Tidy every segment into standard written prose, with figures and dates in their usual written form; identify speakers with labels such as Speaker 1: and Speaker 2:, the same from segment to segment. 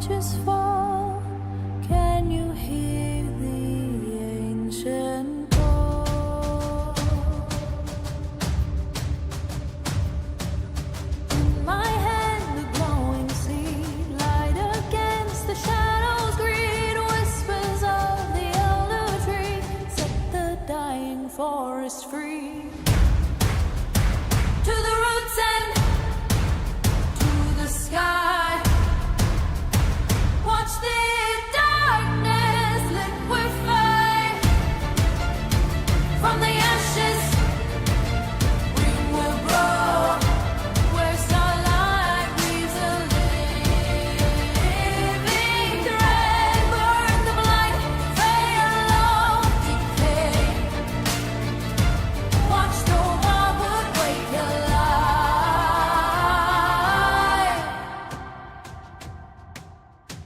Speaker 1: branches fall, can you hear the ancient call? In my hand the glowing seed, light against the shadows green, whispers of the elder tree, set the dying forest free. To the roots and to the sky, watch the darkness liquefy. From the ashes green will grow, where starlight weaves a living thread. Burn the blight, fade alone, decay. Watch the wildwood wake alive.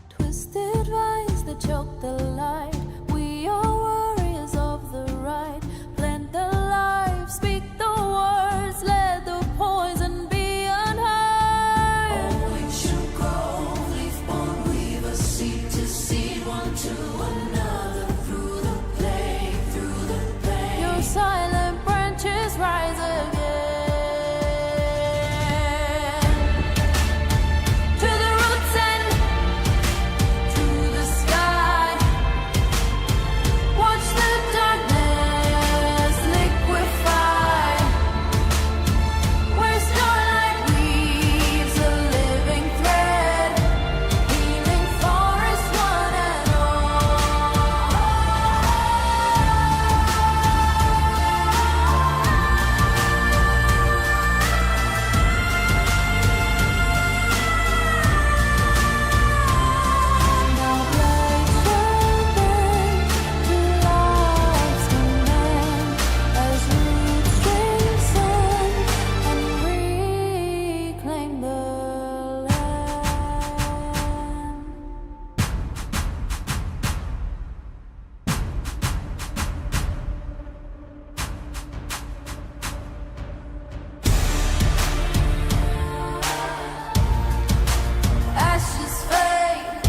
Speaker 1: Twisted vines that choke the light, we are warriors of the right. Plant the life, speak the words, let the poison be unheard. Ancient grove, leaf-born weaver, seed to seed, one to another, through the plague, through the plague. Your silent branches rise again. To the roots and to the sky, watch the darkness liquefy. Where starlight weaves a living thread, healing forest one and now blades shall bend to life's command, as roots strengthen and reclaim the land. Ashes fade,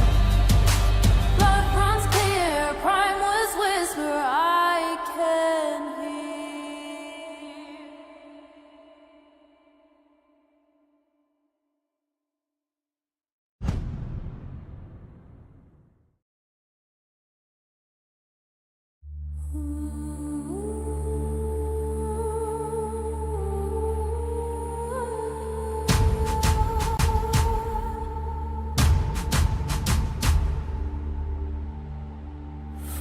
Speaker 1: blood runs clear, prime was whisper I can hear.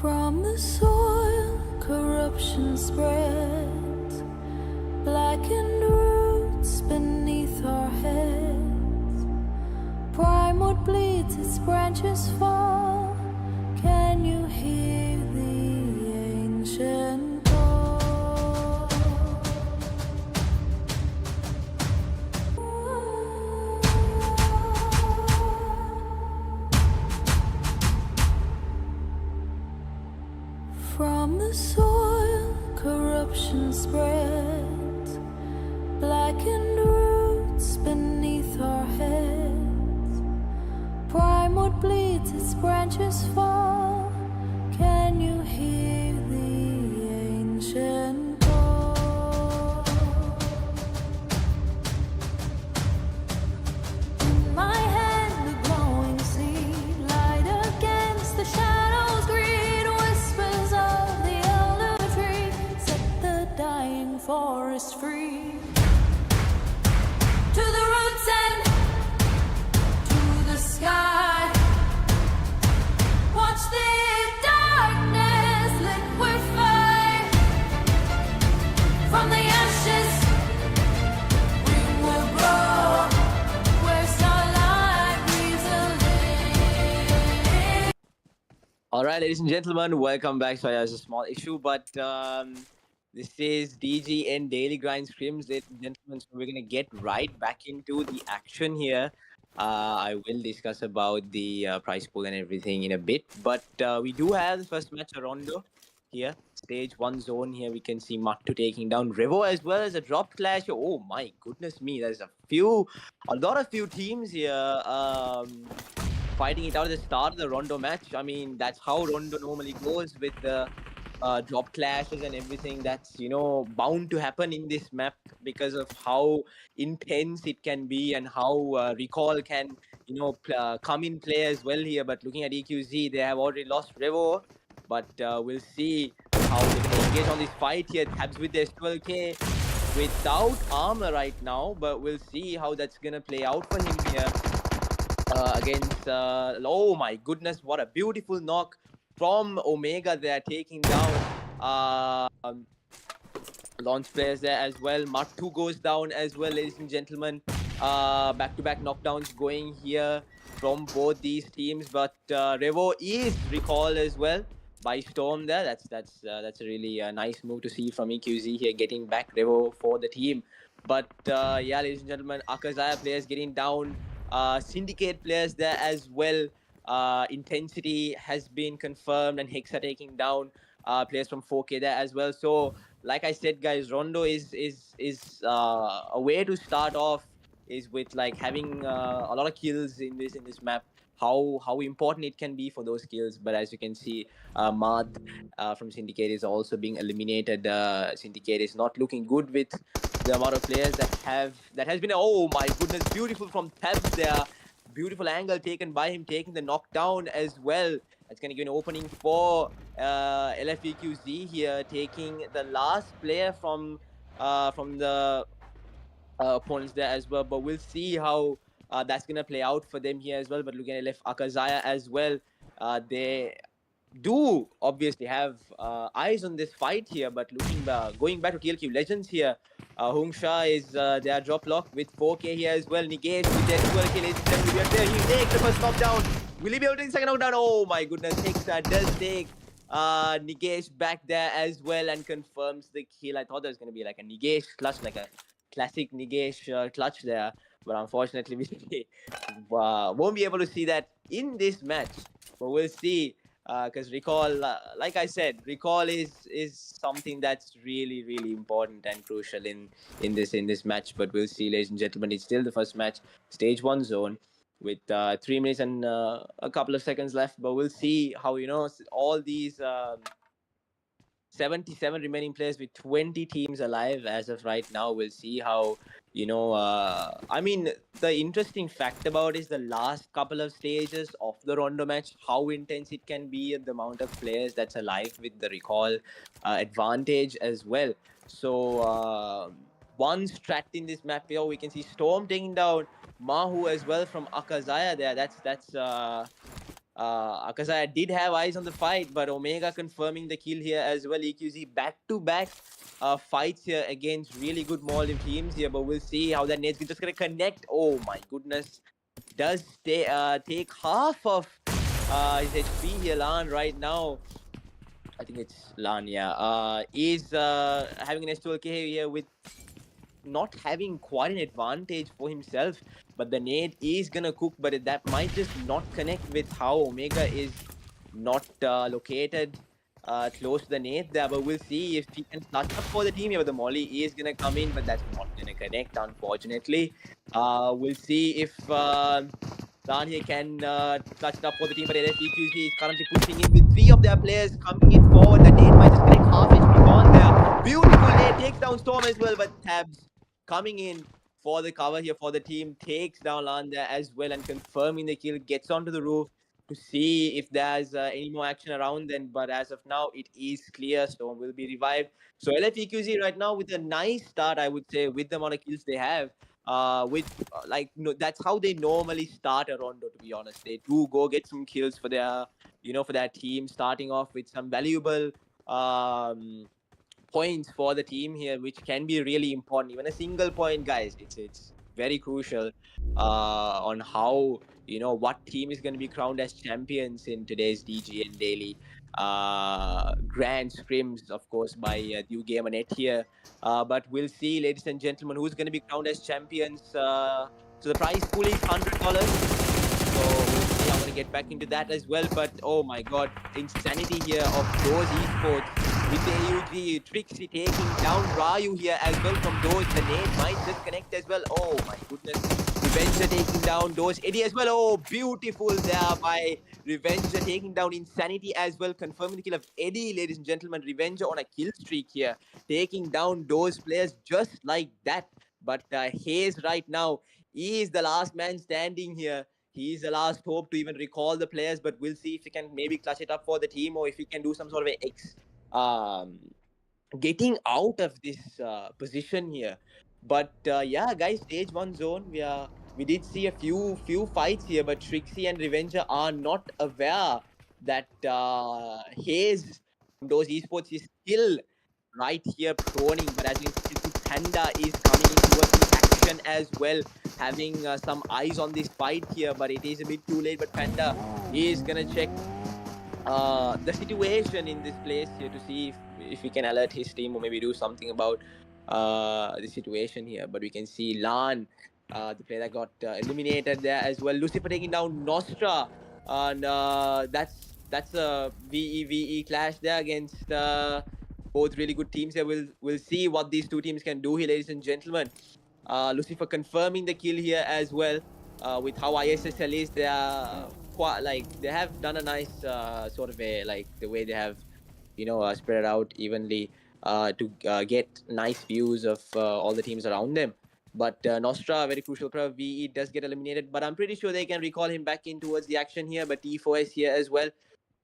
Speaker 1: From the soil, corruption spreads, blackened roots beneath our heads. Primewood bleeds, its branches fall. Can you hear the ancient call? From the soil, corruption spreads, blackened roots beneath our heads. Primewood bleeds, its branches fall. Can you hear the ancient call? In my hand the glowing seed, light against the shadows green, whispers of the elder tree, set the dying forest free. To the roots and to the sky, watch the darkness liquefy. From the ashes green will grow, where starlight weaves a living.
Speaker 2: All right, ladies and gentlemen, welcome back. Sorry, there's a small issue, but this is Dgn Daily Grind Scrims, ladies and gentlemen. So we're gonna get right back into the action here. I will discuss about the prize pool and everything in a bit, but we do have the first match, Rondo, here. Stage 1 zone here. We can see Mattu taking down Revo as well as a drop clash. Oh my goodness me, there's a lot of few teams here. fighting it out at the start of the Rondo match. I mean, that's how Rondo normally goes with the drop clashes and everything. That's, you know, bound to happen in this map because of how intense it can be and how recall can, you know, come in play as well here. But looking at EQZ, they have already lost Revo, but we'll see how they're going to engage on this fight here. Tabs with their 12k without armor right now, but we'll see how that's going to play out for him here against oh my goodness, what a beautiful knock from Omega. They're taking down launch players there as well. Matu goes down as well, ladies and gentlemen. Back-to-back knockdowns going here from both these teams, but Revo is recalled as well by Storm there. That's a really nice move to see from EQZ here, getting back Revo for the team. But yeah, ladies and gentlemen, AKAZAYA players getting down, Syndicate players there as well. Intensity has been confirmed, and Hexa taking down players from 4K there as well. So like I said, guys, Rondo is a way to start off is with like having a lot of kills in this map. How important it can be for those kills. But as you can see, Mad from Syndicate is also being eliminated. Syndicate is not looking good with the amount of players that has been. Oh my goodness, beautiful from Tabs there. Beautiful angle taken by him, taking the knockdown as well. That's going to give an opening for LFEQZ here, taking the last player from the opponents there as well. But we'll see how that's going to play out for them here as well. But looking at LF AKAZAYA as well, they do obviously have eyes on this fight here, but looking going back to TLQ Legends here, Hungsha is their drop lock with 4k here as well. Nigesh with their 12k, ladies and gentlemen, he takes the first knockdown. Will he be able to take the second knockdown? Oh my goodness, Hexa does take Nigesh back there as well and confirms the kill. I thought there was going to be like a Nigesh clutch, like a classic Nigesh clutch there, but unfortunately we won't be able to see that in this match. But we'll see. Because recall, like I said, recall is something that's really important and crucial in this match. But we'll see, ladies and gentlemen. It's still the first match, stage 1 zone, with 3 minutes and a couple of seconds left. But we'll see how, you know, all these 77 remaining players with 20 teams alive as of right now. We'll see how, you know, I mean, the interesting fact about is the last couple of stages of the Rondo match, how intense it can be, and the amount of players that's alive with the recall advantage as well. So one strat in this map here, we can see Storm taking down Mahu as well from AKAZAYA there. That's AKAZAYA did have eyes on the fight, but Omega confirming the kill here as well. EQZ back-to-back fights here against really good Maldiv teams here, but we'll see how that nade's just gonna connect. Oh my goodness, does take half of his HP here. Lan right now, I think it's Lan, yeah, is having an S12k here with not having quite an advantage for himself, but the nade is gonna cook, but that might just not connect with how Omega is not located close to the nade there. But we'll see if he can touch up for the team here. But the molly is gonna come in, but that's not gonna connect, unfortunately. We'll see if Dan here can clutch it up for the team, but LFEQZ is currently pushing in with 3 of their players coming in forward. The nade might just connect half HP gone there. Beautiful nade, takes down Storm as well, but Tabs coming in for the cover here for the team, takes down Lan there as well and confirming the kill, gets onto the roof to see if there's any more action around then. But as of now, it is clear. Storm will be revived. So LFEQZ right now with a nice start, I would say, with the amount of kills they have. Like, you know, that's how they normally start a Rondo, to be honest. They do go get some kills for their, you know, for their team, starting off with some valuable points for the team here, which can be really important. Even a single point, guys, it's very crucial on how, you know, what team is going to be crowned as champions in today's DGN Daily grand scrims, of course, by Dgn here. But we'll see, ladies and gentlemen, who's going to be crowned as champions. So the prize pool is $100. So we'll see. I'm going to get back into that as well. But oh my god, insanity here of those esports with the AUG. TRIXIE taking down Ryu here as well from those. The nade might disconnect as well. Oh my goodness. Revenger taking down those Eddie as well. Oh, beautiful there by Revenger taking down Insanity as well, confirming the kill of Eddie, ladies and gentlemen. Revenger on a kill streak here, taking down those players just like that. But Hayes right now is the last man standing here. He's the last hope to even recall the players, but we'll see if he can maybe clutch it up for the team or if he can do some sort of getting out of this position here. But yeah, guys, stage one zone, we did see a few fights here, but TRIXIE and Revenger are not aware that Hayes from those esports is still right here proning. But as you can see, Panda is coming in towards the action as well, having some eyes on this fight here, but it is a bit too late. But Panda is gonna check the situation in this place here to see if we can alert his team or maybe do something about the situation here. But we can see Lan, the player that got eliminated there as well. Lucifer taking down Nostra, and that's a VE clash there against both really good teams here. We'll see what these two teams can do here, ladies and gentlemen. Lucifer confirming the kill here as well. With how ISSL is, they are quite like they have done a nice sort of a like the way they have, spread out evenly to get nice views of all the teams around them. But Nostra, very crucial player. VE does get eliminated, but I'm pretty sure they can recall him back in towards the action here. But T4S here as well,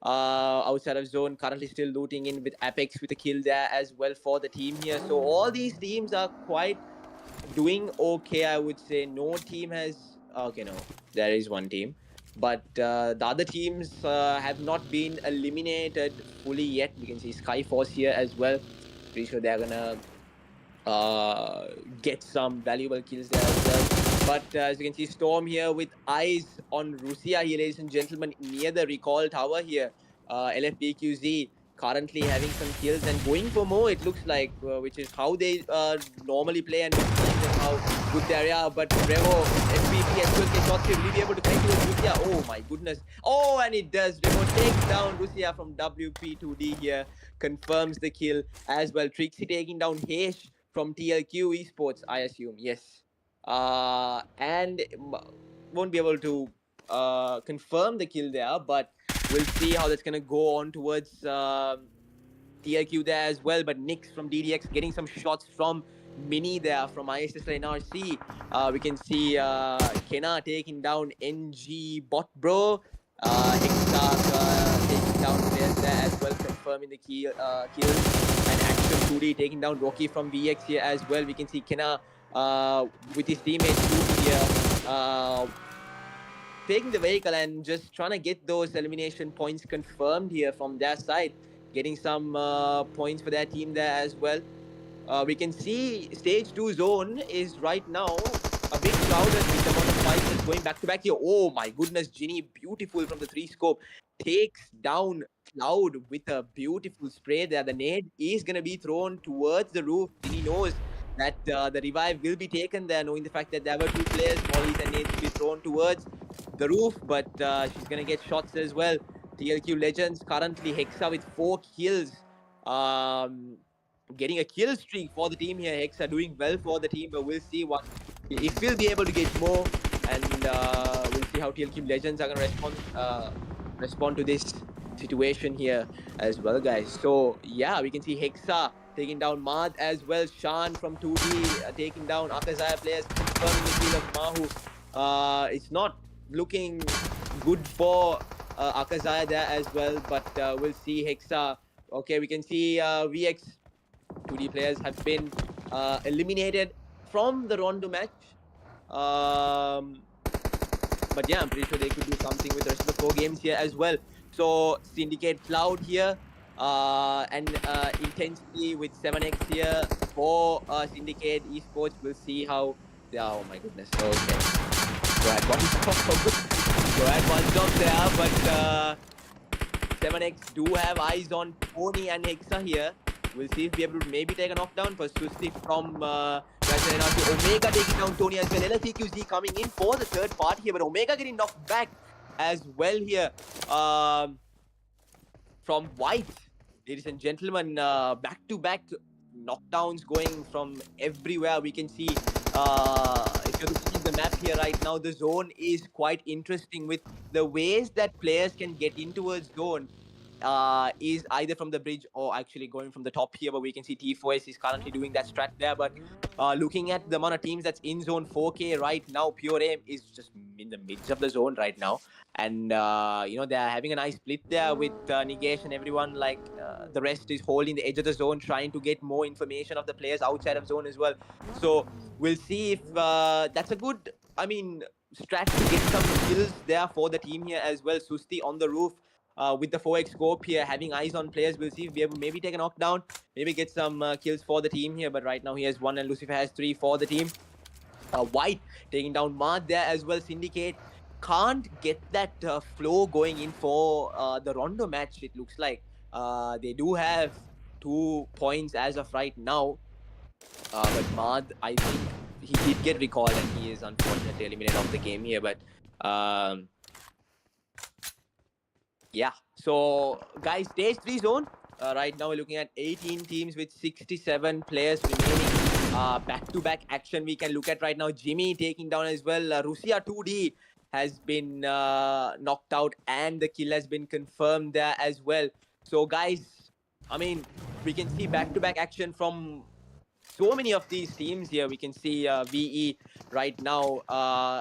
Speaker 2: outside of zone, currently still looting in with Apex with a kill there as well for the team here. So all these teams are quite doing okay, I would say. No team has okay, no, there is one team, but the other teams have not been eliminated fully yet. We can see SKYFORCE here as well. Pretty sure they're gonna get some valuable kills there as well. But as you can see, Storm here with eyes on Russia here, ladies and gentlemen, near the recall tower here. LFBQZ currently having some kills and going for more, it looks like, which is how they normally play, and how good they are. But Revo, FPP as well can shots here. Will he be able to connect towards Russia? Oh my goodness. Oh, and it does. Revo takes down Russia from WP2D here, confirms the kill as well. TRIXIE taking down Hesh from TLQ Esports, I assume. Yes. And won't be able to confirm the kill there, but we'll see how that's gonna go on towards TLQ there as well. But Nix from DDX getting some shots from Mini there from ISSLnRC. We can see Kena taking down NG Bot Bro. Hextag taking down players there as well, confirming the kills. And Action 2D taking down Rocky from VX here as well. We can see Kena with his teammates here taking the vehicle and just trying to get those elimination points confirmed here from their side, getting some points for their team there as well. We can see stage 2 zone is right now a bit crowded with the amount of fights that's going back to back here. Oh my goodness, Ginny, beautiful from the 3 scope, takes down Cloud with a beautiful spray there. The nade is going to be thrown towards the roof. Ginny knows that the revive will be taken there, knowing the fact that there were 2 players. Mollies and nades to be thrown towards the roof, but she's going to get shots as well. TLQ Legends currently Hexa with 4 kills. Getting a kill streak for the team here. Hexa doing well for the team, but we'll see if we'll be able to get more, and we'll see how TLQ Legends are going to respond to this situation here as well, guys. So yeah, we can see Hexa taking down Mad as well. Shan from 2D taking down AKAZAYA players, confirming the kill of Mahu. It's not looking good for AKAZAYA there as well, but we'll see Hexa. Okay, we can see VX 2D players have been eliminated from the Rondo match. But yeah, I'm pretty sure they could do something with the rest of the 4 games here as well. So Syndicate Cloud here, and intensely with 7x here for Syndicate Esports. We'll see how oh my goodness. Okay. Go ahead, one stop there, but 7x do have eyes on Tony and Hexa here. We'll see if we're able to maybe take a knockdown for Susti from Omega taking down Tony as well. LFTQZ coming in for the 3rd part here, but Omega getting knocked back as well here from White. Ladies and gentlemen, back-to-back knockdowns going from everywhere. We can see if if you're looking at the map here right now, the zone is quite interesting with the ways that players can get into a zone. Is either from the bridge or actually going from the top here, but we can see T4S is currently doing that strat there. But looking at the amount of teams that's in zone 4K right now, Pure Aim is just in the midst of the zone right now. And, they're having a nice split there with Nigesh and everyone. Like, the rest is holding the edge of the zone, trying to get more information of the players outside of zone as well. So we'll see if that's a good, strat to get some kills there for the team here as well. Susti on the roof. With the 4x scope here, having eyes on players, we'll see if we maybe take a knockdown, maybe get some kills for the team here. But right now he has 1 and Lucifer has 3 for the team. White taking down Mad there as well. Syndicate can't get that flow going in for the Rondo match, it looks like. They do have 2 points as of right now. But Mad, I think he did get recalled and he is unfortunately eliminated off the game here. But yeah, so guys, stage 3 zone. Right now we're looking at 18 teams with 67 players remaining. Back-to-back action we can look at right now. Jimmy taking down as well. Russia 2D has been knocked out and the kill has been confirmed there as well. So guys, we can see back-to-back action from so many of these teams here. We can see VE right now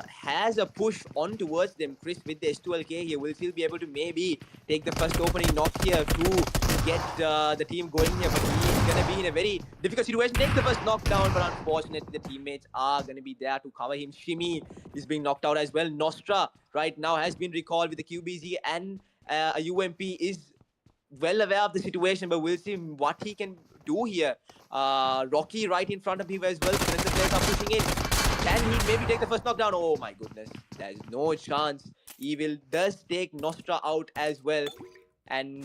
Speaker 2: has a push on towards them. Chris with the S2LK here will still be able to maybe take the first opening knock here to get the team going here. But he is going to be in a very difficult situation. Take the first knockdown, but unfortunately the teammates are going to be there to cover him. Shimi is being knocked out as well. Nostra right now has been recalled with the QBZ and a UMP is well aware of the situation, but we'll see what he can do here. Rocky right in front of him as well. The players are pushing in. Can he maybe take the first knockdown? Oh my goodness, there's no chance. Evil does take Nostra out as well. And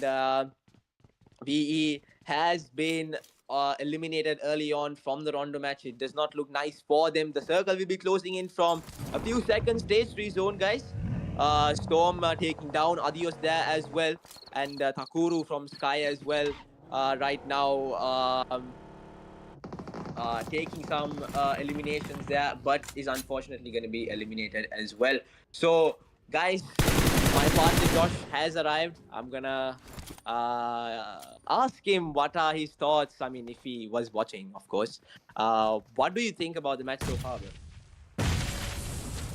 Speaker 2: VE has been eliminated early on from the Rondo match. It does not look nice for them. The circle will be closing in from a few seconds. Stage 3 zone, guys. Storm taking down Adios there as well. And Takuru from Sky as well. Right now, taking some eliminations there, but is unfortunately going to be eliminated as well. So, guys, my partner Josh has arrived. I'm gonna ask him what are his thoughts. If he was watching, of course. What do you think about the match so far, bro?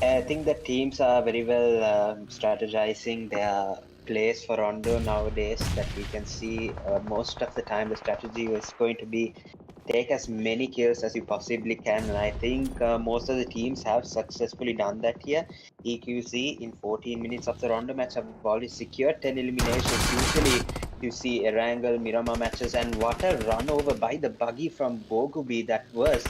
Speaker 3: I think the teams are very well strategizing their plays for Rondo nowadays. That we can see most of the time the strategy is going to be take as many kills as you possibly can, and I think most of the teams have successfully done that here. EQC in 14 minutes of the Rondo match have already secured 10 eliminations. Usually you see Erangel, Miramar matches, and what a run over by the buggy from Bogubi that was.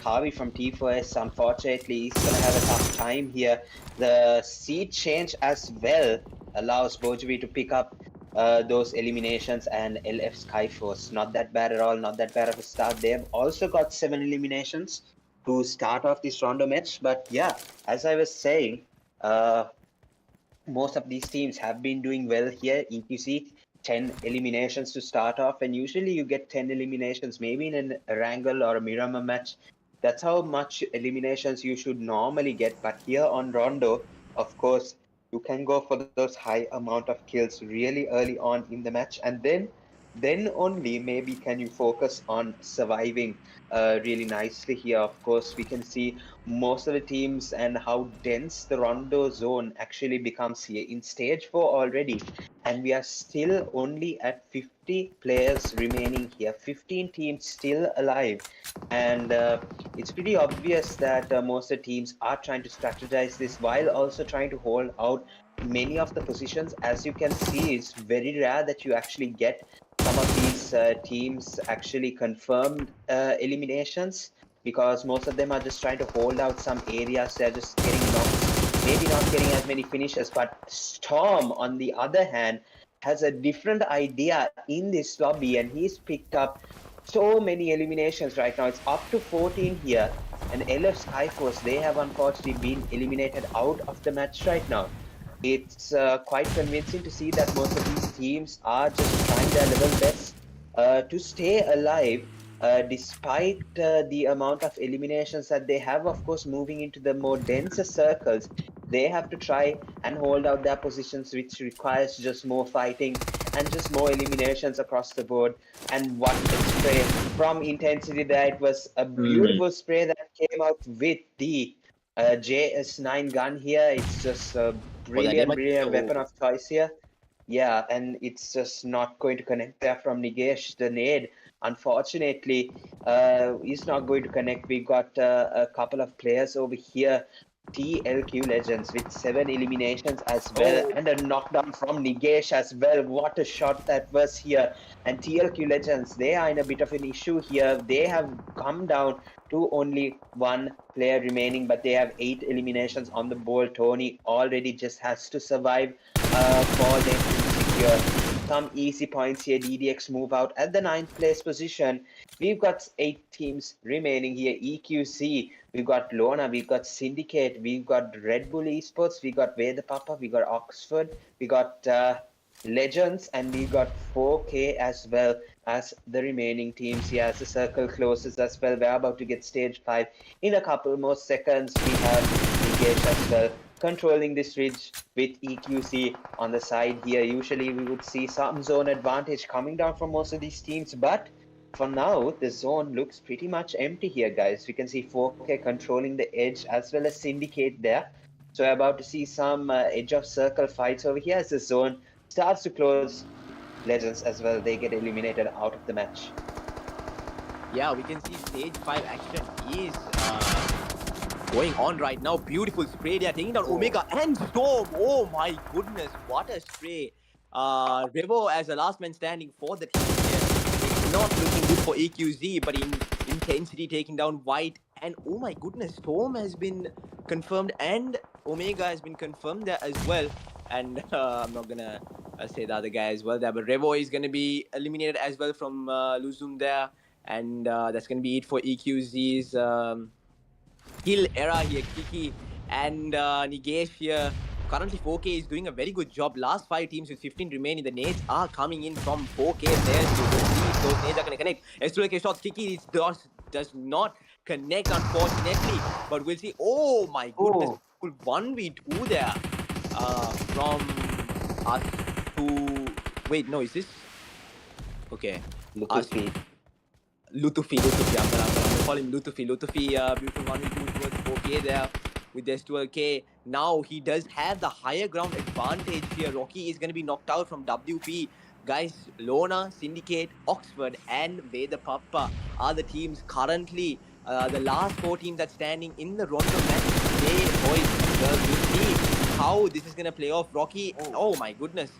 Speaker 3: Kavi from T4S, unfortunately, he's going to have a tough time here. The seat change as well allows Bogubi to pick up those eliminations, and LF SKYFORCE, not that bad at all, not that bad of a start. They've also got 7 eliminations to start off this Rondo match. But yeah, as I was saying, most of these teams have been doing well here. EQC 10 eliminations to start off, and usually you get 10 eliminations maybe in an Erangel or a Miramar match. That's how much eliminations you should normally get. But here on Rondo, of course, you can go for those high amount of kills really early on in the match, and then only maybe can you focus on surviving really nicely here. Of course, we can see most of the teams and how dense the Rondo zone actually becomes here in stage 4 already, and we are still only at 50 players remaining here, 15 teams still alive, and it's pretty obvious that most of the teams are trying to strategize this while also trying to hold out many of the positions. As you can see, it's very rare that you actually get some of these teams actually confirmed eliminations, because most of them are just trying to hold out some areas. They're just getting knocks, maybe not getting as many finishes. But Storm, on the other hand, has a different idea in this lobby, and he's picked up so many eliminations right now. It's up to 14 here, and LF SKYFORCE, they have unfortunately been eliminated out of the match right now. It's quite convincing to see that most of these teams are just trying their level best to stay alive. despite the amount of eliminations that they have, of course, moving into the more denser circles, they have to try and hold out their positions, which requires just more fighting and just more eliminations across the board. And what a spray from Intensity there. It was a beautiful spray that came out with the JS9 gun here. It's just a
Speaker 2: Oh, that
Speaker 3: brilliant,
Speaker 2: damage.
Speaker 3: brilliant weapon
Speaker 2: Oh,
Speaker 3: of choice here. Yeah, and it's just not going to connect there from Nigesh. The nade, unfortunately, is not going to connect. We've got a couple of players over here. TLQ Legends with 7 eliminations as well,
Speaker 2: oh.
Speaker 3: and a knockdown from Nigesh as well. What a shot that was here. And TLQ Legends, they are in a bit of an issue here. They have come down to only one player remaining, but they have 8 eliminations on the board. Tony already just has to survive for them to secure some easy points here. DDX move out at the 9th place position. We've got 8 teams remaining here. EQC, we've got LONA, we've got Syndicate, we've got Red Bull Esports, we got VEDHA PAPPA, we got Oxford, we got Legends, and we got 4K as well as the remaining teams here. As the circle closes as well, we're about to get stage 5 in a couple more seconds. We have Nigesh as well controlling this ridge with EQC on the side here. Usually we would see some zone advantage coming down from most of these teams, but for now the zone looks pretty much empty here, guys. We can see 4K controlling the edge as well as Syndicate there. So we're about to see some edge of circle fights over here as the zone starts to close. Legends as well, they get eliminated out of the match.
Speaker 2: Yeah, we can see stage 5 action is going on right now. Beautiful spray. They are taking down Omega and Storm. Oh my goodness, what a spray. Revo as the last man standing for the team here. It's not looking good for EQZ, but in Intensity taking down White. And oh my goodness, Storm has been confirmed and Omega has been confirmed there as well. And I'm not gonna say the other guy as well there, but Revo is gonna be eliminated as well from Luzum there. And that's gonna be it for EQZ's kill era here. Kiki and Nigesh here. Currently 4K is doing a very good job. Last 5 teams with 15 remaining. The nades are coming in from 4K players. So we'll see if those nades are going to connect. S2K shots. Kiki does not connect, unfortunately. But we'll see. Oh my goodness. 1v2 there from us to... Wait, no, is this... Okay.
Speaker 3: Lutufi.
Speaker 2: Lutufi. I'm gonna call him Lutufi. Beautiful 1v2 towards 4K there with this 12K. Now he does have the higher ground advantage here. Rocky is going to be knocked out from WP. Guys, Lona, Syndicate, Oxford and VEDHA PAPPA are the teams currently. The last 4 teams that's standing in the Rondo match today, boys. We'll see how this is going to play off. Rocky, oh my goodness.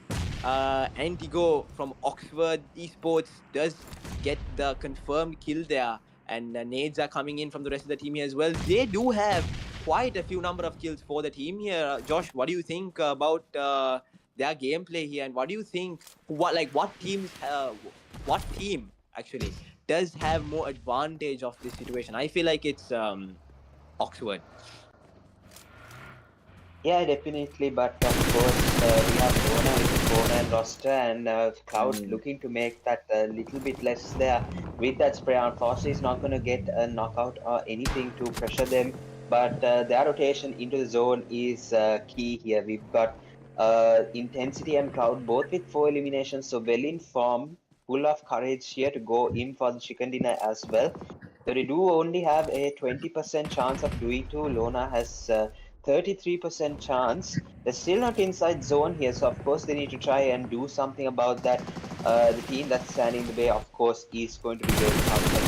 Speaker 2: Antigo from Oxford Esports does get the confirmed kill there. And nades are coming in from the rest of the team here as well. They do have quite a few number of kills for the team here. Josh, what do you think about their gameplay here? And what do you think, what team actually does have more advantage of this situation? I feel like it's Oxford.
Speaker 3: Yeah, definitely. But of course, we have LONA with the 4-man roster and Cloud looking to make that a little bit less there with that spray. Unfortunately, he's not going to get a knockout or anything to pressure them. But their rotation into the zone is key here. We've got Intensity and Cloud both with 4 eliminations, so well in form, full of courage here to go in for the chicken dinner as well. So they do only have a 20% chance of doing two. LONA has 33% chance. They're still not inside zone here, so of course they need to try and do something about that. The team that's standing in the way, of course, is going to be very tough.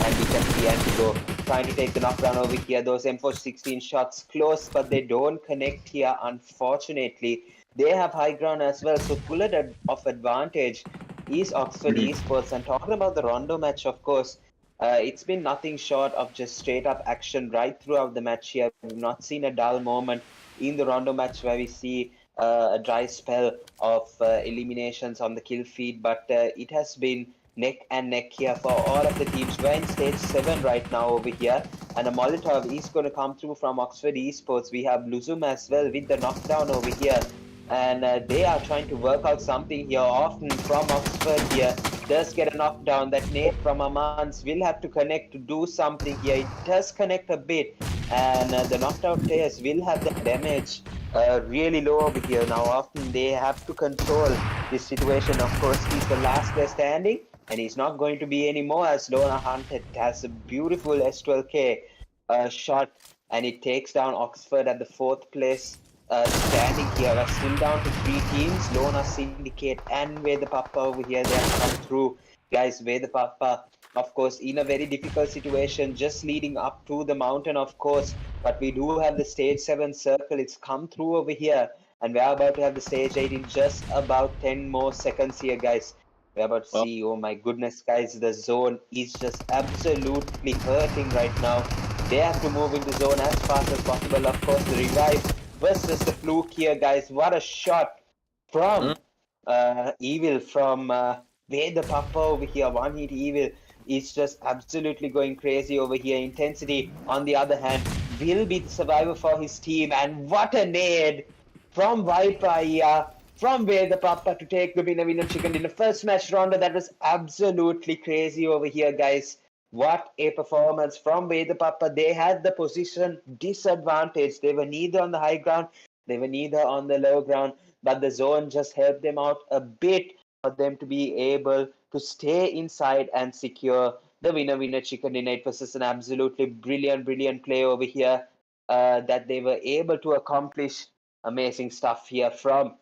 Speaker 3: And we can see Antigo trying to take the knockdown over here. Those M416 shots close, but they don't connect here, unfortunately. They have high ground as well, so full of advantage is Oxford Esports. And talking about the Rondo match, of course, it's been nothing short of just straight up action right throughout the match here. We've not seen a dull moment in the Rondo match where we see a dry spell of eliminations on the kill feed, but it has been neck and neck here for all of the teams. We're in stage 7 right now over here, and a Molotov is going to come through from Oxford Esports. We have Luzum as well with the knockdown over here, and they are trying to work out something here. Often from Oxford here, does get a knockdown. That nade from Amans will have to connect to do something here. It does connect a bit, and the knocked out players will have the damage really low over here. Now, often they have to control this situation. Of course, he's the last player standing, and he's not going to be anymore as Lona Hunted has a beautiful S12K shot, and it takes down Oxford at the 4th place standing here. We're still down to 3 teams, Lona, Syndicate, and VE PAPPA over here. They have come through. Guys, VE PAPPA, of course, in a very difficult situation, just leading up to the mountain, of course. But we do have the stage 7 circle. It's come through over here. And we're about to have the stage 8 in just about 10 more seconds here, guys. We're about to
Speaker 2: Well,
Speaker 3: see, oh my goodness, guys, the zone is just absolutely hurting right now. They have to move into zone as fast as possible. Of course, the revive versus the fluke here, guys. What a shot from Evil, from VE PAPPA over here. One hit Evil is just absolutely going crazy over here. Intensity, on the other hand, will be the survivor for his team. And what a nade from Viper here, from VE PAPPA to take the winner chicken in the first match round. That was absolutely crazy over here, guys. What a performance from VE PAPPA. They had the position disadvantage. They were neither on the high ground, they were neither on the low ground, but the zone just helped them out a bit for them to be able to stay inside and secure the winner chicken dinner. It was just an absolutely brilliant play over here that they were able to accomplish. Amazing stuff here from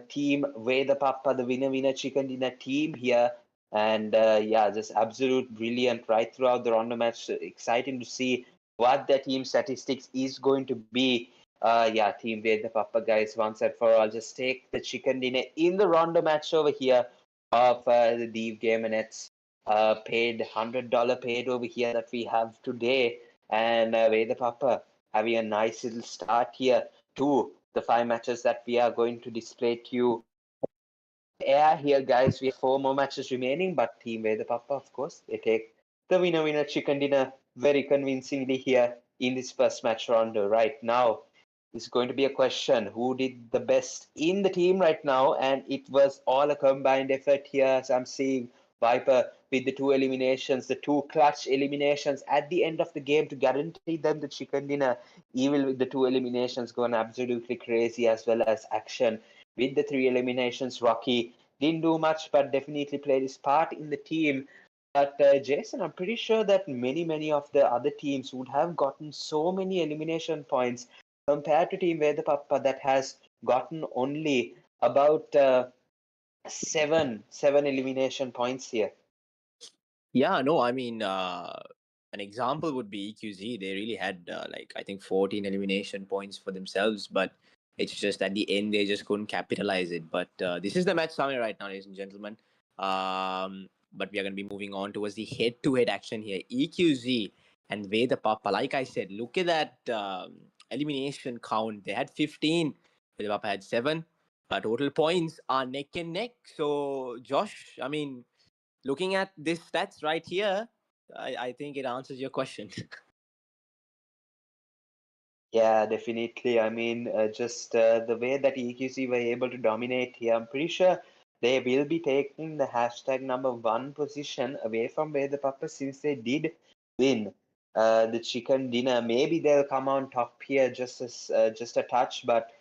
Speaker 3: team VE PAPPA, the winner chicken dinner team here. And yeah, just absolute brilliant right throughout the rondo match. Exciting to see what their team statistics is going to be. Yeah, team VE PAPPA, guys, once and for all, just take the chicken dinner in the rondo match over here of the Dgn paid $100 paid over here that we have today. And VE PAPPA having a nice little start here to the 5 matches that we are going to display to you air here, guys. We have 4 more matches remaining, but Team VE PAPPA, of course, they take the winner chicken dinner very convincingly here in this first match round. Right now, it's going to be a question who did the best in the team right now, and it was all a combined effort here. As I'm seeing Viper with the 2 eliminations, the 2 clutch eliminations at the end of the game to guarantee them the chicken dinner. Evil with the 2 eliminations going absolutely crazy, as well as Action with the 3 eliminations. Rocky didn't do much, but definitely played his part in the team. But Jason, I'm pretty sure that many of the other teams would have gotten so many elimination points compared to Team VE PAPPA that has gotten only about seven elimination points here.
Speaker 2: yeah, no, I mean, an example would be EQZ. They really had like I think 14 elimination points for themselves, but it's just at the end they just couldn't capitalize it. But this is the match summary right now, ladies and gentlemen. But we are going to be moving on towards the head-to-head action here. EQZ and VE PAPPA. Like I said, look at that elimination count. They had 15. VE PAPPA had 7. Total points are neck and neck. So, Josh, I mean, looking at this stats right here, I think it answers your question.
Speaker 3: Yeah, definitely. I mean, just the way that EQC were able to dominate here, I'm pretty sure they will be taking the hashtag #1 position away from VE PAPPA since they did win the chicken dinner. Maybe they'll come on top here just a touch, but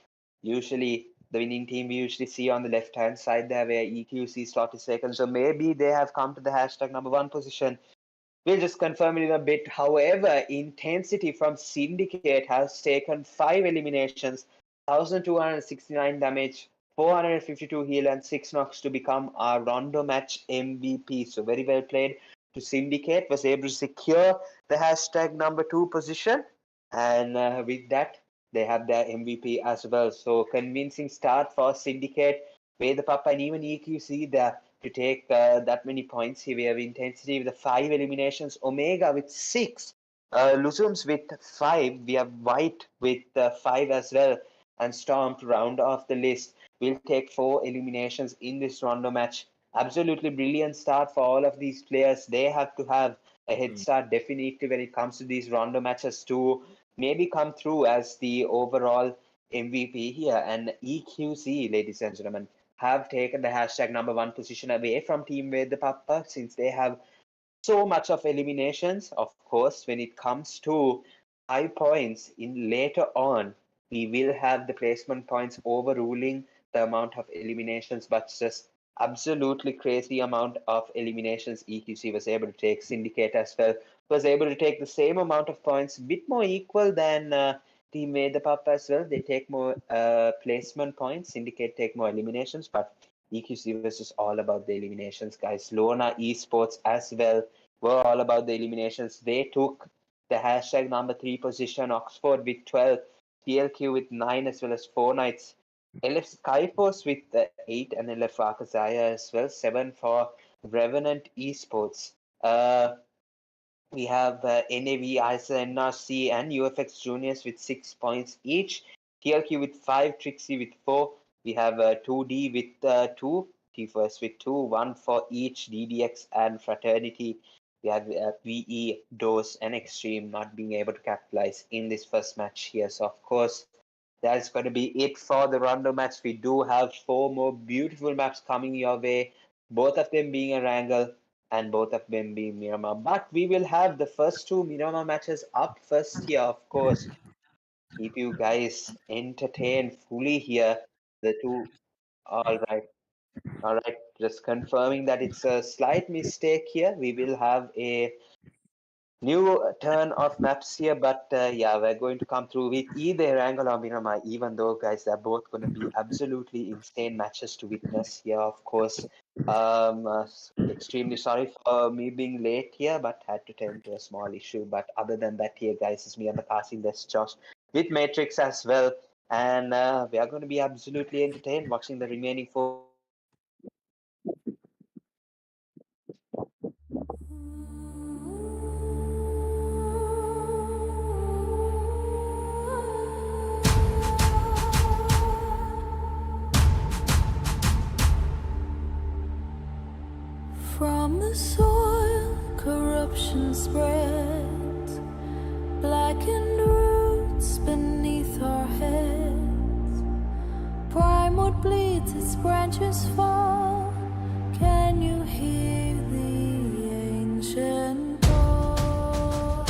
Speaker 3: usually the winning team we usually see on the left-hand side there where EQC slot is second. So maybe they have come to the hashtag #1 position. We'll just confirm it in a bit. However, Intensity from Syndicate has taken 5 eliminations, 1,269 damage, 452 heal, and 6 knocks to become our Rondo match MVP. So very well played to Syndicate. Was able to secure the hashtag #2 position. And with that, they have their MVP as well. So convincing start for Syndicate. VE PAPPA and even EQC there to take that many points here. We have Intensity with the 5 eliminations, Omega with 6, Luzums with 5, we have White with 5 as well, and Storm to round off the list. We'll take 4 eliminations in this rondo match. Absolutely brilliant start for all of these players. They have to have a head start definitely when it comes to these rondo matches to maybe come through as the overall MVP here. And EQC, ladies and gentlemen, have taken the hashtag #1 position away from Team VEDHA PAPPA, since they have so much of eliminations. Of course, when it comes to 5 points in later on, we will have the placement points overruling the amount of eliminations, but just absolutely crazy amount of eliminations EQC was able to take. Syndicate as well was able to take the same amount of points, bit more equal than Team VEDHA PAPPA as well. They take more placement points, Syndicate take more eliminations, but EQC was just all about the eliminations, guys. LONA eSports as well were all about the eliminations. They took the hashtag #3 position, Oxford with 12, TLQ with 9 as well as 4 Knights, LF SKYFORCE with 8, and LF AKAZAYA as well, 7 for REVENANT eSports. We have NAV ISSLnRC and UFx JUNIORS with 6 points each, TLQ with 5, TRIXIE with 4. We have 2D with 2, T-First with 2, 1 for each, DDX and Fraternity. We have VE, DOS, and XTREME not being able to capitalize in this first match here. So, of course, that's going to be it for the random match. We do have 4 more beautiful maps coming your way, both of them being a wrangle and both of them being Miramar. But we will have the first 2 Miramar matches up first here, of course. Keep you guys entertained fully here. The 2, all right. All right, just confirming that it's a slight mistake here. We will have a new turn of maps here, but yeah, we're going to come through with either Wrangle or Miramar, even though, guys, they're both going to be absolutely insane matches to witness here, of course. Extremely sorry for me being late here, but had to tend to a small issue. But other than that here, guys, it's me on the casting desk, Josh, with Matrix as well. And we are going to be absolutely entertained watching the remaining 4.
Speaker 1: From the soil, corruption spreads, blackened roots beneath our heads. Primewood bleeds, its branches fall. Can you hear the ancient call?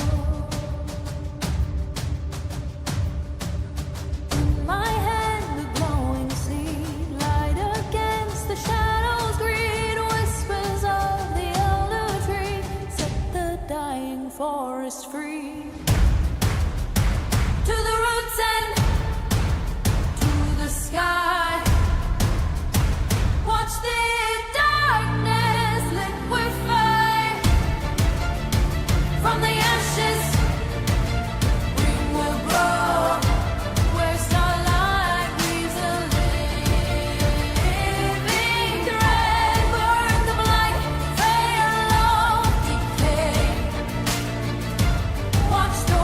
Speaker 1: In my hand, the glowing seed, light against the shadows, green whispers of the elder tree, set the dying forest free. To the roots and to the sky. Watch the darkness liquefy. From the ashes, green will grow. Where starlight weaves a living thread. Burn the blight, fade alone, decay. Watch the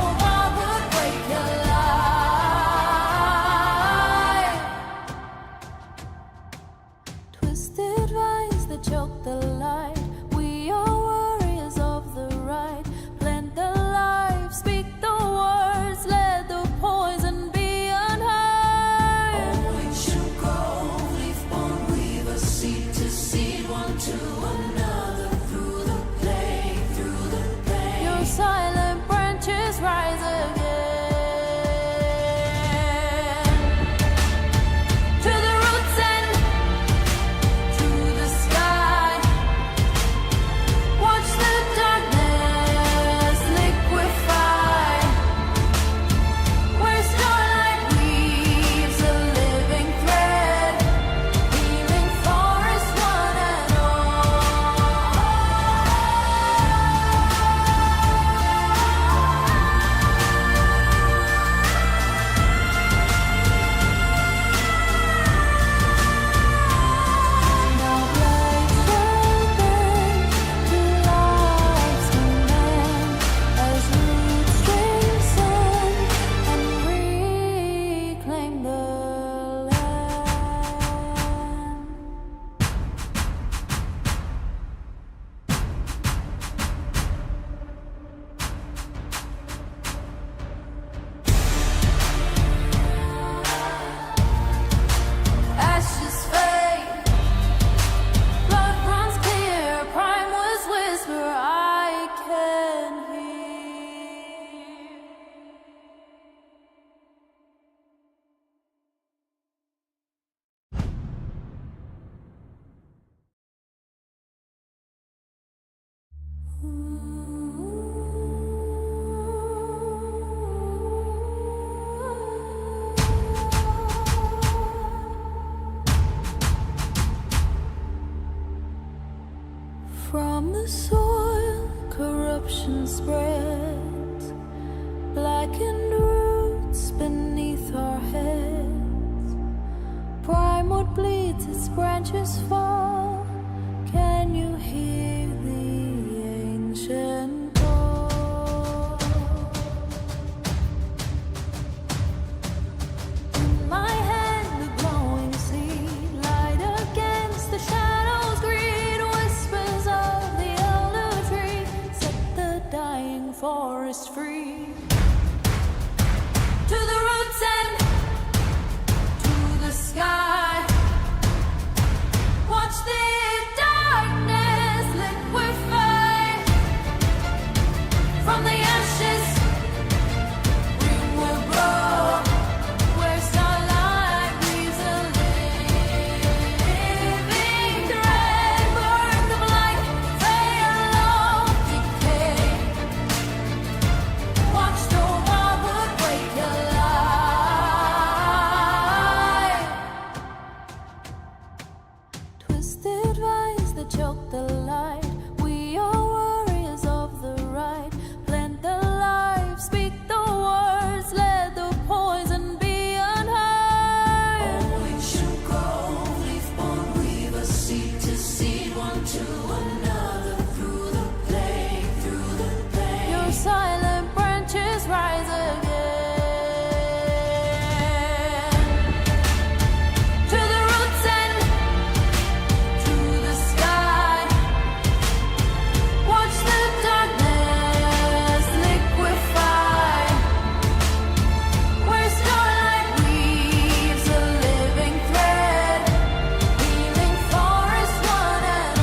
Speaker 1: spreads, blackened roots beneath our heads. Primewood bleeds, its branches fall. Can you hear the ancient call? In my hand, the glowing seed, light against the shadows, green whispers of the elder tree, set the dying forest free. To the roots and to the sky, watch the darkness liquefy. From the ashes, green will grow, where starlight weaves a living thread. Burn of light, fade alone, decay. Watch the wildwood wake alive. Twisted vines that choke the light. We are warriors of the right. Plant the life, speak the words, let the poison be unheard. Oh, ancient grove, leaf-born weaver, seed to seed, one to another, through the plague, through the plague. Your silent branches rise again. To the roots and to the sky, watch the darkness liquefy. Where starlight weaves a living thread, healing forest one and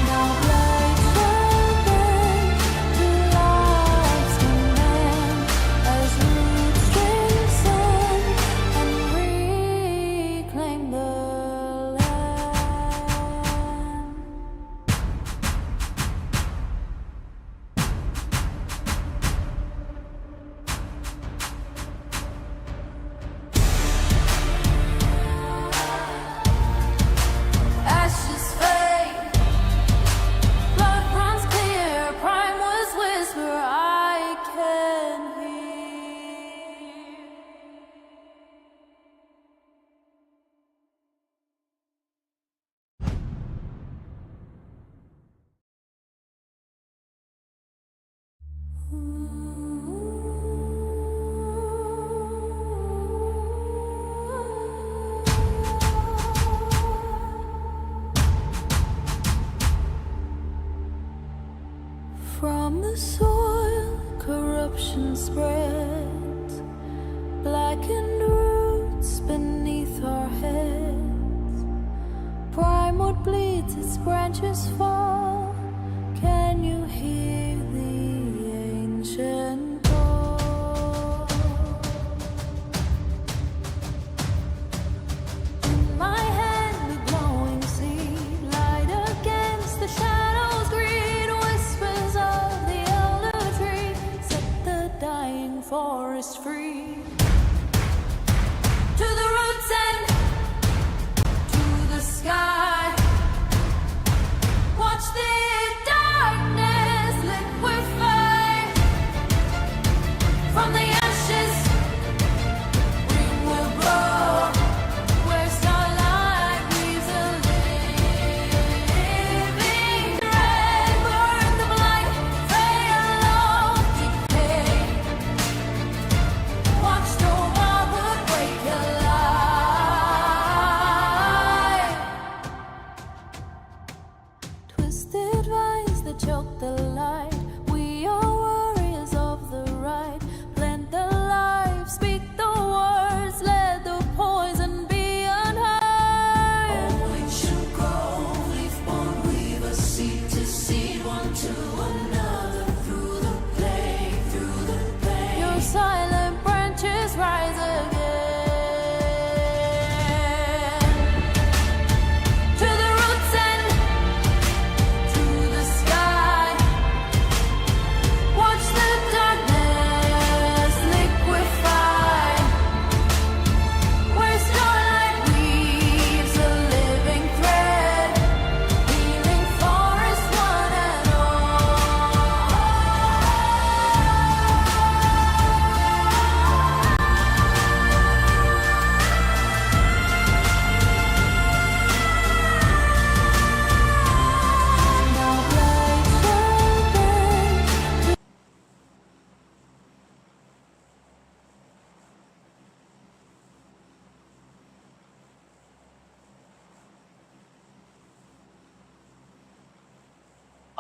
Speaker 1: Now blades shall bend to life's command, as roots strengthen and reclaim the land. Ashes fade, blood runs clear, prime was whisper I can hear. From the soil, corruption spreads, blackened roots beneath our heads. Primewood bleeds, its branches fall. Can you hear the ancient call? In my hand, the glowing seed, light against the shadows, green whispers of the elder tree, set the dying forest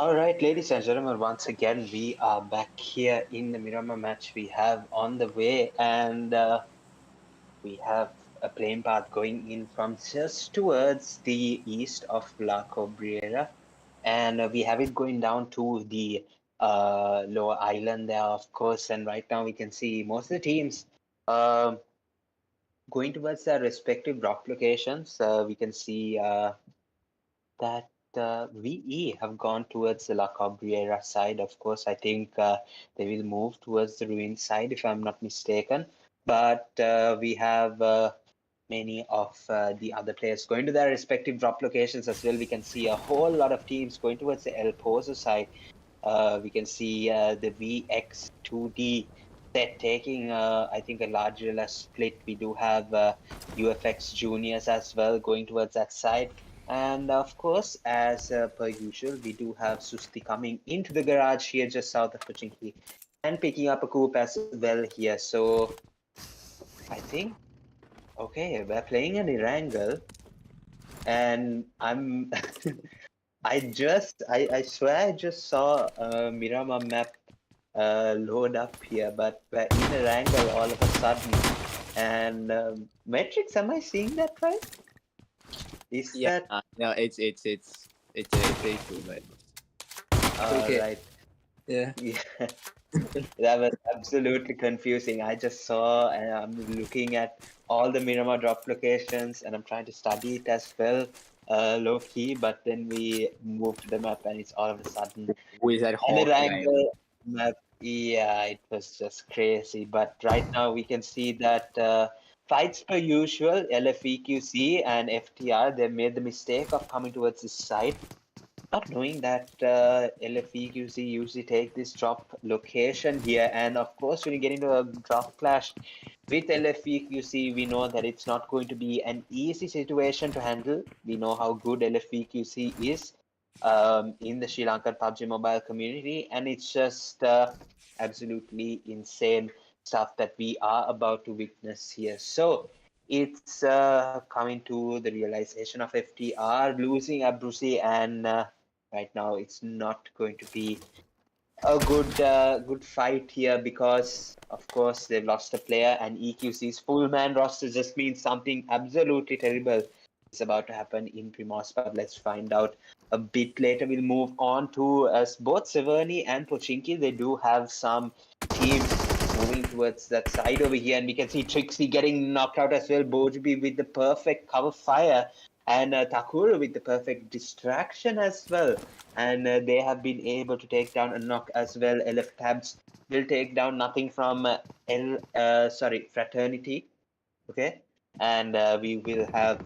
Speaker 3: All right, ladies and gentlemen, once again, we are back here in the Miramar match we have on the way, and we have a plane path going in from just towards the east of La Cabrera, and we have it going down to the lower island there, of course. And right now, we can see most of the teams uh, going towards their respective drop locations. We can see that VE have gone towards the La Cabrera side. Of course, I think they will move towards the ruin side, if I'm not mistaken. But we have many of the other players going to their respective drop locations as well. We can see a whole lot of teams going towards the El Pozo side. We can see the VX2D set taking, I think, a larger split. We do have UFx Juniors as well going towards that side. And of course, as per usual, we do have Susti coming into the garage here just south of Pochinki and picking up a coup as well here. So I think, okay, we're playing an Irangle, and I'm I swear I just saw a Miramar map load up here, but we're in a wrangle all of a sudden. And Matrix, am I seeing that right? Is
Speaker 2: Yeah,
Speaker 3: that
Speaker 2: no, it's very true, but okay.
Speaker 3: right?
Speaker 2: Yeah.
Speaker 3: Yeah, that was absolutely confusing. I just saw, and I'm looking at all the Miramar drop locations, and I'm trying to study it as well, low key. But then we move to the map, and it's all of a sudden
Speaker 2: Who is that
Speaker 3: in a
Speaker 2: Hawk guy?
Speaker 3: wrangle map. Yeah, it was just crazy. But right now we can see that fights per usual, LFEQC and FTR, they made the mistake of coming towards this side, not knowing that LFEQC usually take this drop location here. And of course, when you get into a drop clash with LFEQC, we know that it's not going to be an easy situation to handle. We know how good LFEQC is in the Sri Lankan PUBG Mobile community, and it's just absolutely insane stuff that we are about to witness here. So it's coming to the realization of FTR losing Abrusi, and right now it's not going to be a good fight here because of course they've lost a player, and EQC's full man roster just means something absolutely terrible is about to happen in Primos. But let's find out a bit later. We'll move on to both Severny and Pochinki. They do have some teams moving towards that side over here, and we can see TRIXIE getting knocked out as well. Bojubi with the perfect cover fire, and Takura with the perfect distraction as well. And they have been able to take down a knock as well. LF Tabs will take down nothing from Fraternity. Okay, and we will have,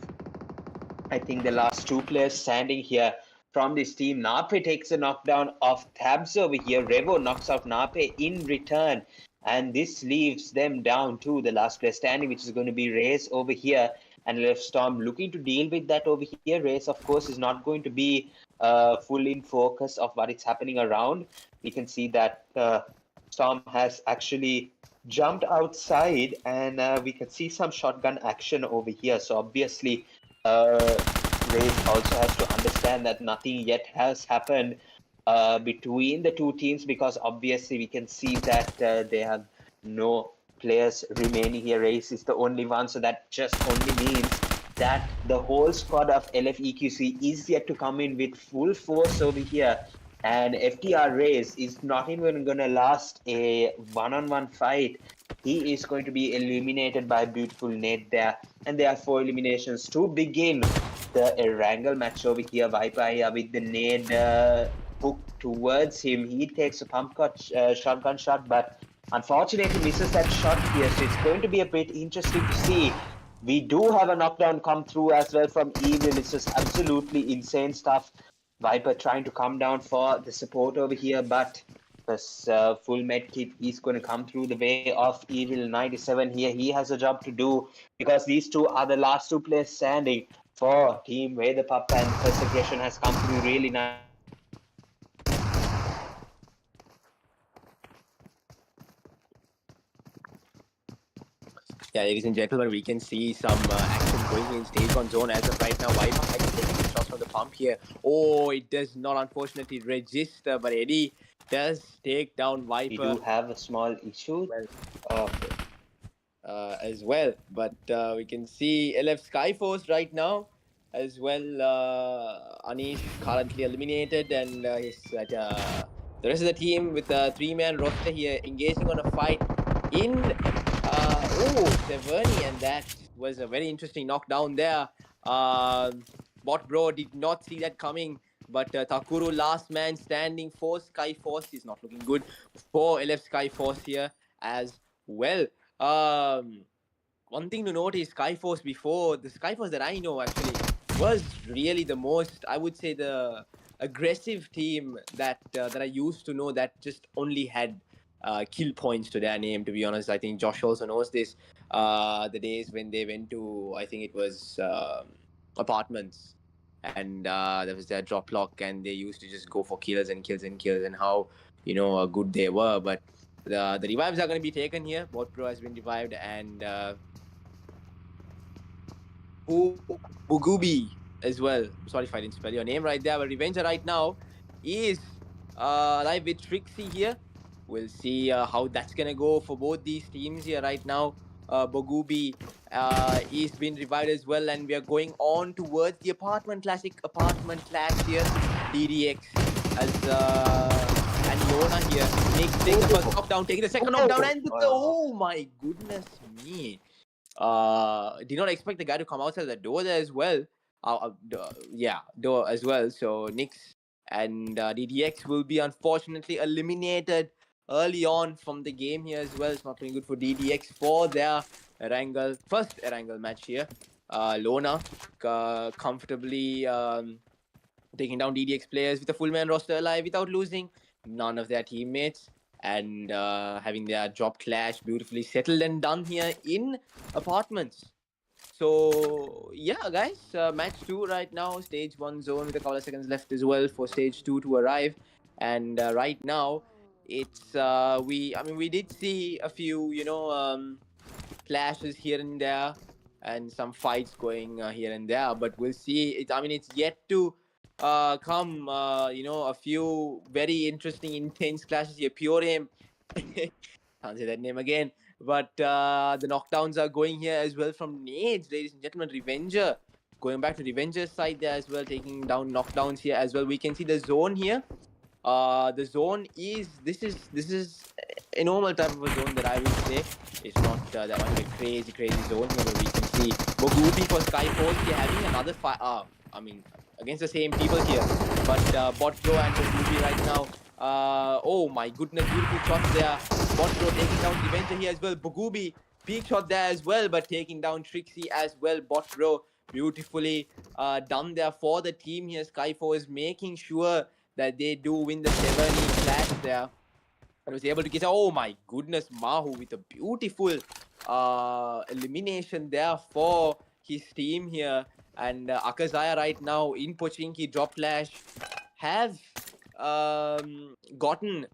Speaker 3: I think, the last two players standing here from this team. Nape takes a knockdown of Tabs over here. Revo knocks out Nape in return. And this leaves them down to the last player standing, which is going to be Raze over here. And Left Storm looking to deal with that over here. Raze, of course, is not going to be full in focus of what is happening around. We can see that Storm has actually jumped outside, and we can see some shotgun action over here. So obviously, Raze also has to understand that nothing yet has happened between the two teams, because obviously we can see that they have no players remaining here. Race is the only one, so that just only means that the whole squad of LFEQC is yet to come in with full force over here, and FTR Race is not even going to last a one-on-one fight. He is going to be eliminated by Beautiful Nate there, and there are 4 eliminations to begin the wrangle match over here. Viper with the nade hooked towards him. He takes a shotgun shot, but unfortunately misses that shot here. So it's going to be a bit interesting to see. We do have a knockdown come through as well from Evil. It's just absolutely insane stuff. Viper trying to come down for the support over here, but this full med kit is going to come through the way of Evil 97 here. He has a job to do because these two are the last two players standing for Team WEDHA PAPPA, and first aggression has come through really nice.
Speaker 2: Yeah, ladies and gentlemen, we can see some action going in stage 1 zone as of right now. Viper taking shots on the pump here. Oh, it does not unfortunately register, but Eddie does take down
Speaker 3: We
Speaker 2: Viper.
Speaker 3: do have a small issue.
Speaker 2: Well,
Speaker 3: Okay.
Speaker 2: as well. But we can see LF SKYFORCE right now as well. Anish currently eliminated, and the rest of the team with a three-man roster here engaging on a fight in Severny, and that was a very interesting knockdown there. Bot Bro did not see that coming. But Takuru, last man standing for SKYFORCE, is not looking good for LF SKYFORCE here as well. One thing to note is SKYFORCE before, the SKYFORCE that I know actually was really the most, I would say, the aggressive team that I used to know, that just only had kill points to their name, to be honest. I think Josh also knows this. The days when they went to, I think it was apartments, and there was their drop lock, and they used to just go for kills and kills and kills, and how good they were. But the revives are going to be taken here. Bot Pro has been revived, and Bugubi as well. Sorry if I didn't spell your name right there, but Revenger right now is live with TRIXIE here. We'll see how that's going to go for both these teams here right now. Bogubi is being revived as well, and we are going on towards the apartment clash here. DDX as and Lona here. Nick taking the first knockdown, taking the second knockdown, and oh my goodness me. Did not expect the guy to come outside the door there as well. Door as well. So Nyx and DDX will be unfortunately eliminated early on from the game here as well. It's not looking good for DDX for their first Erangel match here. Lona comfortably taking down DDX players with a full man roster alive without losing none of their teammates, and having their drop clash beautifully settled and done here in apartments. So yeah, guys, match 2 right now, stage 1 zone with a couple of seconds left as well for stage 2 to arrive. And right now it's we did see a few clashes here and there and some fights going here and there, but we'll see it. It's yet to come a few very interesting intense clashes here. Pure Aim can't say that name again, but the knockdowns are going here as well from nades, ladies and gentlemen. Revenger going back to Revenger's side there as well, taking down knockdowns here as well. We can see the zone here. The zone is this is a normal type of a zone that I would say. It's not that much of a crazy zone here, where we can see Bogubi for SKYFORCE here having another fight. Against the same people here, but Bot Pro and Bogubi right now. Oh my goodness, beautiful shots there. Bot Pro taking down Revenger here as well. Bogubi, peak shot there as well, but taking down TRIXIE as well. Bot Pro beautifully done there for the team here. SKYFORCE is making sure that they do win the 7-E clash there. And was able to get, oh my goodness, Mahu with a beautiful elimination there for his team here. And AKAZAYA right now in Pochinki drop clash have gotten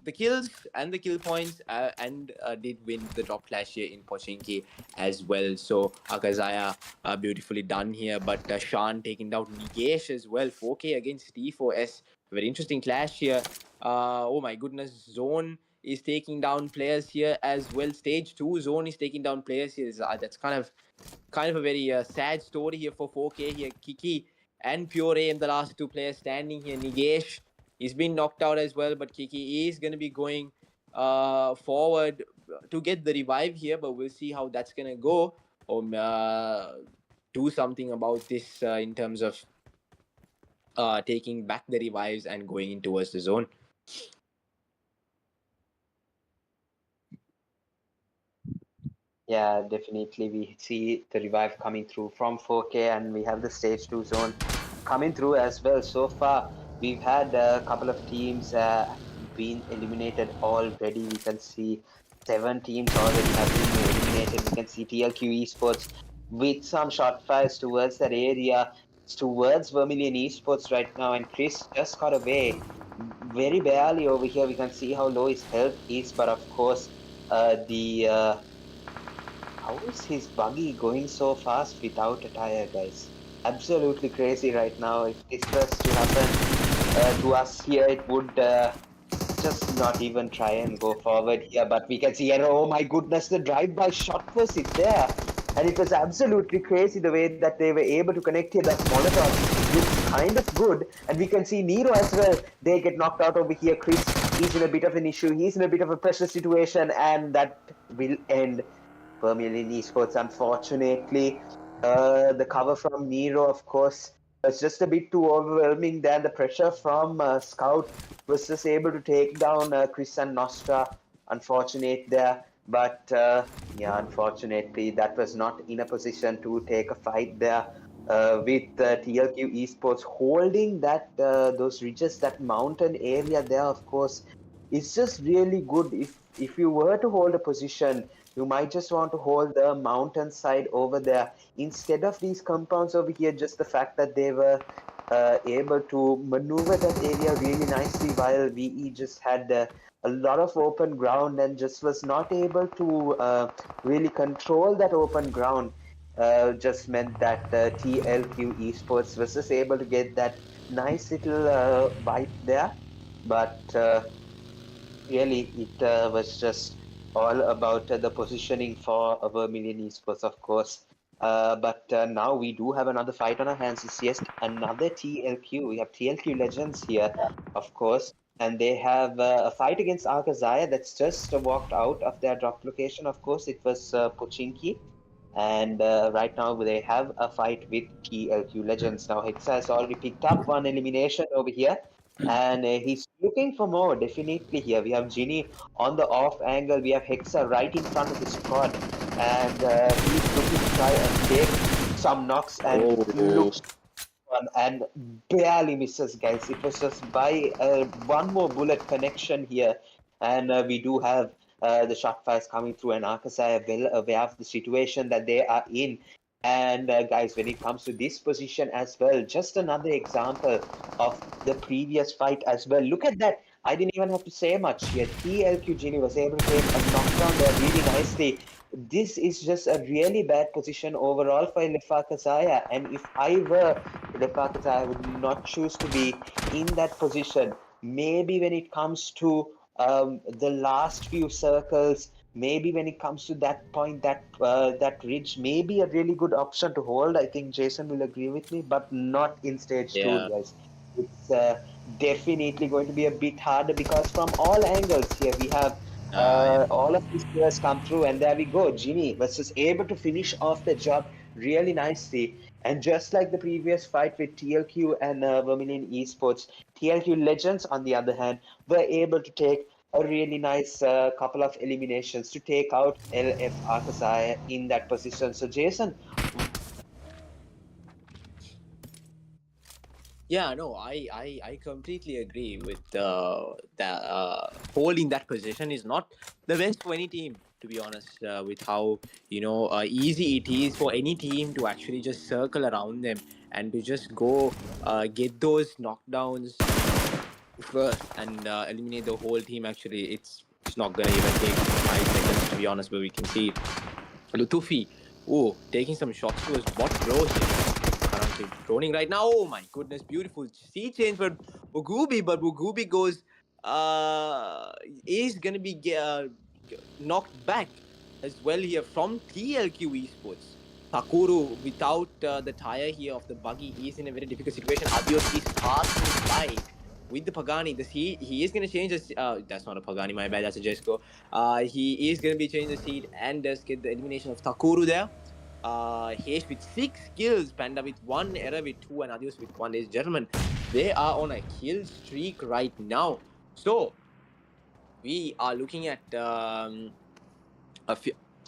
Speaker 2: the kills and the kill points and did win the drop clash here in Pochinki as well. So AKAZAYA beautifully done here, but Shan taking down Nigesh as well. 4K against T4S. Very interesting clash here. Oh my goodness, Zone is taking down players here as well. Stage 2 Zone is taking down players here. That's kind of a very sad story here for 4K here. Kiki and Pure Aim, the last 2 players standing here. Nigesh, he's been knocked out as well, but Kiki is going to be going forward to get the revive here, but we'll see how that's going to go. Or do something about this in terms of taking back the revives and going in towards the zone.
Speaker 3: Yeah, definitely. We see the revive coming through from 4K, and we have the stage 2 zone coming through as well. So far, we've had a couple of teams been eliminated already. We can see 7 teams already have been eliminated. We can see TLQ Esports with some shot fires towards that area, towards Vermilion Esports right now, and Chris just got away very barely over here. We can see how low his health is, but of course, how is his buggy going so fast without a tire, guys? absolutely crazy right now. If this was to happen to us here, it would just not even try and go forward here. But we can see, and oh my goodness, the drive-by shot was it there. And it was absolutely crazy the way that they were able to connect here. That Molotov looks kind of good. And we can see Nero as well. They get knocked out over here. Chris, he's in a bit of an issue. He's in a bit of a pressure situation. And that will end Vermilion Esports, unfortunately. The cover from Nero, of course, was just a bit too overwhelming. Then the pressure from Scout was just able to take down Chris and Nostra. Unfortunate there. But yeah, unfortunately, that was not in a position to take a fight there. With TLQ Esports holding that those ridges, that mountain area there, of course, it's just really good. If you were to hold a position, you might just want to hold the mountain side over there instead of these compounds over here. Just the fact that they were able to maneuver that area really nicely, while VE just had a lot of open ground and just was not able to really control that open ground. Just meant that TLQ Esports was just able to get that nice little wipe there. But really, it was just all about the positioning for Vermilion Esports, of course. But now we do have another fight on our hands. It's just another TLQ. We have TLQ Legends here, of course. And they have a fight against AKAZAYA that's just walked out of their drop location. Of course, it was Pochinki. And right now they have a fight with TLQ Legends. Now Hexa has already picked up one elimination over here, and he's looking for more. Definitely here we have Ginny on the off angle. We have Hexa right in front of the squad, and he's looking to try and take some knocks and looks one and barely misses, guys. It was just by one more bullet connection here, and we do have the shot fires coming through, and AKAZAYA well aware of the situation that they are in. And guys, when it comes to this position as well, just another example of the previous fight as well. Look at that. I didn't even have to say much here. TLQ Genie was able to take a knockdown there really nicely. This is just a really bad position overall for AKAZAYA. And if I were AKAZAYA, I would not choose to be in that position. Maybe when it comes to the last few circles, maybe when it comes to that point, that ridge may be a really good option to hold. I think Jason will agree with me, but not in stage two,
Speaker 2: Yeah.
Speaker 3: guys. It's definitely going to be a bit harder because from all angles here we have all of these players come through, and there we go. Ginny was just able to finish off the job really nicely. And just like the previous fight with TLQ and Vermilion Esports, TLQ Legends, on the other hand, were able to take a really nice couple of eliminations to take out LF AKAZAYA in that position. So, Jason,
Speaker 2: Yeah, no, I completely agree with that. Holding that position is not the best for any team, to be honest. With how easy it is for any team to actually just circle around them and to just go get those knockdowns first and eliminate the whole team. Actually, it's not gonna even take 5 seconds, to be honest. But we can see Lutufi, taking some shots to his bot bros. Currently droning right now. Oh my goodness, beautiful sea change for Mugubi, but Mugubi goes is gonna be knocked back as well here from TLQ Esports. Takuru, without the tire here of the buggy, is in a very difficult situation. Adios is passing by with the Pagani. He is going to change the that's not a Pagani, my bad, that's a Jesco. He is going to be changing the seed and does get the elimination of Takuru there. Hesh with 6 kills, Panda with 1, Error with 2, and Adios with 1. Ladies and gentlemen, they are on a kill streak right now. So we are looking at a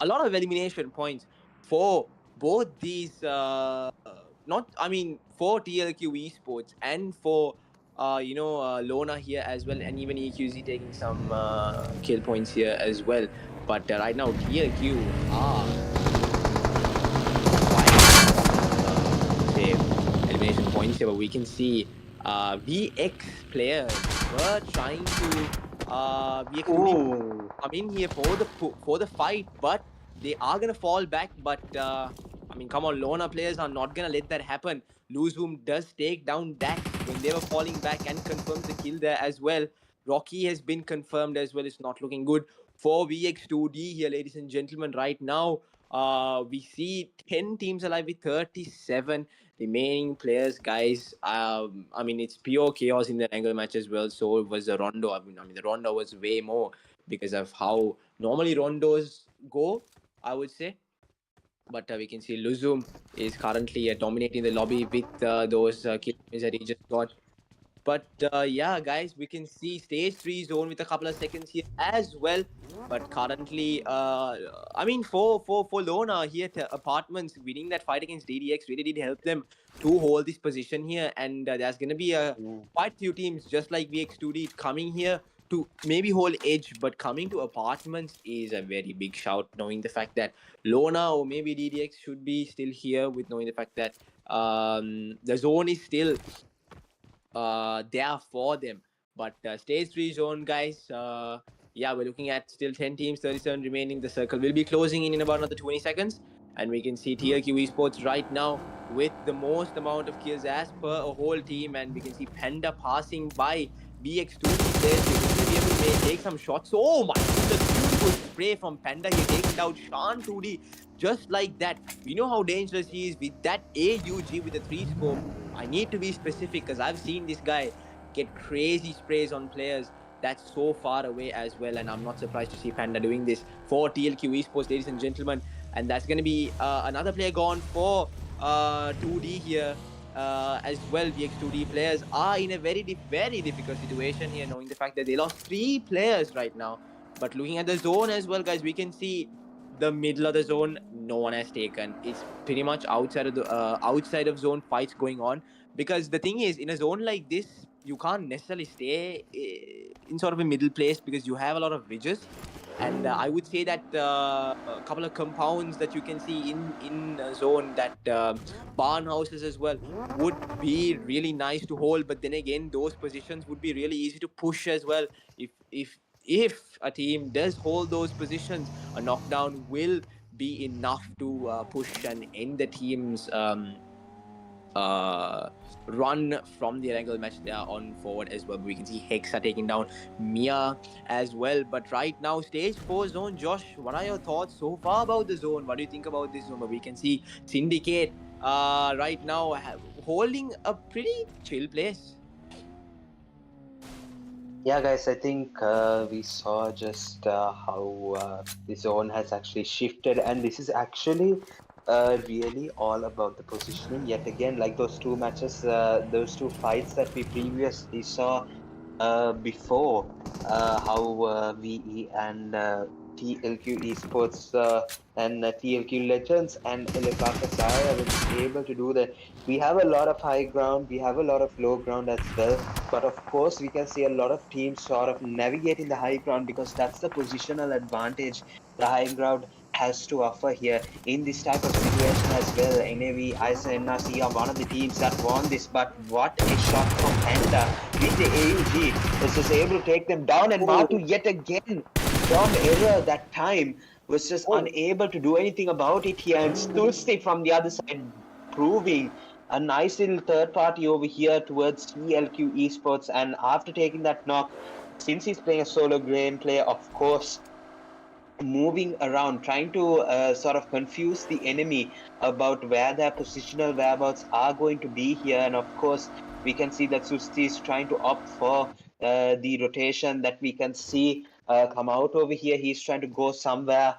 Speaker 2: lot of elimination points for both these for TLQ Esports and for Lona here as well, and even EQZ taking some kill points here as well. But right now TLQ are say elimination points here, but we can see VX players were trying to VX
Speaker 3: ooh,
Speaker 2: come in here for the fight, but they are gonna fall back. But I mean, come on, Lona players are not going to let that happen. Luzum does take down Dax when they were falling back and confirms the kill there as well. Rocky has been confirmed as well. It's not looking good for VX2D here, ladies and gentlemen. Right now, we see 10 teams alive with 37 remaining players, guys. I mean, it's pure chaos in the angle match as well. So was the Rondo. I mean, the Rondo was way more because of how normally Rondos go, I would say. But we can see Luzum is currently dominating the lobby with those kills that he just got. But yeah, guys, we can see stage 3 zone with a couple of seconds here as well. But currently, I mean, for Lona here, Apartments winning that fight against DDX really did help them to hold this position here. And there's going to be quite few teams just like VX2D coming here to maybe hold edge, but coming to Apartments is a very big shout, knowing the fact that Lona or maybe DDX should be still here, with knowing the fact that the zone is still there for them. But stage 3 zone, guys, yeah, we're looking at still 10 teams, 37 remaining. The circle will be closing in about another 20 seconds. And we can see TLQ Esports right now with the most amount of kills as per a whole team. And we can see Panda passing by BX2 players. They're going to be able to take some shots. Oh my goodness, beautiful spray from Panda. He taking out Shan 2D just like that. We know how dangerous he is with that AUG with the 3 scope. I need to be specific because I've seen this guy get crazy sprays on players that's so far away as well. And I'm not surprised to see Panda doing this for TLQ Esports, ladies and gentlemen. And that's going to be another player gone for 2D here as well. VX2D players are in a very difficult situation here, knowing the fact that they lost 3 players right now. But looking at the zone as well, guys, we can see the middle of the zone, no one has taken. It's pretty much outside of zone fights going on, because the thing is, in a zone like this, you can't necessarily stay in sort of a middle place because you have a lot of ridges. And I would say that a couple of compounds that you can see in a zone, that barn houses as well, would be really nice to hold. But then again, those positions would be really easy to push as well. If a team does hold those positions, a knockdown will be enough to push and end the team's run from the angle match there on forward as well. We can see Hexa taking down Mia as well. But right now, stage 4 zone. Josh, what are your thoughts so far about the zone? What do you think about this zone? But we can see Syndicate right now holding a pretty chill place.
Speaker 3: Yeah, guys, I think we saw just how the zone has actually shifted, and this is actually really all about the positioning. Yet again, like those 2 matches, those 2 fights that we previously saw before, how VE and TLQ Esports and TLQ Legends and AKAZAYA were able to do that. We have a lot of high ground, we have a lot of low ground as well, but of course we can see a lot of teams sort of navigating the high ground, because that's the positional advantage the high ground has to offer here in this type of situation as well. VE ISSLxNRC are one of the teams that won this, but what a shot from Panda with the AUG was just able to take them down, and Matu yet again from error that time was just unable to do anything about it here, and Stulsti from the other side proving a nice little third party over here towards TLQ Esports. And after taking that knock, since he's playing a solo gameplay, of course, moving around, trying to sort of confuse the enemy about where their positional whereabouts are going to be here. And of course, we can see that Susti is trying to opt for the rotation that we can see come out over here. He's trying to go somewhere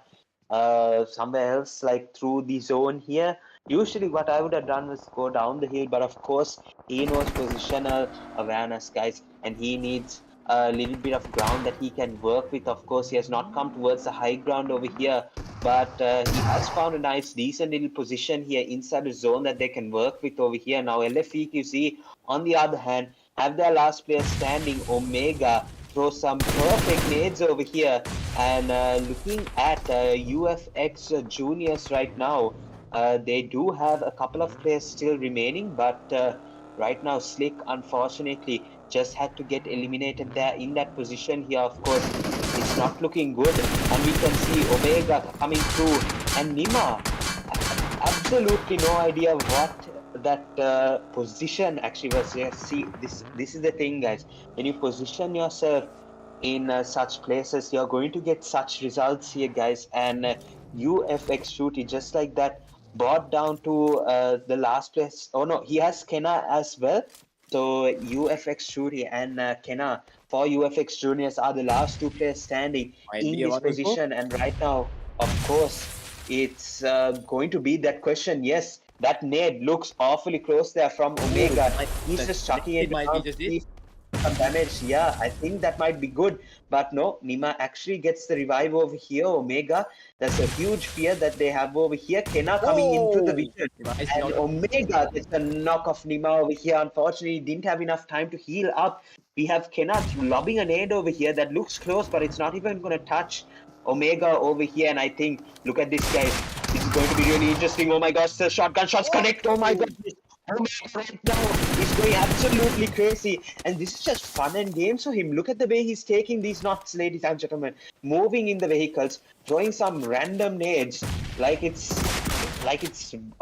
Speaker 3: else, like through the zone here. Usually what I would have done was go down the hill, but of course he knows positional awareness, guys, and he needs a little bit of ground that he can work with. Of course, he has not come towards the high ground over here, but he has found a nice, decent little position here inside the zone that they can work with over here. Now, LFEQC, on the other hand, have their last player standing, Omega, throw some perfect nades over here. And looking at UFx Juniors right now, they do have a couple of players still remaining, but right now Slick, unfortunately, just had to get eliminated there in that position here. Of course, it's not looking good, and we can see Omega coming through, and Nima have absolutely no idea what that position actually was. Yeah, see, this is the thing, guys. When you position yourself in such places, you're going to get such results here, guys. And UFx Shooty, just like that, brought down to the last place. Oh no, he has Kenna as well. So UFX Shooty and Kenna for UFX Juniors are the last two players standing
Speaker 2: Might
Speaker 3: in
Speaker 2: be a
Speaker 3: this
Speaker 2: 1v4.
Speaker 3: position. And right now, of course, it's going to be that question. Yes, that nade looks awfully close there from
Speaker 2: Oh
Speaker 3: Omega.
Speaker 2: my
Speaker 3: He's
Speaker 2: goodness.
Speaker 3: just chucking
Speaker 2: It
Speaker 3: it
Speaker 2: might be
Speaker 3: down
Speaker 2: just
Speaker 3: to
Speaker 2: this.
Speaker 3: see some damage. Yeah, I think that might be good. But no, Nima actually gets the revive over here. Omega, that's a huge fear that they have over here. Kenna coming into the
Speaker 2: Oh,
Speaker 3: vision.
Speaker 2: nice
Speaker 3: And
Speaker 2: shot.
Speaker 3: Omega gets a knock off Nima over here. Unfortunately, didn't have enough time to heal up. We have Kenna lobbing an aid over here that looks close, but it's not even going to touch Omega over here. And I think, look at this, guys. This is going to be really interesting. Oh my gosh, the shotgun shots connect. Oh my god. Omega right now is going absolutely crazy. And this is just fun and games for him. Look at the way he's taking these knots, ladies and gentlemen. Moving in the vehicles, throwing some random nades like it's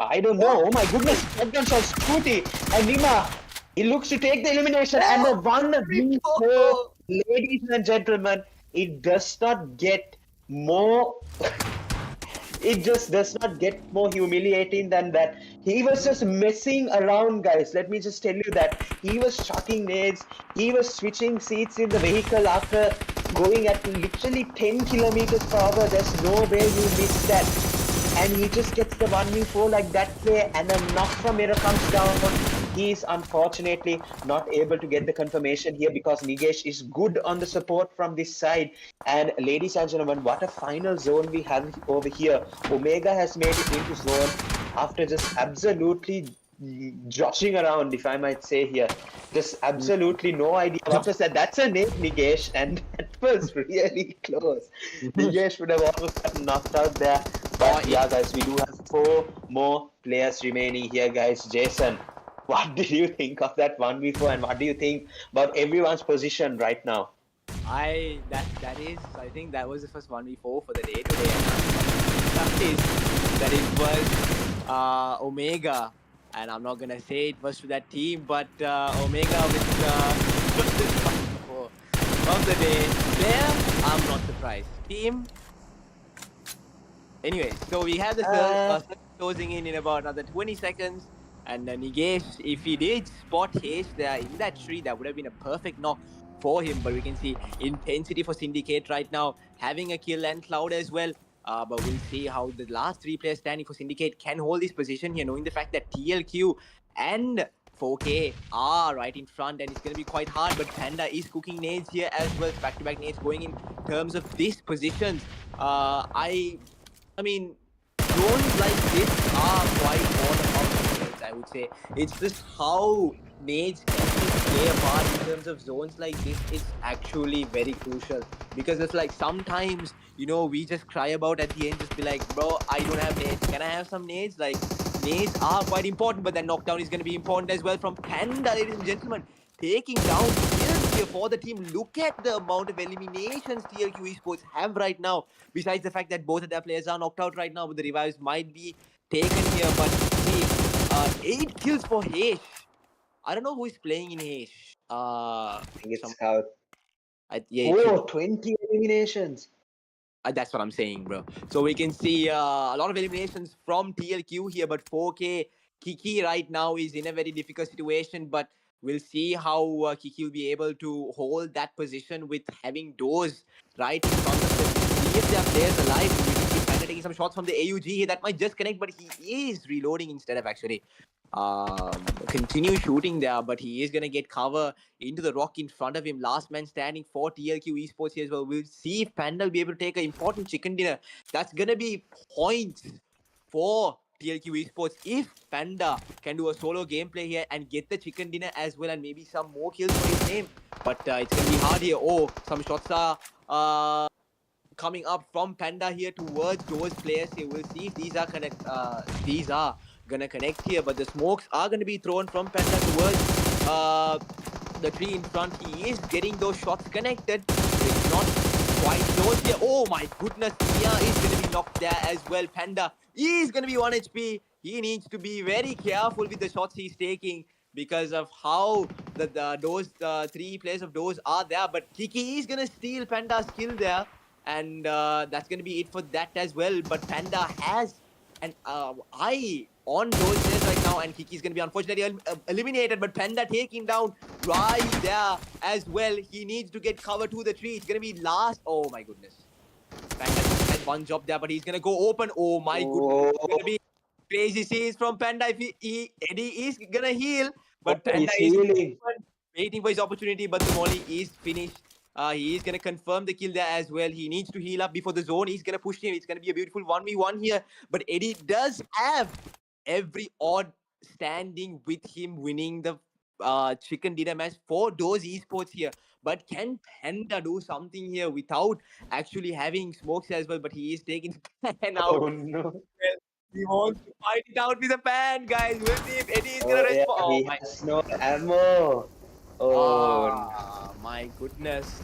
Speaker 3: I don't know. Oh my goodness, shotgun shots, Scooty and Nima. He looks to take the elimination and the 1v4, ladies and gentlemen. It does not get more. It just does not get more humiliating than that. He was just messing around, guys. Let me just tell you that. He was chucking nades. He was switching seats in the vehicle after going at literally 10 kilometers per hour. There's no way you miss that. And he just gets the 1v4 like that play, and a knock from Mirror comes down. He is unfortunately not able to get the confirmation here because Nigesh is good on the support from this side. And ladies and gentlemen, what a final zone we have over here. Omega has made it into zone after just absolutely joshing around, if I might say here. Just absolutely no idea what was that. That's a name, Nigesh, and that was really close. Nigesh would have almost gotten knocked out there. But yeah, guys, we do have 4 more players remaining here, guys. Jason, what do you think of that 1v4 and what do you think about everyone's position right now?
Speaker 2: I think that was the first 1v4 for the day today. That is that it was Omega, and I'm not gonna say it was to that team, but Omega with this 1v4 of the day. There, I'm not surprised. Team. Anyway, so we have the circle closing in about another 20 seconds. And Nigesh, if he did spot H there in that tree, that would have been a perfect knock for him. But we can see intensity for Syndicate right now, having a kill and Cloud as well. But we'll see how the last 3 players standing for Syndicate can hold this position here, knowing the fact that TLQ and 4K are right in front, and it's going to be quite hard. But Panda is cooking nades here as well. Back-to-back nades going in terms of this positions. I mean, zones like this are quite all about nades, I would say. It's just how nades can just play a part in terms of zones like this is actually very crucial. Because it's like sometimes, we just cry about at the end, just be like, bro, I don't have nades. Can I have some nades? Like, nades are quite important, but then knockdown is going to be important as well from Panda, ladies and gentlemen. Taking down kills here for the team. Look at the amount of eliminations TLQ Esports have right now. Besides the fact that both of their players are knocked out right now, but the revives might be taken here. But hey, 8 kills for Hesh. I don't know who is playing in Hesh.
Speaker 3: I think it's Scout.
Speaker 2: Yeah,
Speaker 3: Oh, 20 eliminations.
Speaker 2: That's what I'm saying, bro. So we can see a lot of eliminations from TLQ here, but 4K Kiki right now is in a very difficult situation, but we'll see how Kiki will be able to hold that position with having doors right in front of them. See if their players alive. We can see Panda taking some shots from the AUG here. That might just connect, but he is reloading instead of actually continue shooting there, but he is going to get cover into the rock in front of him. Last man standing for TLQ Esports here as well. We'll see if Panda will be able to take an important chicken dinner. That's going to be points for TLQ Esports if Panda can do a solo gameplay here and get the chicken dinner as well, and maybe some more kills for his name. But it's going to be hard here. Oh, some shots are coming up from Panda here towards those players here. We'll see if these are gonna connect here, but the smokes are gonna be thrown from Panda towards the tree in front. He is getting those shots connected. It's not quite close here. Oh my goodness, Mia is gonna be knocked there as well. Panda is gonna be 1 HP. he needs to be very careful with the shots he's taking because of how those three players of those are there. But Kiki is gonna steal Panda's kill there, and that's gonna be it for that as well. But Panda has an eye on those players right now, and Kiki's gonna be unfortunately eliminated. But Panda taking down right there as well. He needs to get cover to the tree. It's gonna be last. Oh my goodness. Panda had one job there, but he's gonna go open. Oh my goodness. It's gonna be crazy scenes from Panda. If Eddie is gonna heal, but Panda
Speaker 3: he's
Speaker 2: is
Speaker 3: healing.
Speaker 2: waiting for his opportunity, but the molly is finished. He is going to confirm the kill there as well. He needs to heal up before the zone. He's going to push him. It's going to be a beautiful 1v1 here. But Eddie does have every odd standing with him winning the chicken dinner match for those esports here. But can Panda do something here without actually having smokes as well? But he is taking the pan out.
Speaker 3: Oh no.
Speaker 2: He wants to fight it out with a pan, guys. We'll see if Eddie is
Speaker 3: Oh
Speaker 2: going to
Speaker 3: yeah,
Speaker 2: respond. Oh
Speaker 3: he
Speaker 2: my
Speaker 3: has no ammo. Oh no.
Speaker 2: my goodness.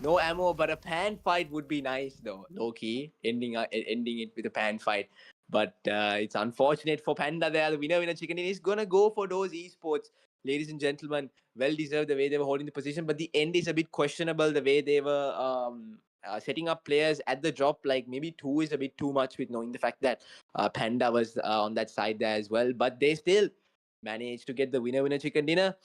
Speaker 2: No ammo, but a pan fight would be nice though. Low key, ending it with a pan fight. But it's unfortunate for Panda there. The winner chicken is gonna go for those esports. Ladies and gentlemen, well deserved the way they were holding the position, but the end is a bit questionable. The way they were setting up players at the drop, like maybe 2 is a bit too much with knowing the fact that Panda was on that side there as well. But they still managed to get the winner chicken dinner.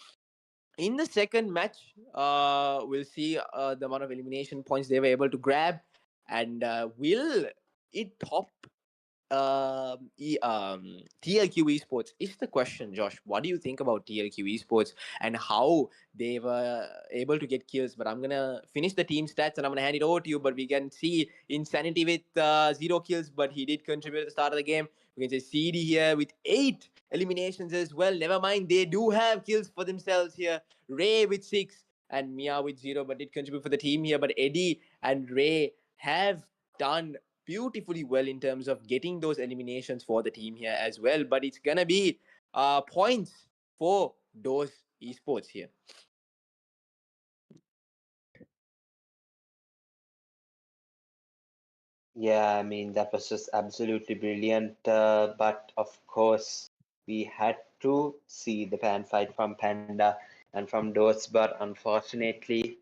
Speaker 2: In the second match, we'll see the amount of elimination points they were able to grab, and will it top TLQ Esports is the question, Josh. What do you think about TLQ Esports and how they were able to get kills? But I'm gonna finish the team stats and I'm gonna hand it over to you. But we can see Insanity with 0 kills, but he did contribute at the start of the game. We can say CD here with 8 eliminations as well. Never mind, they do have kills for themselves here. Ray with 6 and Mia with 0, but did contribute for the team here. But Eddie and Ray have done beautifully well in terms of getting those eliminations for the team here as well. But it's gonna be points for those esports here.
Speaker 3: Yeah, I mean, that was just absolutely brilliant. But of course, we had to see the pan fight from Panda and from Dose, but unfortunately,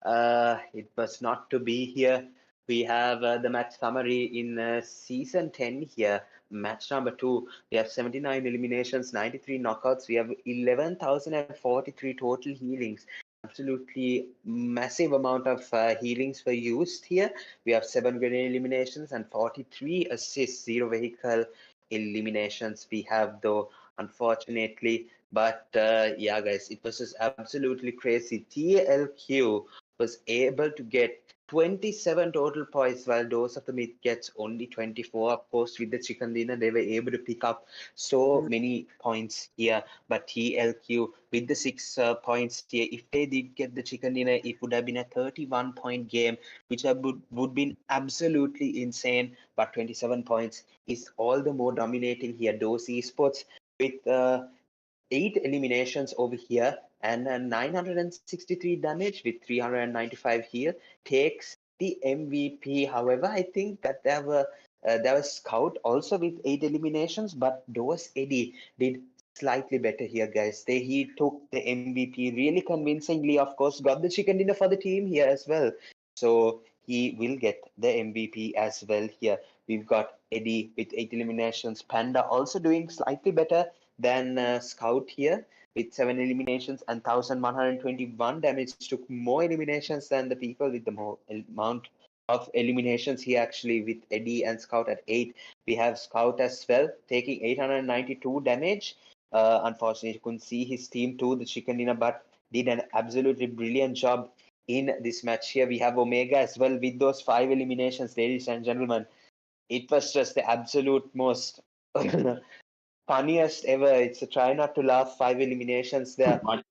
Speaker 3: it was not to be here. We have the match summary in season 10 here. Match number 2. We have 79 eliminations, 93 knockouts. We have 11,043 total healings. Absolutely massive amount of healings were used here. We have 7 grenade eliminations and 43 assists, 0 vehicle eliminations we have though, unfortunately. But yeah, guys, it was just absolutely crazy. TLQ was able to get 27 total points, while those of the mid gets only 24. Of course, with the chicken dinner, they were able to pick up so many points here. But TLQ with the 6 points here, if they did get the chicken dinner, it would have been a 31-point game, which would been absolutely insane. But 27 points is all the more dominating here. Those esports with 8 eliminations over here and 963 damage with 395 heal takes the MVP. However, I think that there was Scout also with 8 eliminations, but those Eddie did slightly better here, guys. He took the MVP really convincingly. Of course, got the chicken dinner for the team here as well. So he will get the MVP as well here. We've got Eddie with 8 eliminations. Panda also doing slightly better than Scout here with 7 eliminations and 1,121 damage. Took more eliminations than the people with the more amount of eliminations here actually, with Eddie and Scout at 8. We have Scout as well taking 892 damage. Unfortunately, you couldn't see his team to the chicken dinner, but did an absolutely brilliant job in this match here. We have Omega as well with those 5 eliminations, ladies and gentlemen. It was just the absolute most funniest ever. It's a try not to laugh 5 eliminations there from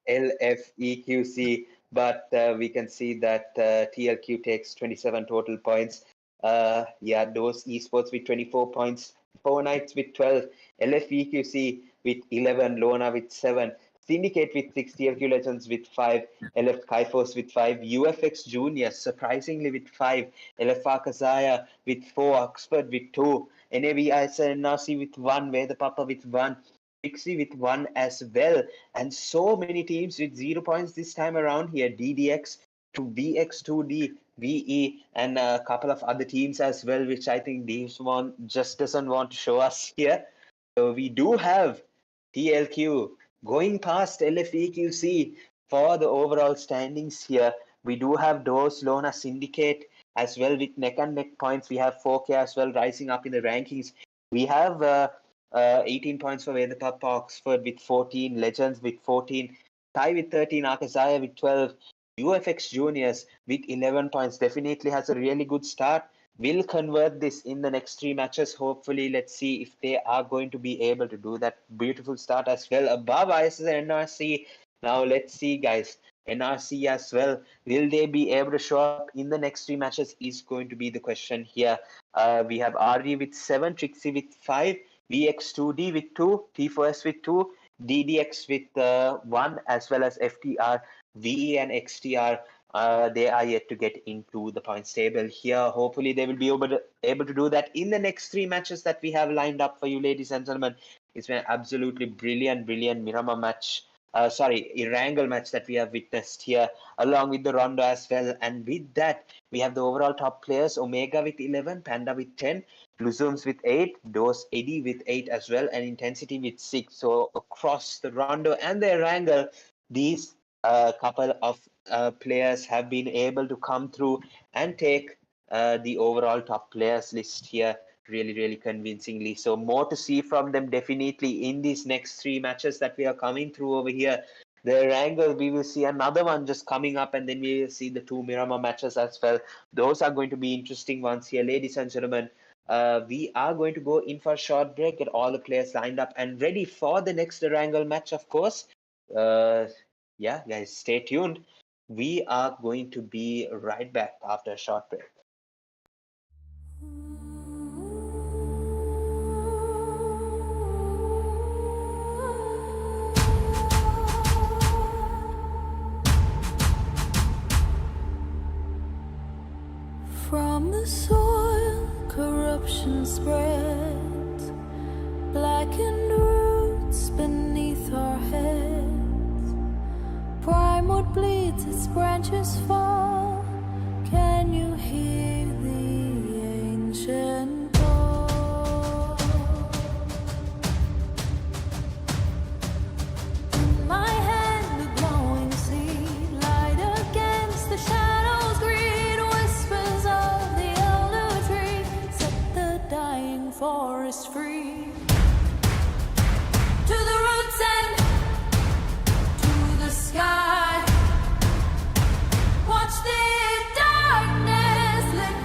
Speaker 3: LFEQC, but we can see that TLQ takes 27 total points. Yeah, those esports with 24 points, 4 nights with 12, LFEQC with 11, LONA with 7, Syndicate with 6, TLQ Legends with 5, LF SKYFORCE with 5, UFx JUNIORS surprisingly with 5, LF AKAZAYA with 4, Oxford with 2, NAV ISSLNRC with 1, WEDHA PAPPA with 1, TRIXIE with 1 as well, and so many teams with 0 points this time around here. DDX to VX2D, VE, and a couple of other teams as well, which I think Devswan just doesn't want to show us here. So we do have TLQ going past LFEQC for the overall standings here. We do have those LONA Syndicate as well with neck and neck points. We have 4K as well rising up in the rankings. We have 18 points for WEDHA PAPPA, Oxford with 14, Legends with 14, Thai with 13, AKAZAYA with 12, UFx Juniors with 11 points. Definitely has a really good start. Will convert this in the next 3 matches. Hopefully, let's see if they are going to be able to do that beautiful start as well. Above ISSLNRC. Now, let's see, guys. NRC as well. Will they be able to show up in the next 3 matches is going to be the question here. We have RE with 7, TRIXIE with 5, VX2D with 2, T4S with 2, DDX with 1, as well as FTR, VE and XTR. They are yet to get into the points table here. Hopefully, they will be able to do that in the next 3 matches that we have lined up for you, ladies and gentlemen. It's been an absolutely brilliant Miramar match. Erangel match that we have witnessed here, along with the Rondo as well. And with that, we have the overall top players: Omega with 11, Panda with 10, Luzums with 8, Dose Eddie with 8 as well, and Intensity with 6. So across the Rondo and the Erangel, these couple of players have been able to come through and take the overall top players list here really convincingly. So more to see from them definitely in these next 3 matches that we are coming through over here. The Wrangle, we will see another one just coming up, and then we will see the 2 Miramar matches as well. Those are going to be interesting ones here, ladies and gentlemen. We are going to go in for a short break, get all the players lined up and ready for the next Wrangle match, of course. Yeah, guys, stay tuned. We are going to be right back after a short break.
Speaker 1: From the soil, corruption spreads, blackened roots beneath our heads. Primewood bleeds, its branches fall. Can you hear the ancient call? In my hand, a glowing seed, light against the shadows, green whispers of the elder tree, set the dying forest free. To the roots and to the sky. Watch the darkness lit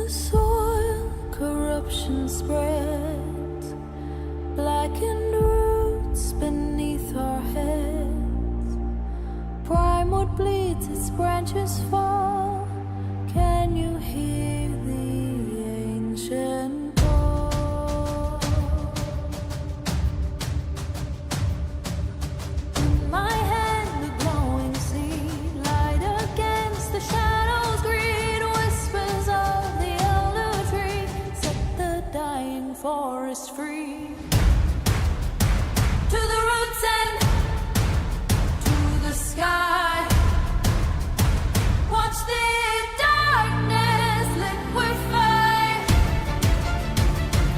Speaker 1: the soil, corruption spreads, blackened roots beneath our heads. Primewood bleeds, its branches fall. Can you hear the ancient call? In my hand, the glowing seed, light against the shadows, greed whispers of the elder tree, set the dying forest free. To the roots and to the sky, watch the darkness liquefy.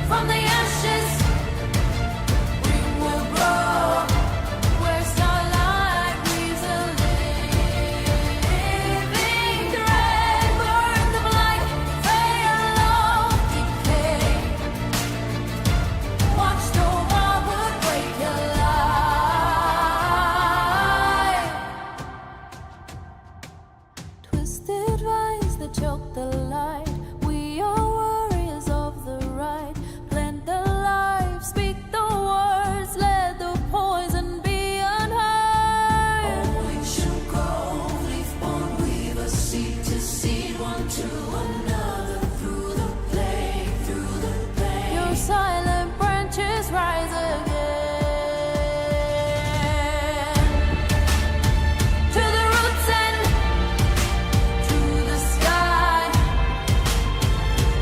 Speaker 1: From the ashes we will grow, where starlight weaves a living thread. Burn the blight, fade along, decay. Watch the wildwood wake alive. Twisted vines that choke the light. We are warriors of the right. Plant the life, speak the words, let the poison be unheard. Oh, ancient grove, leaf-born weaver, seed to seed, one to another, through the plague, through the pain. Your silent branches rise again. To the roots and to the sky,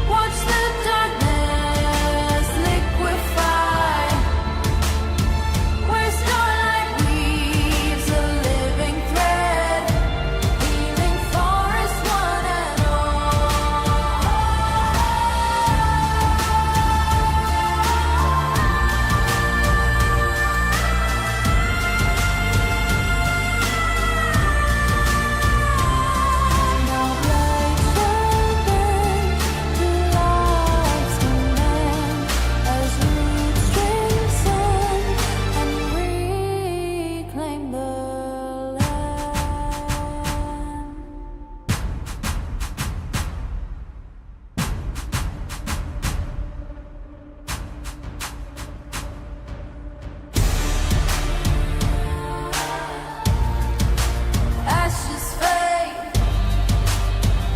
Speaker 1: watch the darkness liquefy. Where starlight weaves a living thread, healing forest one and now blades shall bend to life's command, as roots strengthen and reclaim the land. Ashes fade,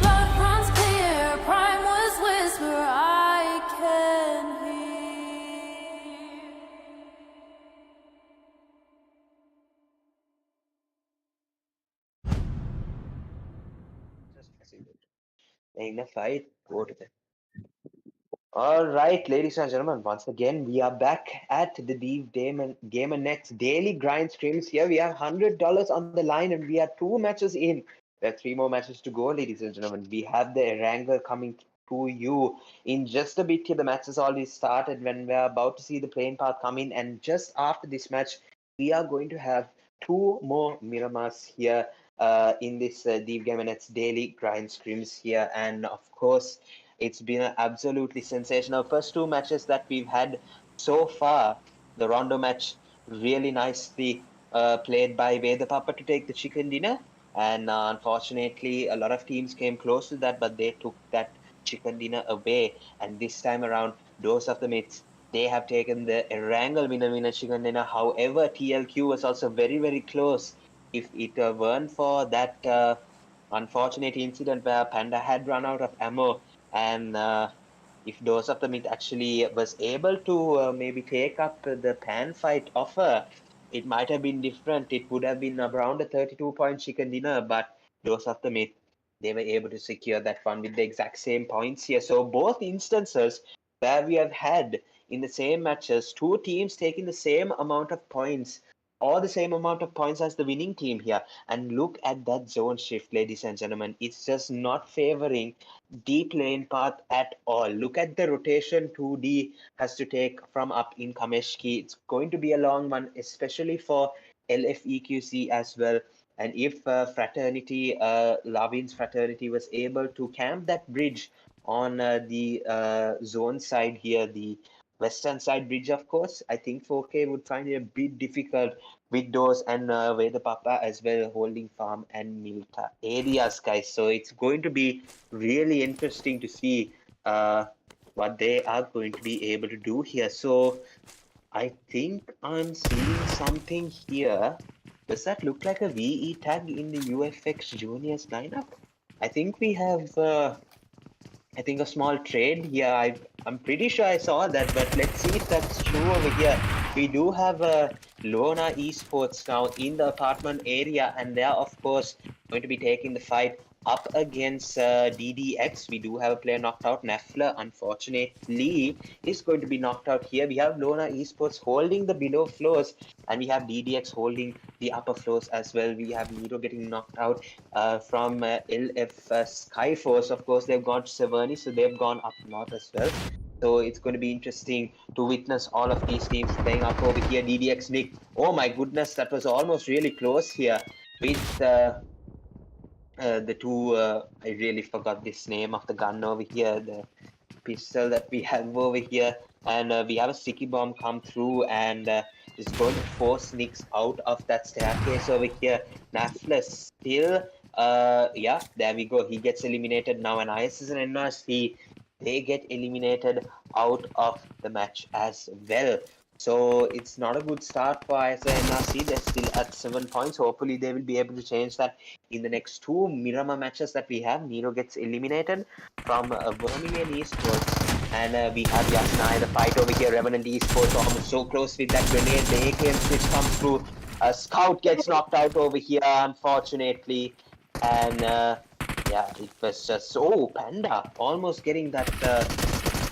Speaker 1: blood runs clear, prime was whisper I can hear.
Speaker 3: Just facilitate. In a fight, go to them. All right, ladies and gentlemen, once again, we are back at the Gamer Next daily grind streams. Here we have $100 on the line, and we are 2 matches in. There are 3 more matches to go, ladies and gentlemen. We have the Erangel coming to you in just a bit here. The match has already started when we're about to see the playing path come in, and just after this match, we are going to have 2 more Miramars here in this Gamer Next daily grind streams here, and of course, it's been an absolutely sensational first 2 matches that we've had so far. The Rondo match, really nicely played by WEDHA PAPPA to take the chicken dinner. And unfortunately, a lot of teams came close to that, but they took that chicken dinner away. And this time around, Dose of the Myths, they have taken the Erangel winner chicken dinner. However, TLQ was also very, very close. If it weren't for that unfortunate incident where Panda had run out of ammo, and if Dose of the Myth actually was able to maybe take up the pan fight offer, it might have been different. It would have been around a 32-point chicken dinner, but Dose of the Myth, they were able to secure that one with the exact same points here. So both instances where we have had in the same matches, 2 teams taking the same amount of points, or the same amount of points as the winning team here. And look at that zone shift, ladies and gentlemen. It's just not favoring deep lane path at all. Look at the rotation 2D has to take from up in Kameshki. It's going to be a long one, especially for LFEQC as well. And if Fraternity, Lavin's Fraternity was able to camp that bridge on the zone side here, the western side bridge, of course, I think 4K would find it a bit difficult with those, and WEDHA PAPPA as well holding farm and Milta areas, guys. So it's going to be really interesting to see what they are going to be able to do here. So I think I'm seeing something here. Does that look like a VE tag in the UFx Juniors lineup? I think we have, I think a small trade here. I'm pretty sure I saw that, but let's see if that's true over here. We do have a LONA Esports now in the apartment area, and they're of course going to be taking the fight up against DDX. We do have a player knocked out. Nafla, unfortunately, is going to be knocked out here. We have LONA Esports holding the below floors, and we have DDX holding the upper floors as well. We have Nero getting knocked out from LF SKYFORCE. Of course, they've got Severny, so they've gone up north as well. So it's going to be interesting to witness all of these teams playing up over here. DDX Nick, oh my goodness, that was almost really close here with the two. I really forgot this name of the gun over here. The pistol that we have over here, and we have a sticky bomb come through, and is going to force Nix out of that staircase over here. Nafla still, yeah, there we go. He gets eliminated now, and ISS and NRC, they get eliminated out of the match as well. So it's not a good start for ISS and NRC. They're still at 7 points. Hopefully they will be able to change that in the next two Miramar matches that we have. Nero gets eliminated from Vermilion Esports, and we have Yasnaya, the fight over here. Revenant Esports almost so close with that grenade. The AKM switch comes through. Scout gets knocked out over here, unfortunately, and yeah, it was just Panda almost getting that.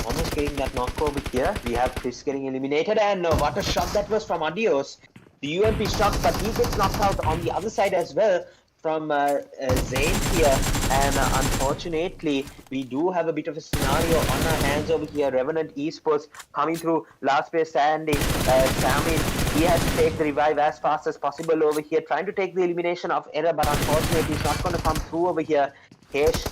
Speaker 3: Almost getting that knock over here. We have Chris getting eliminated, and what a shot that was from Adios. The UMP shot, but he gets knocked out on the other side as well from Zane here, and unfortunately we do have a bit of a scenario on our hands over here. Revenant Esports coming through, last place standing. Samin, he has to take the revive as fast as possible over here, trying to take the elimination of Error, but unfortunately he's not going to come through over here. Hesh,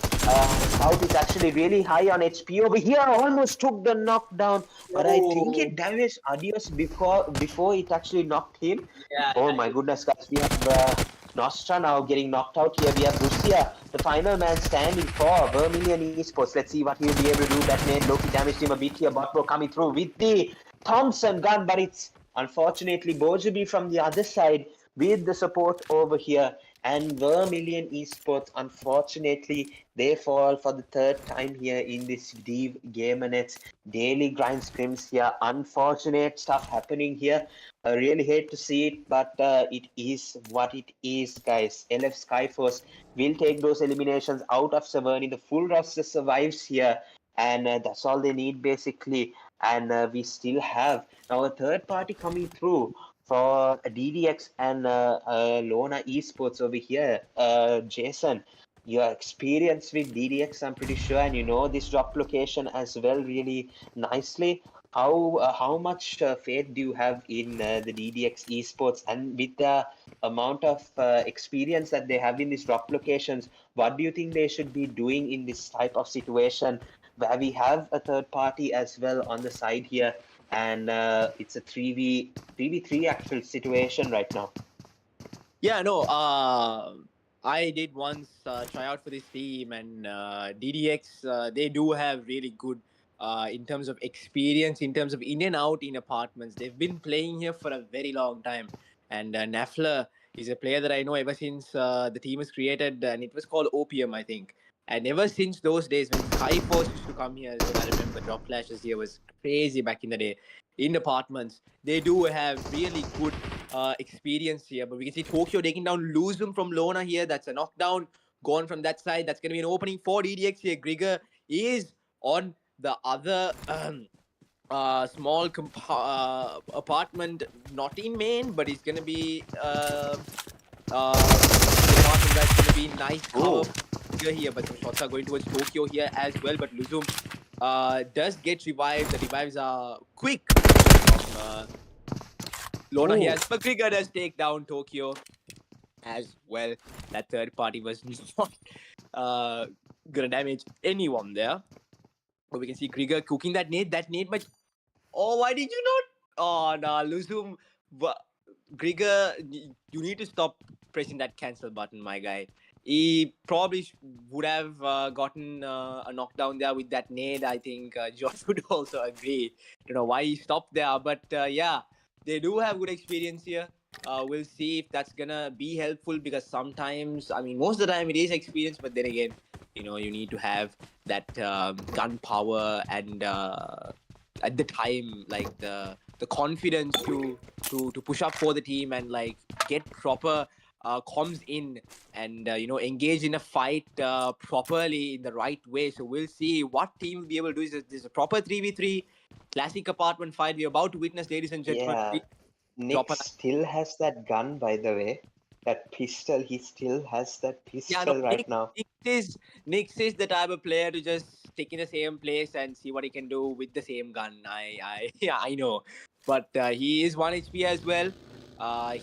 Speaker 3: Scout is actually really high on HP over here, almost took the knockdown, but I think it damaged Adios before it actually knocked him.
Speaker 2: Yeah,
Speaker 3: Oh my goodness, guys, we have Nostra now getting knocked out here. We have Russia, the final man standing for Vermilion Esports. Let's see what he'll be able to do. That nade Loki damaged him a bit here. Botbro coming through with the Thompson gun, but it's unfortunately Bojabi from the other side with the support over here. And Vermilion Esports, unfortunately, they fall for the third time here in this Dev Gamer daily grind scrims here. Unfortunate stuff happening here. I really hate to see it, but it is what it is, guys. LF Skyforce will take those eliminations out of Severny. The full roster survives here, and that's all they need, basically. And we still have now a third party coming through for DDX and LONA Esports over here. Jason, your experience with DDX, I'm pretty sure, and you know this drop location as well really nicely. How much faith do you have in the DDX Esports, and with the amount of experience that they have in these drop locations, what do you think they should be doing in this type of situation where we have a third party as well on the side here, and it's a 3v3 actual situation right now?
Speaker 2: Yeah, no. I did once try out for this team, and DDX. They do have really good, in terms of experience, in terms of in and out in apartments. They've been playing here for a very long time, and Nafla is a player that I know ever since the team was created, and it was called Opium, I think. And ever since those days when SkyForce used to come here, I remember drop flashes here was crazy back in the day. In apartments, they do have really good experience here. But we can see Tokyo taking down Luzum from Lona here. That's a knockdown gone from that side. That's going to be an opening for DDX here. Grigor is on the other small apartment, not in main, but it's going to be apartment that's going to be nice cover here. But some shots are going towards Tokyo here as well. But Luzum does get revived. The revives are quick from Lona here. But Grigor does take down Tokyo as well. That third party was not gonna damage anyone there. But we can see Grigor cooking that nade. That nade much. Oh, why did you not? Oh, nah, Luzum. Grigor, you need to stop pressing that cancel button, my guy. he probably would have gotten a knockdown there with that nade. I think Josh would also agree. Don't know why he stopped there, but yeah, they do have good experience here. We'll see if that's gonna be helpful, because sometimes, I mean, most of the time it is experience, but then again, you need to have that gun power and at the time, like the confidence to push up for the team and like get proper comms in and engage in a fight properly in the right way. So we'll see what team will be able to do. This is a proper 3v3 classic apartment fight we're about to witness, ladies and gentlemen.
Speaker 3: Yeah,
Speaker 2: Drop
Speaker 3: Nick
Speaker 2: a
Speaker 3: still has that gun, by the way. That pistol, he still has that
Speaker 2: Yeah, no,
Speaker 3: pistol right now.
Speaker 2: Nick is the type of player to just stick in the same place and see what he can do with the same gun. Yeah, I know, but he is 1 HP as well.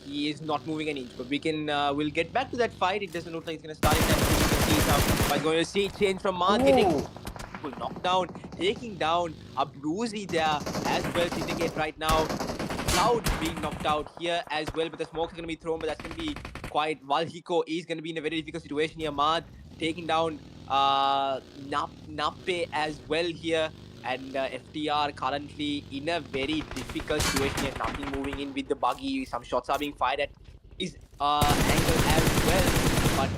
Speaker 2: He is not moving an inch, but we'll get back to that fight. It doesn't look like it's gonna start in that. You can see some. We're going to see change from Mars getting knockdown, taking down a Brucey there as well. Syndicate right now. Cloud being knocked out here as well, but the smokes are going to be thrown, but that's going to be quite... Valhiko is going to be in a very difficult situation here. Mad taking down Nappe as well here, and FTR currently in a very difficult situation here. Nothing moving in with the buggy. Some shots are being fired at his angle as well, but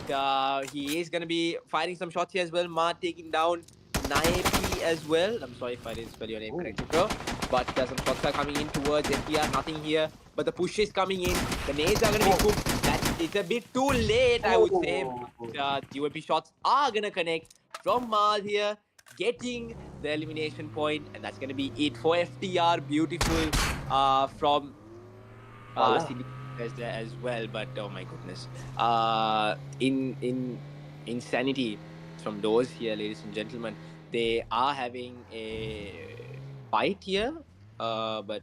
Speaker 2: he is going to be firing some shots here as well. Mad taking down Naipi as well. I'm sorry if I didn't spell your name correctly, bro. But some shots are coming in towards FTR. Nothing here. But the push is coming in. The nades are going to be cooked. It's a bit too late, I would say. But the UMP shots are going to connect from Mars here, getting the elimination point. And that's going to be it for FTR. Beautiful from Syndicate there as well. But oh my goodness. In Insanity from those here, ladies and gentlemen, they are having a fight here, but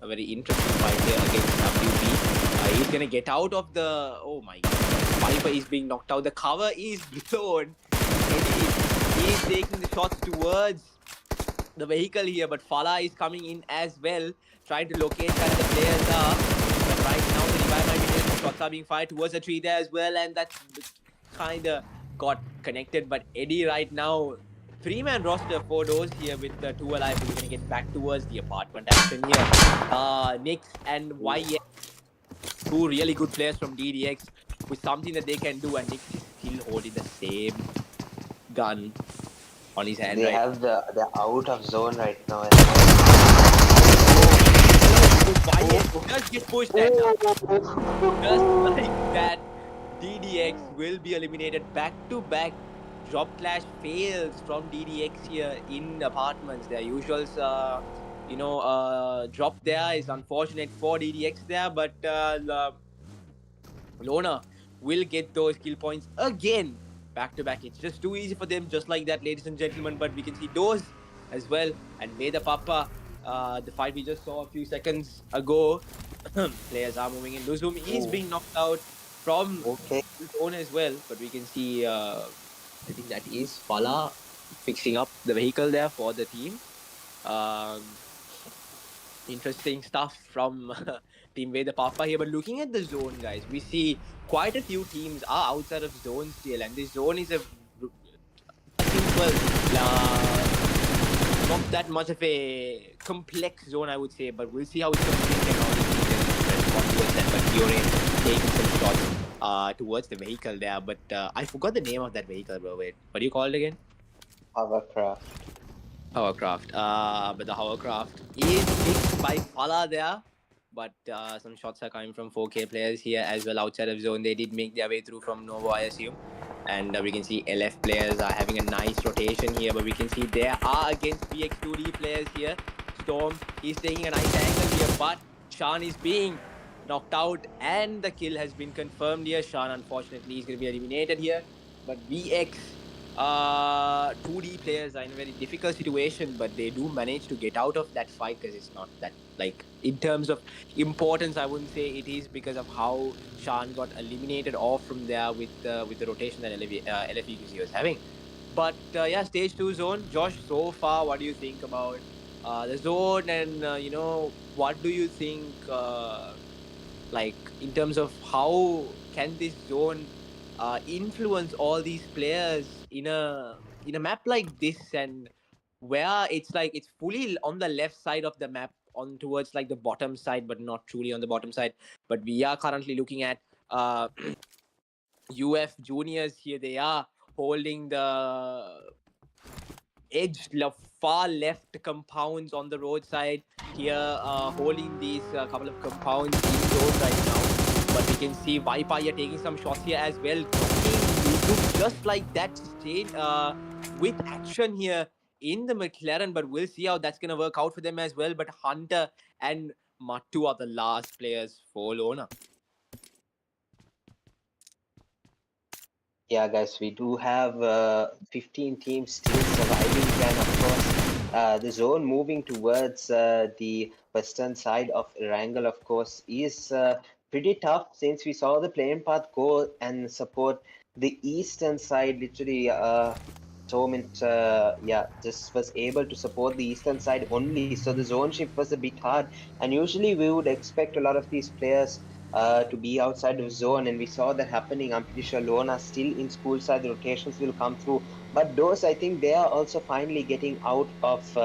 Speaker 2: a very interesting fight here against WB. He's gonna get out of the... Oh my god, Viper is being knocked out. The cover is blown. He is taking the shots towards the vehicle here, but Fala is coming in as well, trying to locate where the players are. But right now, the revive might be there. The shots are being fired towards the tree there as well, and that's kind of got connected. But Eddie right now, 3-man roster, 4 doors here with 2 alive. We're going to get back towards the apartment action here. Nyx and YX, 2 really good players from DDX with something that they can do, and Nyx is still holding the same gun on his hand.
Speaker 3: They have they're out of zone right now.
Speaker 2: YX does get pushed and just like that, DDX will be eliminated back-to-back. Drop clash fails from DDX here in apartments. Their usuals, drop there is unfortunate for DDX there, but LONA will get those kill points again back-to-back. It's just too easy for them, just like that, ladies and gentlemen. But we can see those as well, and VEDHA PAPPA, the fight we just saw a few seconds ago. Players are moving in. Luzum is being knocked out from the zone as well, but we can see I think that is Fala fixing up the vehicle there for the team. Interesting stuff from Team VEDHA PAPPA here. But looking at the zone, guys, we see quite a few teams are outside of zone still, and this zone is a simple, not that much of a complex zone, I would say. But we'll see how it's going to be towards that. But Diore taking some shots towards the vehicle there, but I forgot the name of that vehicle, bro. Wait, what do you call it again?
Speaker 3: Hovercraft.
Speaker 2: But the hovercraft is picked by Fala there, but some shots are coming from 4K players here as well outside of zone. They did make their way through from Novo, I assume, and we can see LF players are having a nice rotation here, but we can see there are against PX2D players here. Storm is taking a nice angle here, but Shan is being knocked out, and the kill has been confirmed here. Shan, unfortunately, is going to be eliminated here. But VX, 2D players are in a very difficult situation, but they do manage to get out of that fight, because it's not that, like, in terms of importance, I wouldn't say it is, because of how Shan got eliminated off from there with the rotation that LFEQC was having. But yeah, stage 2 zone. Josh, so far, what do you think about the zone, and what do you think like in terms of how can this zone influence all these players in a map like this, and where it's like it's fully on the left side of the map, on towards like the bottom side, but not truly on the bottom side. But we are currently looking at UF juniors here. They are holding the edge, far left compounds on the roadside here, holding these couple of compounds in zone right now. But we can see Viper here taking some shots here as well. Look just like that, staying with action here in the McLaren, but we'll see how that's going to work out for them as well. But Hunter and Matu are the last players for LONA.
Speaker 3: Yeah, guys, we do have 15 teams still surviving, and of course, the zone moving towards the western side of Erangel, of course, is pretty tough, since we saw the playing path go and support the eastern side. Literally, just was able to support the eastern side only, so the zone shift was a bit hard. And usually we would expect a lot of these players to be outside of zone, and we saw that happening. I'm pretty sure Lona still in school side, the rotations will come through, but those, I think they are also finally getting out of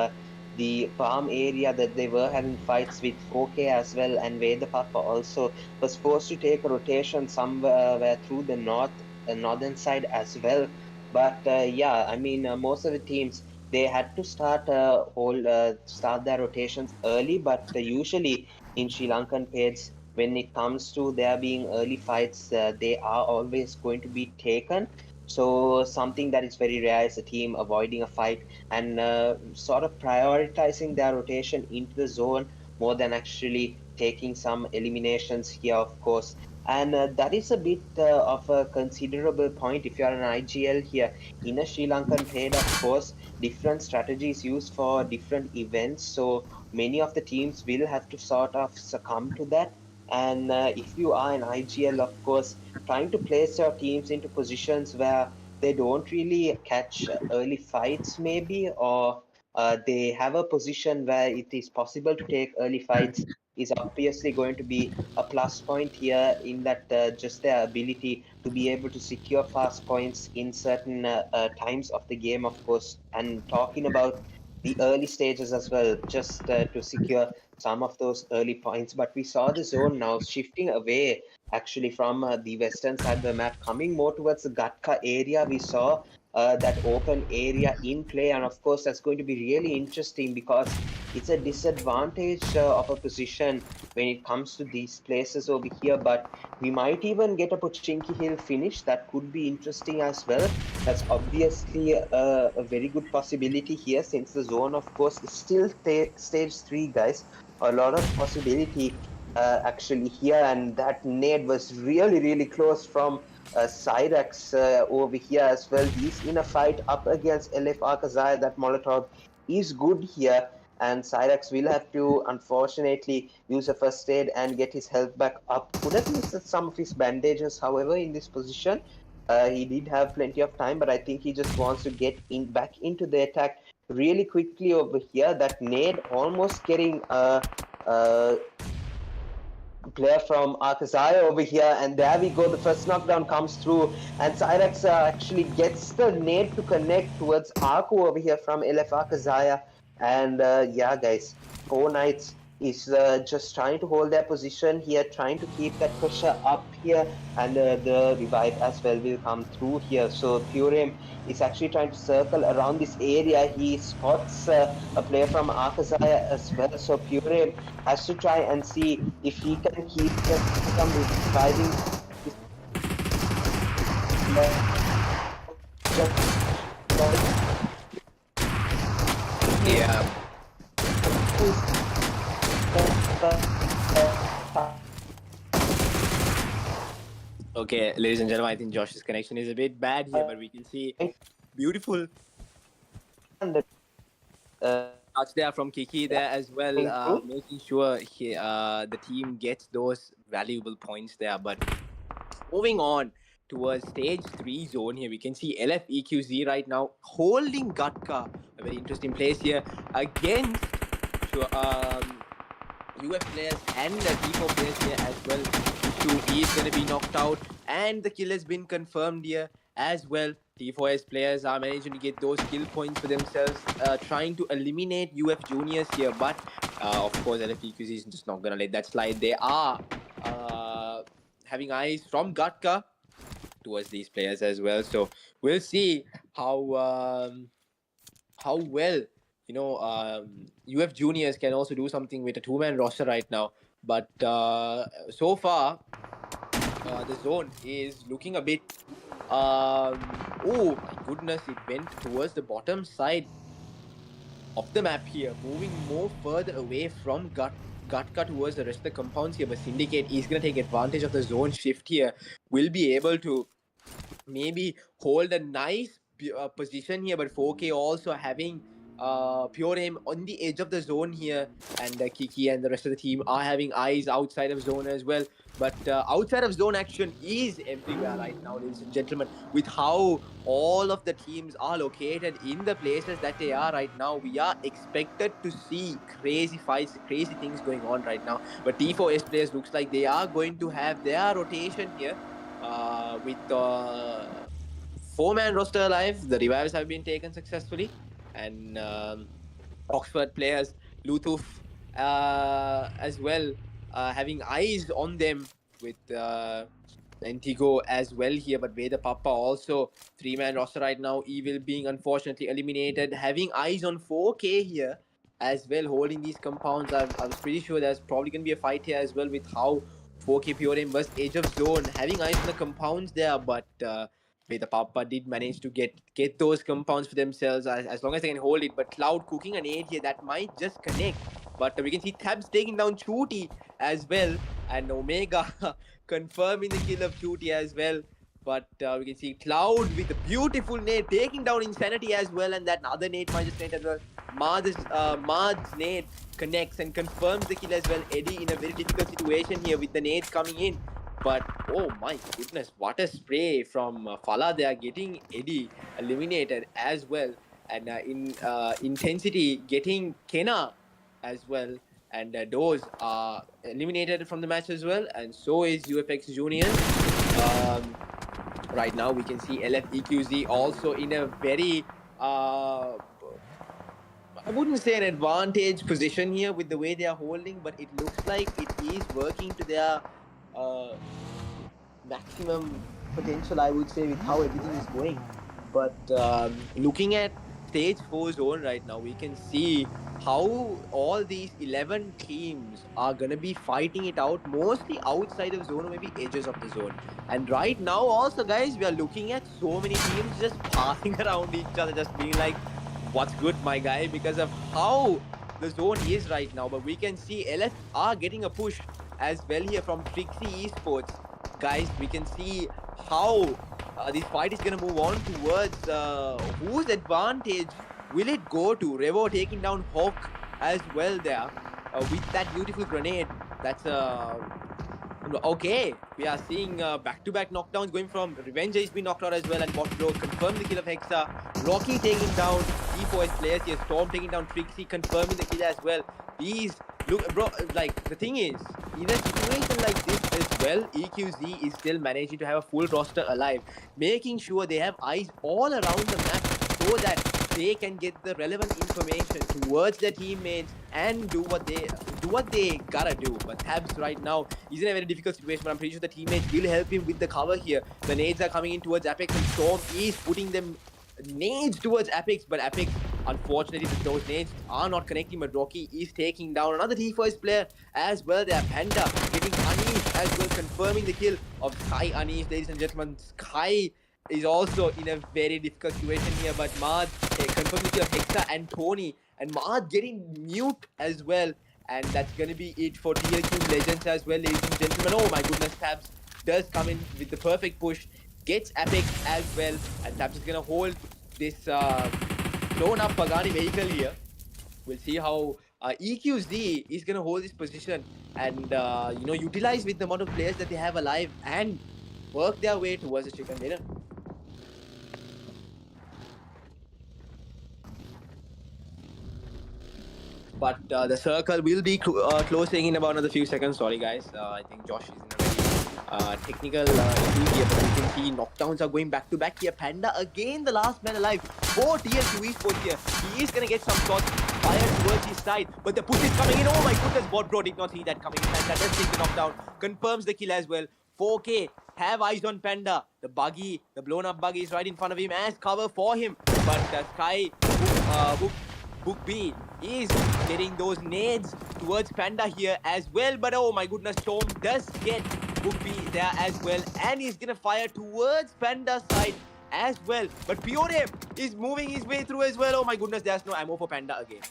Speaker 3: the farm area that they were having fights with 4K as well, and WEDHA PAPPA also was forced to take a rotation somewhere through the northern side as well. But yeah, I mean, most of the teams, they had to start their rotations early, but usually in Sri Lankan pairs, when it comes to there being early fights, they are always going to be taken. So something that is very rare is a team avoiding a fight and sort of prioritizing their rotation into the zone more than actually taking some eliminations here, of course. And that is a bit of a considerable point if you are an IGL here. In a Sri Lankan paid, of course, different strategies used for different events. So many of the teams will have to sort of succumb to that. And if you are an IGL, of course, trying to place your teams into positions where they don't really catch early fights, maybe, or they have a position where it is possible to take early fights, is obviously going to be a plus point here, in that just their ability to be able to secure fast points in certain times of the game, of course. And talking about the early stages as well, just to secure some of those early points. But we saw the zone now shifting away actually from the western side of the map, coming more towards the Gatka area. We saw that open area in play, and of course that's going to be really interesting, because it's a disadvantage of a position when it comes to these places over here. But we might even get a Pochinki Hill finish. That could be interesting as well. That's obviously a very good possibility here, since the zone, of course, is still stage 3, guys. A lot of possibility actually here, and that nade was really close from Cyrax over here as well. He's in a fight up against LF AKAZAYA. That Molotov is good here, and Cyrax will have to unfortunately use a first aid and get his health back up. Could have missed some of his bandages, however, in this position. He did have plenty of time, but I think he just wants to get back into the attack really quickly over here. That nade almost getting player from AKAZAYA over here, and there we go. The first knockdown comes through, and Cyrax actually gets the nade to connect towards Aku over here from LF AKAZAYA. And yeah, guys, 4 Knights is just trying to hold their position here, trying to keep that pressure up here, and the revive as well will come through here. So Purem is actually trying to circle around this area. He spots a player from AKAZAYA as well. So Purem has to try and see if he can keep some reviving.
Speaker 2: Yeah. Okay, ladies and gentlemen, I think Josh's connection is a bit bad here, but we can see beautiful touch there from Kiki there as well, making sure the team gets those valuable points there. But moving on towards stage 3 zone here, we can see LFEQZ right now holding Gatka, a very interesting place here against UF players and the T4 players here as well. Issue is going to be knocked out. and the kill has been confirmed here as well. T4S players are managing to get those kill points for themselves, trying to eliminate UF Juniors here, but of course LFEQZ is just not gonna let that slide. They are having eyes from Gatka towards these players as well, so we'll see how well, you know, UF Juniors can also do something with a two-man roster right now. But so far, the zone is looking a bit. Oh my goodness! It went towards the bottom side of the map here, moving more further away from Gatka towards the rest of the compounds here. But Syndicate is going to take advantage of the zone shift here. Will be able to maybe hold a nice position here, but 4K also having Pure Aim on the edge of the zone here, and Kiki and the rest of the team are having eyes outside of zone as well. But outside of zone action is everywhere right now, ladies and gentlemen, with how all of the teams are located in the places that they are right now. We are expected to see crazy fights, crazy things going on right now. But T4S players looks like they are going to have their rotation here with four-man roster alive. The revives have been taken successfully, and Oxford players, Lutuf as well, having eyes on them with Antigo as well here. But VEDHA PAPPA also three-man roster right now. Evil being unfortunately eliminated, having eyes on 4K here as well, holding these compounds. I was pretty sure there's probably going to be a fight here as well with how 4K Pure Aim was edge of zone, having eyes on the compounds there, but the Papa did manage to get those compounds for themselves as long as they can hold it. But Cloud cooking an 8 here that might just connect. But we can see Tabs taking down Chuti as well, and Omega confirming the kill of Chuti as well. But we can see Cloud with a beautiful nade taking down Insanity as well, and that other nade might just connect as well. Mad's nade connects and confirms the kill as well. Eddie in a very difficult situation here with the nades coming in. But oh my goodness, what a spray from Fala. They are getting Eddie eliminated as well. And in intensity, getting Kena as well. And those are eliminated from the match as well. And so is UFx Juniors. Right now, we can see LFEQZ also in a very I wouldn't say an advantage position here with the way they are holding, but it looks like it is working to their maximum potential, I would say, with how everything is going. But looking at stage 4 zone right now, we can see how all these 11 teams are going to be fighting it out, mostly outside of zone or maybe edges of the zone. And right now also, guys, we are looking at so many teams just passing around each other, just being like, what's good, my guy, because of how the zone is right now. But we can see LF are getting a push as well here from TRIXIE Esports. Guys, we can see how this fight is going to move on towards whose advantage will it go to. Revo taking down Hawk as well there with that beautiful grenade. That's okay. We are seeing back-to-back knockdowns going from Revenge has been knocked out as well, and Botbro confirmed the kill of Hexa. Rocky taking down T4S players here. Storm taking down Trixie, confirming the kill as well. These look, bro, like the thing is, in a situation like this as well, EQZ is still managing to have a full roster alive, making sure they have eyes all around the map so that they can get the relevant information towards their teammates and do what they gotta do. But Tabs right now is in a very difficult situation, but I'm pretty sure the teammates will help him with the cover here. The nades are coming in towards Apex, and Storm is putting them nades towards Apex, but Apex, unfortunately, those nades are not connecting. But Rocky is taking down another T4S player as well. They are Panda getting Anish as well, confirming the kill of Sky Anish, ladies and gentlemen. Sky is also in a very difficult situation here, but Mad confirmed the kill of Hexa and Tony, and Mad getting mute as well. And that's going to be it for Tier 2 Legends as well, ladies and gentlemen. Oh my goodness, Tabs does come in with the perfect push, gets Apex as well, and Tabs is going to hold this LONA Pagani vehicle here. We'll see how EQZ is going to hold this position and, utilize with the amount of players that they have alive and work their way towards the chicken dinner. But the circle will be closing in about another few seconds. Sorry, guys. I think Josh is in a very technical issues here, but you can see knockdowns are going back to back here. Panda again, the last man alive for TLQ Esports here. He is gonna get some shots fired towards his side, but the push is coming in. Oh my goodness, bro did not see that coming in. Panda does take the knockdown, confirms the kill as well. 4K have eyes on Panda. The buggy, the blown up buggy is right in front of him as cover for him. But Book B is getting those nades towards Panda here as well. But oh my goodness, Storm does get Book B there as well. And he's going to fire towards Panda's side as well. But Pure is moving his way through as well. Oh my goodness, there's no ammo for Panda again.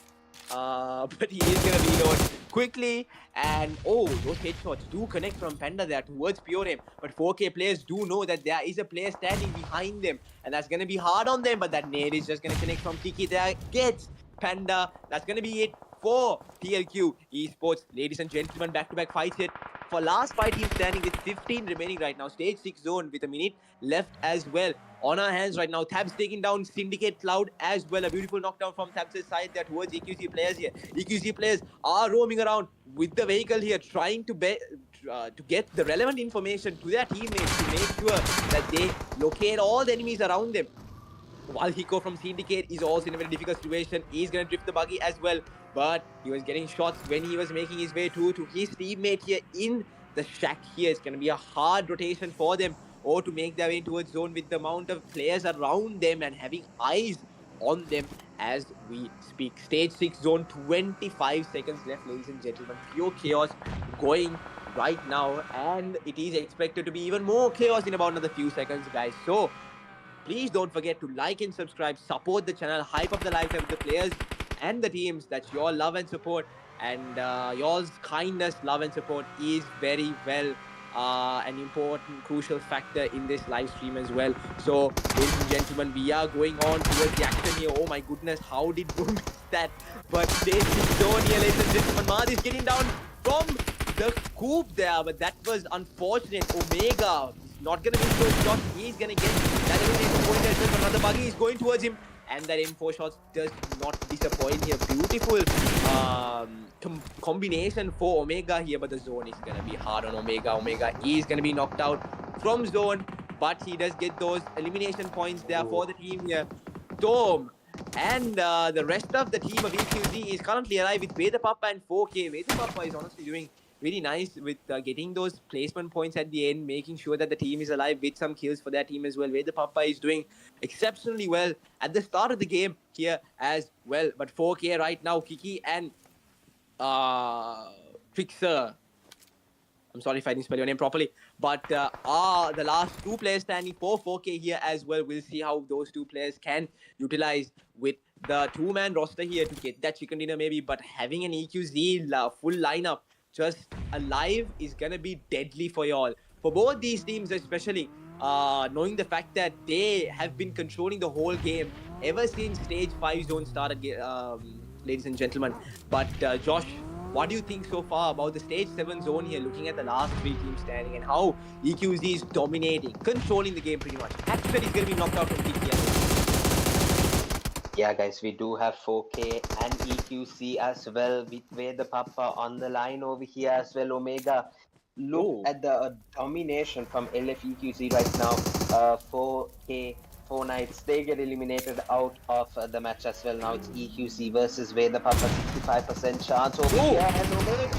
Speaker 2: But he is going to reload quickly. And oh, those headshots do connect from Panda there towards Pure Aim. But 4K players do know that there is a player standing behind them. And that's going to be hard on them. But that nade is just going to connect from Tiki there. Gets Panda. That's going to be it for TLQ Esports. Ladies and gentlemen, back-to-back fights hit. For last fight team standing with 15 remaining right now. Stage 6 zone with a minute left as well. On our hands right now, Tabs taking down Syndicate Cloud as well. A beautiful knockdown from Tabs' side there towards EQC players here. EQC players are roaming around with the vehicle here, trying to get the relevant information to their teammates to make sure that they locate all the enemies around them. While Hiko from Syndicate is also in a very difficult situation. He's going to drift the buggy as well. But he was getting shots when he was making his way to his teammate here in the shack here. It's going to be a hard rotation for them, or to make their way towards zone with the amount of players around them and having eyes on them as we speak. Stage 6 zone, 25 seconds left, ladies and gentlemen. Pure chaos going right now. And it is expected to be even more chaos in about another few seconds, guys. So please don't forget to like and subscribe, support the channel, hype up the live time with the players and the teams. That's your love and support, and yours kindness, love and support is very well an important, crucial factor in this live stream as well. So, ladies and gentlemen, we are going on towards the action here. Oh my goodness, how did Boom miss that? But stage 6 zone here, ladies and gentlemen. Mad is getting down from the scoop there, but that was unfortunate. Omega not going to miss those shots. He's going to get that elimination point as well. But another buggy is going towards him. And that M4 shots does not disappoint here. Beautiful combination for Omega here. But the zone is going to be hard on Omega. Omega is going to be knocked out from zone. But he does get those elimination points there for the team here. Storm and the rest of the team of EQZ is currently alive with VEDHA, PAPPA and 4K. VEDHA, PAPPA is honestly doing really nice with getting those placement points at the end, making sure that the team is alive with some kills for their team as well. VEDHA, PAPPA is doing exceptionally well at the start of the game here as well. But 4K right now, Kiki and TRIXIE, I'm sorry if I didn't spell your name properly, but are the last two players standing for 4K here as well. We'll see how those two players can utilize with the two-man roster here to get that chicken dinner maybe, but having an EQZ full lineup just alive is gonna be deadly for y'all. For both these teams especially, knowing the fact that they have been controlling the whole game ever since stage 5 zone started, ladies and gentlemen. But Josh, what do you think so far about the stage 7 zone here, looking at the last three teams standing and how EQZ is dominating, controlling the game pretty much? Actually, he's going to be knocked out from TTS.
Speaker 3: Yeah, guys, we do have 4K and EQC as well, with VEDHA, PAPPA on the line over here as well. Omega, look at the domination from LFEQC right now. 4K, 4 Knights, they get eliminated out of the match as well. Now it's EQC versus VEDHA, PAPPA, 65% chance over here. And Omega,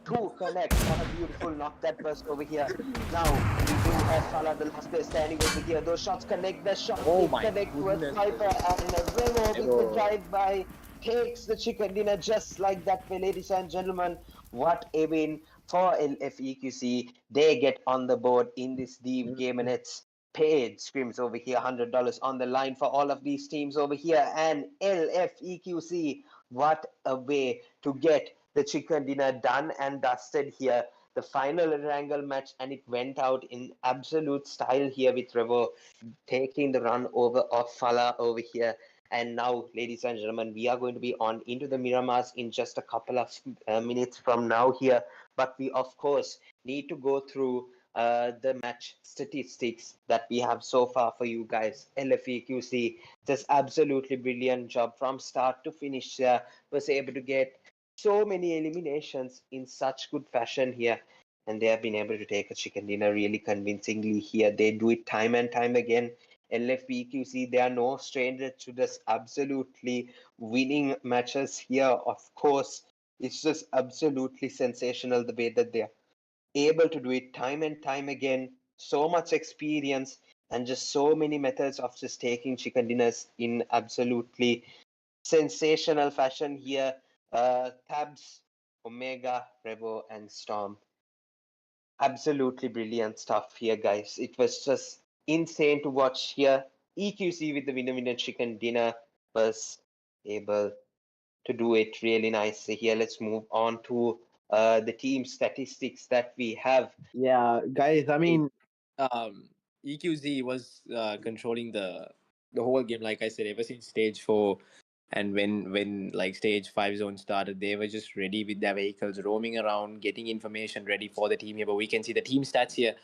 Speaker 3: to connect. What a beautiful knock that burst over here. Now we do have Salah, the last player standing over here. Those shots connect. The shot connect towards Sniper, and Remo with the drive-by takes the chicken dinner just like that way, ladies and gentlemen. What a win for LFEQC. They get on the board in this deep game, and it's paid scrims over here. $100 on the line for all of these teams over here. And LFEQC, what a way to get the chicken dinner done and dusted here. The final wrangle match, and it went out in absolute style here with Revo taking the run over of Fala over here. And now, ladies and gentlemen, we are going to be on into the Miramas in just a couple of minutes from now here. But we, of course, need to go through the match statistics that we have so far for you guys. LFEQC, just absolutely brilliant job from start to finish. Was able to get so many eliminations in such good fashion here, and they have been able to take a chicken dinner really convincingly here. They do it time and time again. LFBQC, they are no stranger to just absolutely winning matches here. Of course, it's just absolutely sensational the way that they are able to do it time and time again. So much experience and just so many methods of just taking chicken dinners in absolutely sensational fashion here. Tabs, Omega, Revo, and Storm. Absolutely brilliant stuff here, guys. It was just insane to watch here. EQC with the winner chicken dinner was able to do it really nicely here. Let's move on to the team statistics that we have.
Speaker 2: Yeah, guys. I mean, um, EQZ was controlling the whole game. Like I said, ever since stage 4, and when like stage 5 zone started, they were just ready with their vehicles, roaming around, getting information ready for the team here. But we can see the team stats here: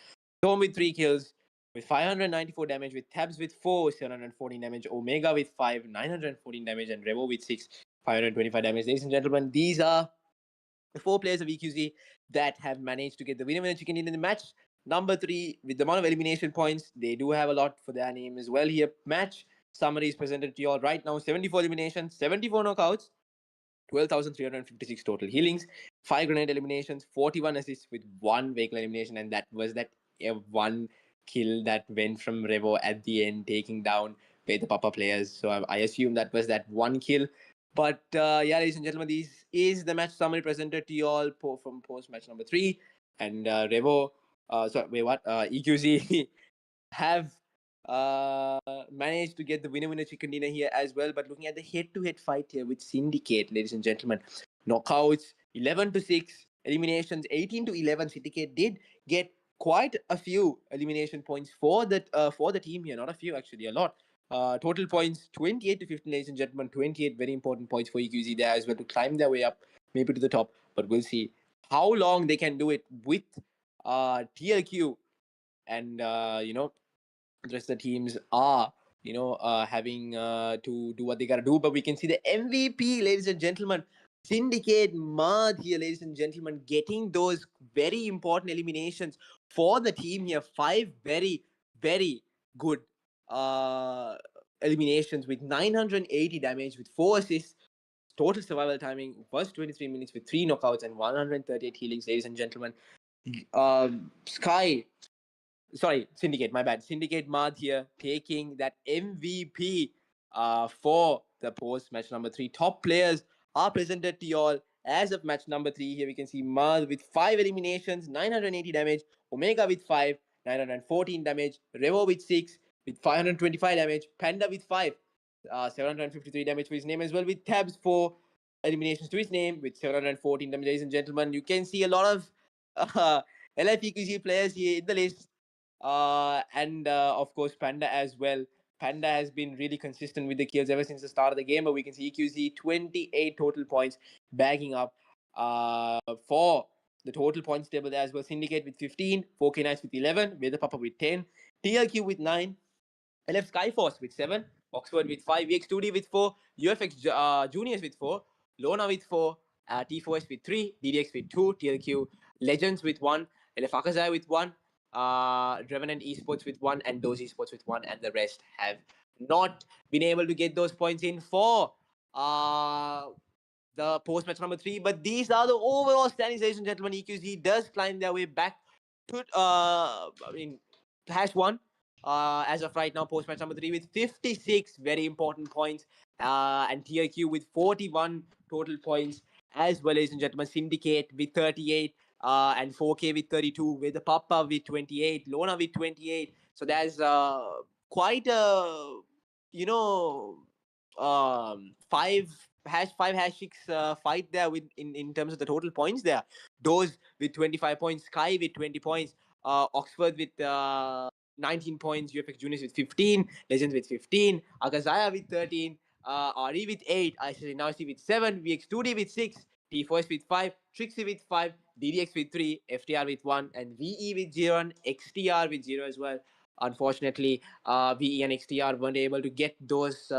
Speaker 2: Storm with 3 kills, with 594 damage, with Tabs with 4, 714 damage, Omega with 5, 914 damage, and Revo with 6, 525 damage. Ladies and gentlemen, these are the 4 players of EQZ that have managed to get the winner chicken in the match. Number 3, with the amount of elimination points, they do have a lot for their name as well here. Match summary is presented to you all right now. 74 eliminations, 74 knockouts, 12,356 total healings, 5 grenade eliminations, 41 assists with 1 vehicle elimination, and that was that one kill that went from Revo at the end, taking down the PAPPA players. So I assume that was that one kill. But yeah, ladies and gentlemen, this is the match summary presented to you all from post match number 3. And Revo, EQZ have managed to get the winner chicken dinner here as well. But looking at the head-to-head fight here with Syndicate, ladies and gentlemen, knockouts 11-6, eliminations 18-11. Syndicate did get quite a few elimination points for the team here. Not a few, actually, a lot. Total points 28-15, ladies and gentlemen. 28 very important points for EQZ there as well to climb their way up, maybe to the top. But we'll see how long they can do it with TLQ and the rest of the teams are having to do what they gotta do. But we can see the MVP, ladies and gentlemen, Syndicate Mad here, ladies and gentlemen, getting those very important eliminations for the team here. 5 very, very good eliminations with 980 damage, with 4 assists. Total survival timing was 23 minutes with 3 knockouts and 138 healings, ladies and gentlemen. Syndicate, my bad. Syndicate Mad here taking that MVP for the post match number 3. Top players are presented to you all as of match number 3. Here we can see Mad with 5 eliminations, 980 damage, Omega with 5, 914 damage, Revo with 6, with 525 damage, Panda with 5, 753 damage for his name as well, with Tabs 4 eliminations to his name, with 714 damage. Ladies and gentlemen, you can see a lot of LFEQC players here in the list. And of course Panda as well. Panda has been really consistent with the kills ever since the start of the game, but we can see EQZ 28 total points, bagging up for the total points table there as well. Syndicate with 15, 4K Knights with 11, VEDHA PAPPA with 10, TLQ with 9, LF SKYFORCE with 7, Oxford with 5, VX2D with 4, UFx Juniors with 4, LONA with 4, T4S with 3, DDX with 2, TLQ Legends with 1, LF AKAZAYA with 1, REVENANT eSports with 1, and those eSports with 1, and the rest have not been able to get those points in for the post match number 3. But these are the overall standings, ladies and gentlemen. EQZ does climb their way back to #1 as of right now, post match number 3 with 56 very important points, and TRQ with 41 total points as well, ladies and gentlemen. Syndicate with 38. And 4K with 32, with the PAPPA with 28, LONA with 28. So there's quite a, five hash 6 fight there with in terms of the total points there. Those with 25 points, Sky with 20 points, Oxford with 19 points, UFx Juniors with 15, Legends with 15, AKAZAYA with 13, RE with 8, ISSLxNRC with 7, VX2D with 6, T4S with 5, TRIXIE with 5, DDX with 3, FTR with 1, and VE with 0, and XTR with 0 as well. Unfortunately, VE and XTR weren't able to get those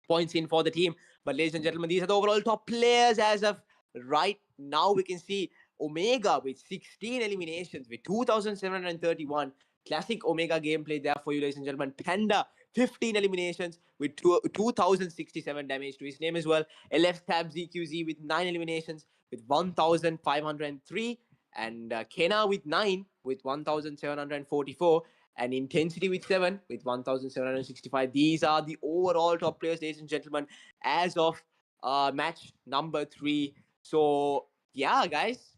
Speaker 2: points in for the team. But ladies and gentlemen, these are the overall top players as of Right now, we can see Omega with 16 eliminations with 2,731. Classic Omega gameplay there for you, ladies and gentlemen. Panda, 15 eliminations with 2,067 damage to his name as well. LF Tab ZQZ with 9 eliminations with 1,503. And Kena with 9 with 1,744. And Intensity with 7 with 1,765. These are the overall top players, ladies and gentlemen, as of match number 3. So yeah, guys,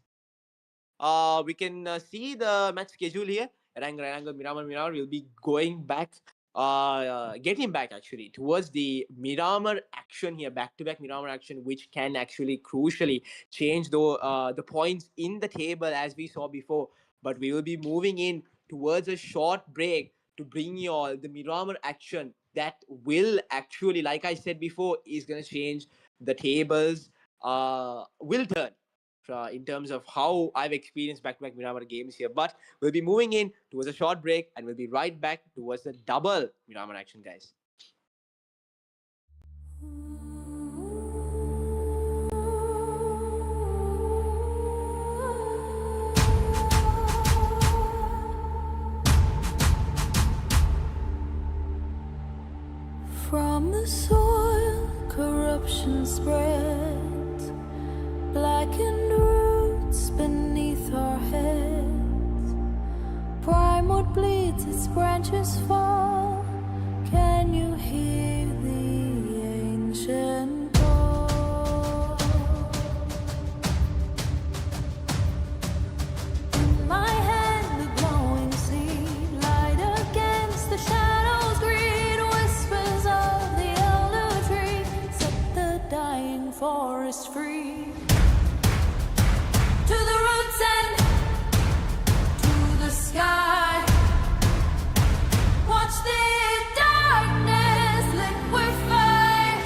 Speaker 2: we can see the match schedule here. Rango, Miramar will be going back, getting back actually towards the Miramar action here, back-to-back Miramar action, which can actually crucially change the points in the table as we saw before. But we will be moving in towards a short break to bring you all the Miramar action that will actually, like I said before, is going to change the tables. Will turn in terms of how I've experienced back-to-back Miramar games here. But we'll be moving in towards a short break and we'll be right back towards the double Miramar action, guys.
Speaker 1: From the soil, corruption spreads, blackened roots beneath our heads. Primewood bleeds, its branches fall. Can you hear the ancient call? In my hand, the glowing seed, light against the shadows, green whispers of the elder tree, set the dying forest free. To the roots and to the sky. Watch the darkness liquefy.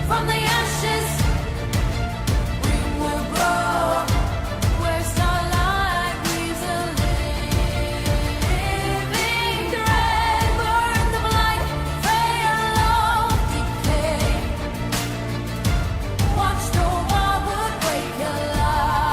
Speaker 1: From the ashes, green will grow. Where starlight weaves a living thread. Burn the blight, fade along, decay. Watch the wildwood wake alive.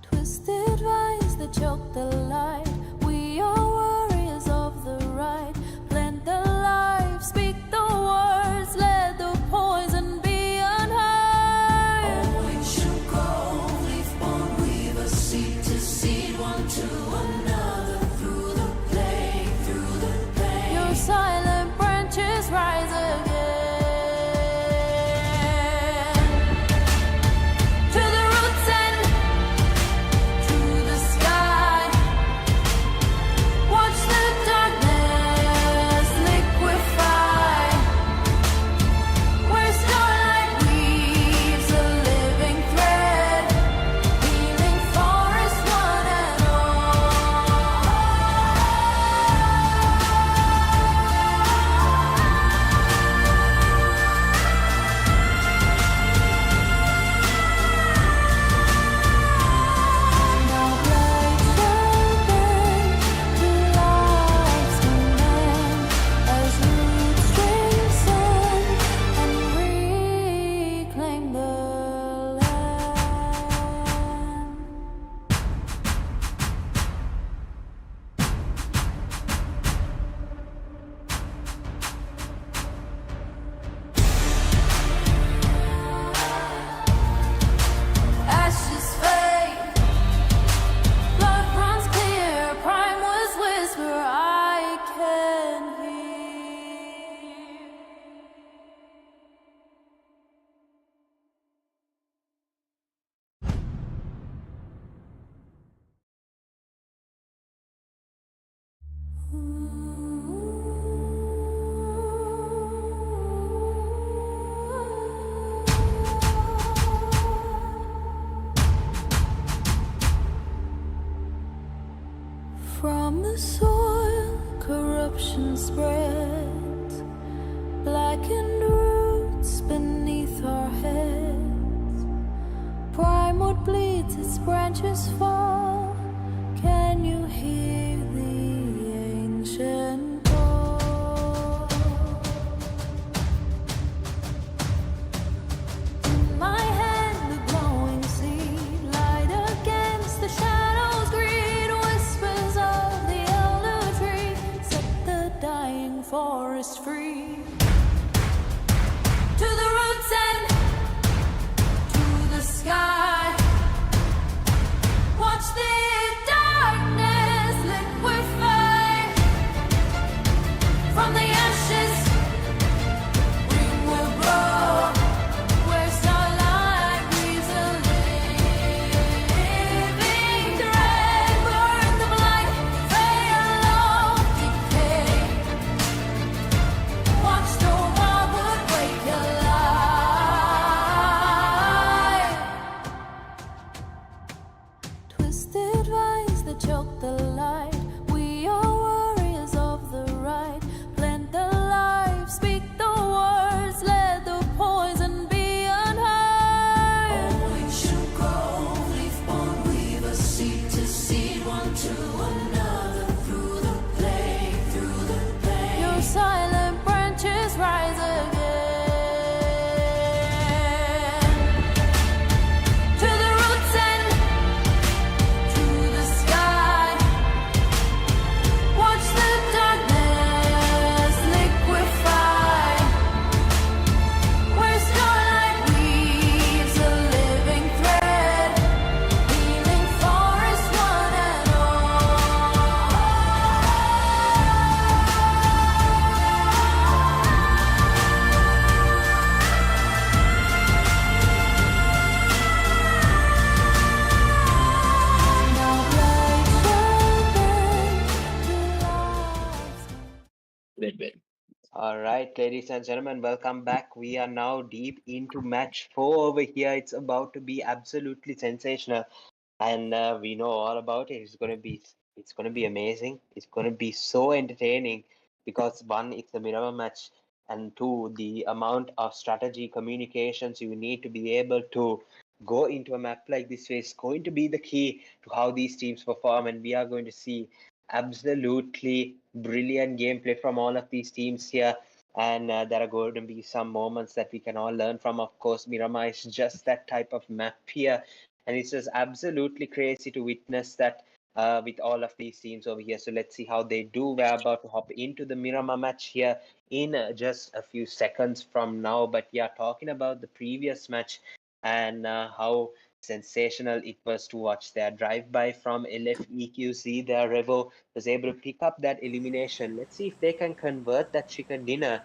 Speaker 1: Twisted vines that choke the light. We are warriors of the right. Plant the life, speak the words, let the poison be unheard. Oh, ancient grove, leaf-born weaver, seed to seed, one to another, through the plague, through the pain. Your silent branches rise again. To the roots and to the sky. Watch the darkness liquefy. Where starlight weaves a living thread, healing forest one and Now blood shall burn, the lives command, as roots strengthen and reclaim the land. Ashes fade, blood runs clear, prime was whisper I can hear. From the soil, corruption spreads, blackened roots beneath our heads. Primewood bleeds, its branches fall. Can you hear the ancient call?
Speaker 2: Wait.
Speaker 3: All right, ladies and gentlemen, welcome back. We are now deep into match 4 over here. It's about to be absolutely sensational, and we know all about it. It's gonna be amazing. It's gonna be so entertaining because one, it's a mirror match, and two, the amount of strategy communications you need to be able to go into a map like this is going to be the key to how these teams perform, and we are going to see absolutely brilliant gameplay from all of these teams here. And there are going to be some moments that we can all learn from. Of course, Miramar is just that type of map here, and it's just absolutely crazy to witness that with all of these teams over here. So let's see how they do. We're about to hop into the Miramar match here in just a few seconds from now. But yeah, talking about the previous match and how sensational it was to watch their drive-by from LFEQC. Their Revo was able to pick up that elimination. Let's see if they can convert that chicken dinner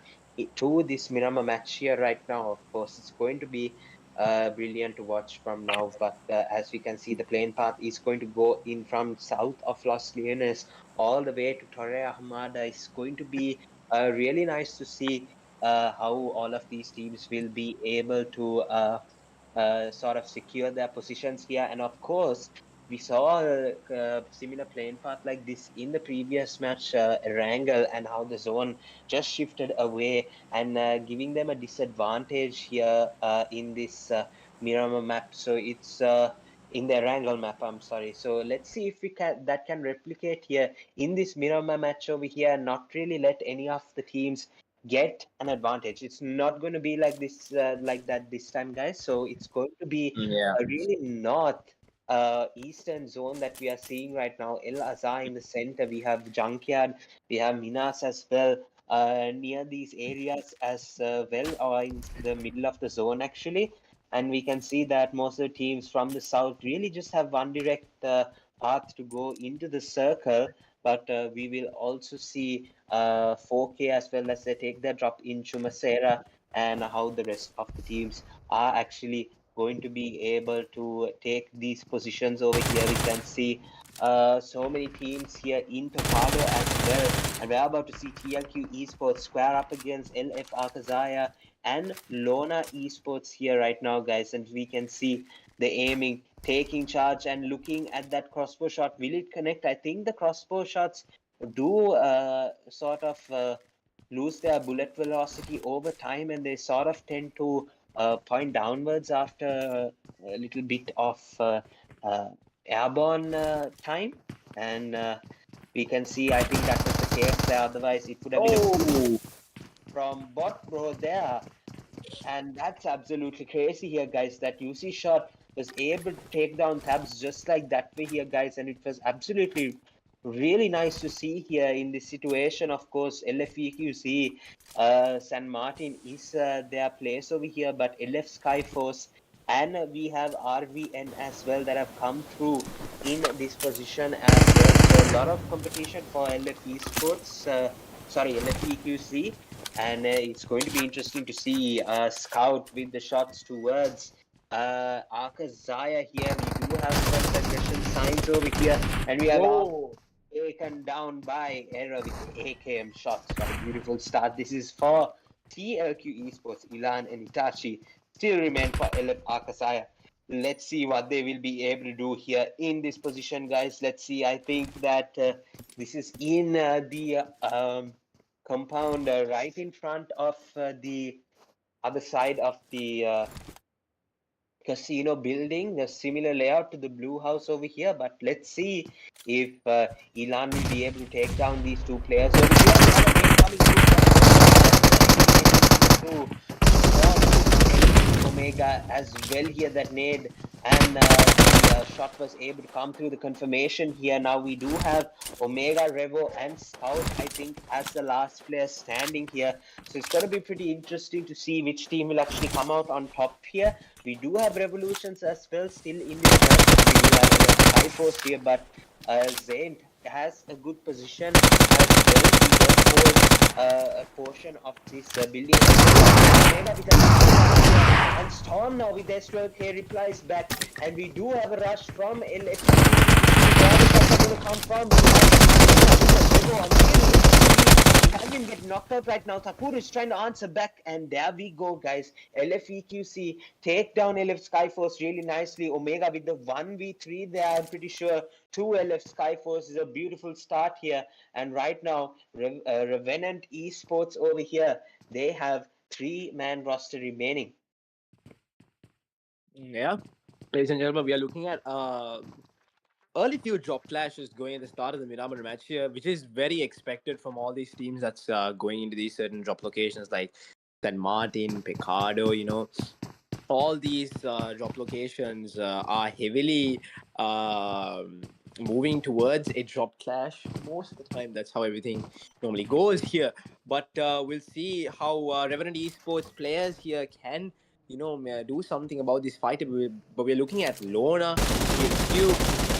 Speaker 3: to this Miramar match here right now. Of course, it's going to be brilliant to watch from now. But as we can see, the plane path is going to go in from south of Los Leones all the way to Torre Ahmada. It's going to be really nice to see how all of these teams will be able to sort of secure their positions here. And of course, we saw a similar playing path like this in the previous match, Erangel, and how the zone just shifted away and giving them a disadvantage here in this Miramar map. So it's in the Erangel map, I'm sorry. So let's see if we can replicate here in this Miramar match over here and not really let any of the teams get an advantage. It's not going to be like this, like that this time, guys. So it's going to be
Speaker 2: Yeah.
Speaker 3: a really north eastern zone that we are seeing right now. El Azhar in the center. We have Junkyard. We have Minas as well. Near these areas as well, or in the middle of the zone actually. And we can see that most of the teams from the south really just have one direct path to go into the circle. But we will also see 4K as well as they take their drop in Chumasera, and how the rest of the teams are actually going to be able to take these positions over here. We can see so many teams here in Topado as well, and we're about to see TLQ Esports square up against LF AKAZAYA and LONA Esports here right now, guys. And we can see the aiming, taking charge, and looking at that crossbow shot. Will it connect? I think the crossbow shots do sort of lose their bullet velocity over time, and they sort of tend to point downwards after a little bit of airborne time. And we can see, I think that was the case there. Otherwise, it would have been from bot bro there. And that's absolutely crazy here, guys. That UC shot was able to take down tabs just like that way here, guys. And it was absolutely really nice to see here in this situation. Of course, LFEQC, San Martin is their place over here, but LF Skyforce and we have RVN as well that have come through in this position as well. So a lot of competition for LF Esports, sorry, LFEQC. And it's going to be interesting to see Scout with the shots towards AKAZAYA here. We do have some aggression signs over here, and we have taken down by Error with AKM shots. What a beautiful start. This is for TLQ Esports. Ilan and Itachi still remain for LF AKAZAYA. Let's see what they will be able to do here in this position, guys. Let's see. I think that this is in the compound right in front of the other side of the casino building, a similar layout to the blue house over here. But let's see if Elan will be able to take down these two players over here. Omega as well here, that nade, and the shot was able to come through the confirmation here. Now we do have Omega, Revo, and Scout, I think, as the last player standing here. So it's going to be pretty interesting to see which team will actually come out on top here. We do have Revolutions as well still in this match. We do have SKYFORCE here, but Zayn has a good position as well. He does hold a portion of this building. And Storm now with S12K replies back, and we do have a rush from LFC. Where the shots are going to come from? He has him get knocked out right now. Thakur is trying to answer back, and there we go, guys. LFEQC take down LF SKYFORCE really nicely. Omega with the 1v3 there, I'm pretty sure. 2 LF SKYFORCE is a beautiful start here. And right now, Revenant Esports over here, they have 3-man roster remaining.
Speaker 2: Yeah, ladies and gentlemen, we are looking at early few drop clashes going at the start of the Miramar match here, which is very expected from all these teams that's going into these certain drop locations like San Martin, Picado, you know. All these drop locations are heavily moving towards a drop clash most of the time. That's how everything normally goes here. But we'll see how Revenant Esports players here can, you know, do something about this fight. But we're looking at LONA,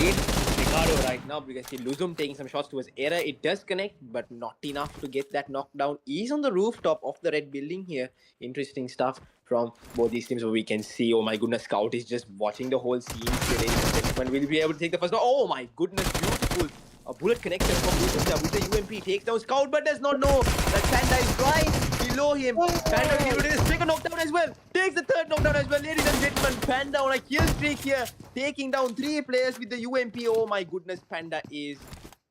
Speaker 2: in Ricardo right now because see Luzum taking some shots towards Era. It does connect, but not enough to get that knockdown. He's on the rooftop of the red building here. Interesting stuff from both these teams where we can see, oh my goodness, Scout is just watching the whole scene here, ladies and gentlemen. Will be able to take the first one. Oh my goodness, beautiful. A bullet connection from Luzum with the UMP takes down Scout, but does not know that Panda is right below him. Panda will do this second knockdown as well. Takes the third knockdown as well, ladies and gentlemen. Panda on a kill streak here, taking down 3 players with the UMP. Oh my goodness, Panda is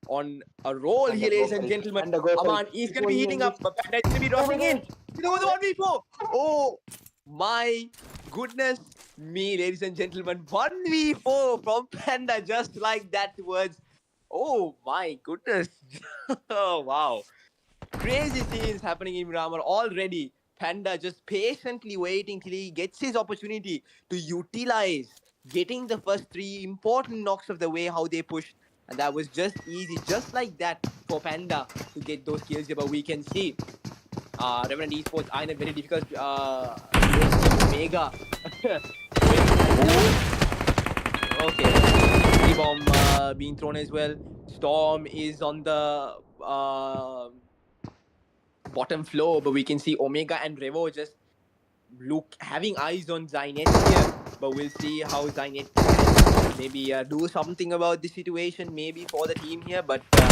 Speaker 2: on a roll
Speaker 3: Panda
Speaker 2: here, ladies
Speaker 3: go
Speaker 2: and
Speaker 3: for it.
Speaker 2: gentlemen.
Speaker 3: Panda go for
Speaker 2: Aman,
Speaker 3: it.
Speaker 2: he's going to be heating up, but Panda is going to be dropping in. You know, the 1v4. Oh my goodness me, ladies and gentlemen. 1v4 from Panda, just like that towards. Oh my goodness. Oh wow. Crazy scenes happening in Miramar already. Panda just patiently waiting till he gets his opportunity to utilize getting the first 3 important knocks of the way how they pushed. And that was just easy, just like that for Panda to get those kills here. But we can see Revenant Esports are in a very difficult Omega. Okay, bomb being thrown as well. Storm is on the bottom floor, but we can see Omega and Revo just having eyes on Zynet here. But we'll see how Zynet can maybe do something about the situation, maybe for the team here. But the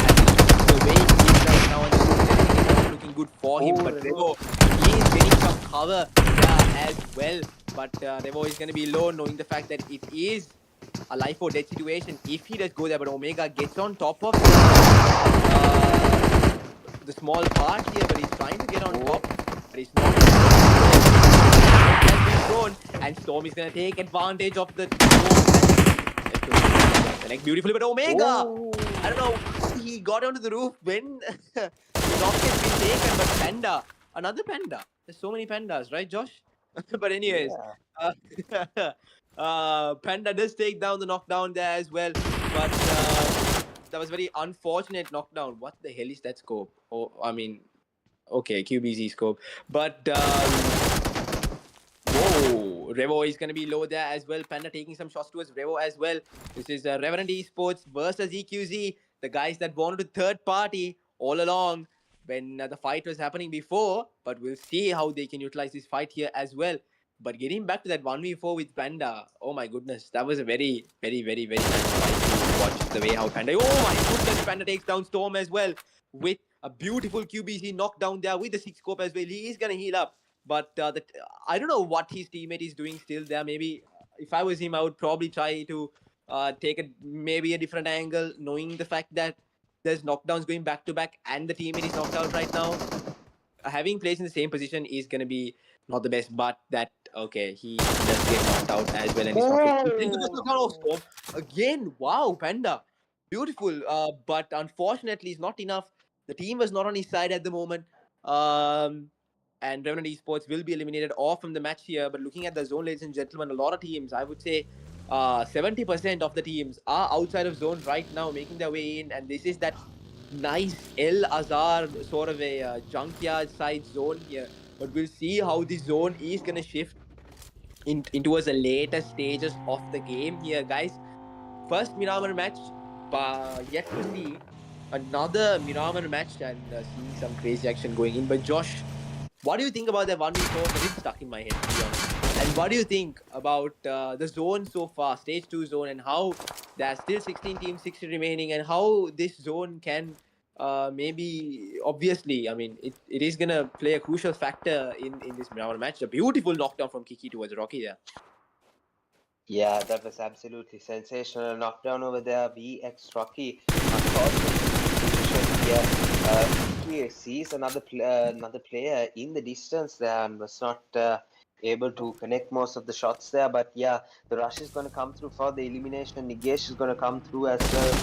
Speaker 2: way he is right now, and everything is not looking good for him. But Revo, he is getting some cover as well. But Revo is going to be low, knowing the fact that it is a life or death situation if he does go there. But Omega gets on top of the small part here, but he's trying to get on top, but he's not. Thrown, and Storm is going to take advantage of the connect beautifully, but Omega, I don't know, he got onto the roof when the knock has been taken, but Panda, another Panda. There's so many Pandas, right, Josh? But anyways, Panda does take down the knockdown there as well, but that was very unfortunate knockdown. What the hell is that scope? Oh, I mean, okay, QBZ scope, but whoa, Revo is going to be low there as well. Panda taking some shots towards Revo as well. This is Revenant Esports versus EQZ, the guys that wanted to third party all along when the fight was happening before. But we'll see how they can utilize this fight here as well. But getting back to that 1v4 with Panda, oh my goodness, that was a very, very, very, very nice fight to watch the way how Panda. Oh my goodness, Panda takes down Storm as well with a beautiful QBC knockdown there with the 6 scope as well. He is going to heal up. But I don't know what his teammate is doing still there. Maybe if I was him, I would probably try to take maybe a different angle, knowing the fact that there's knockdowns going back to back and the teammate is knocked out right now. Having placed in the same position is going to be not the best, but that, okay, he does get knocked out as well. And he's knocked again. Wow, Panda. Beautiful. But unfortunately, it's not enough. The team was not on his side at the moment. And Revenant Esports will be eliminated off from the match here. But looking at the zone, ladies and gentlemen, a lot of teams, I would say 70% of the teams are outside of zone right now, making their way in. And this is that nice El Azhar sort of a junkyard side zone here. But we'll see how the zone is going to shift towards the later stages of the game here, guys. First Miramar match, yet to see another Miramar match and seeing some crazy action going in. But Josh, what do you think about that 1v4? Because it's stuck in my head, to be honest. And what do you think about the zone so far, stage 2 zone, and how there's still 16 teams, 60 remaining, and how this zone can maybe obviously, I mean, it is gonna play a crucial factor in this Miramar match. A beautiful knockdown from Kiki towards Rocky there.
Speaker 3: Yeah, that was absolutely sensational knockdown over there. VX Rocky, unfortunately, he sees another player in the distance there and was not able to connect most of the shots there. But yeah, the rush is going to come through for the elimination. Nigesh is going to come through as well.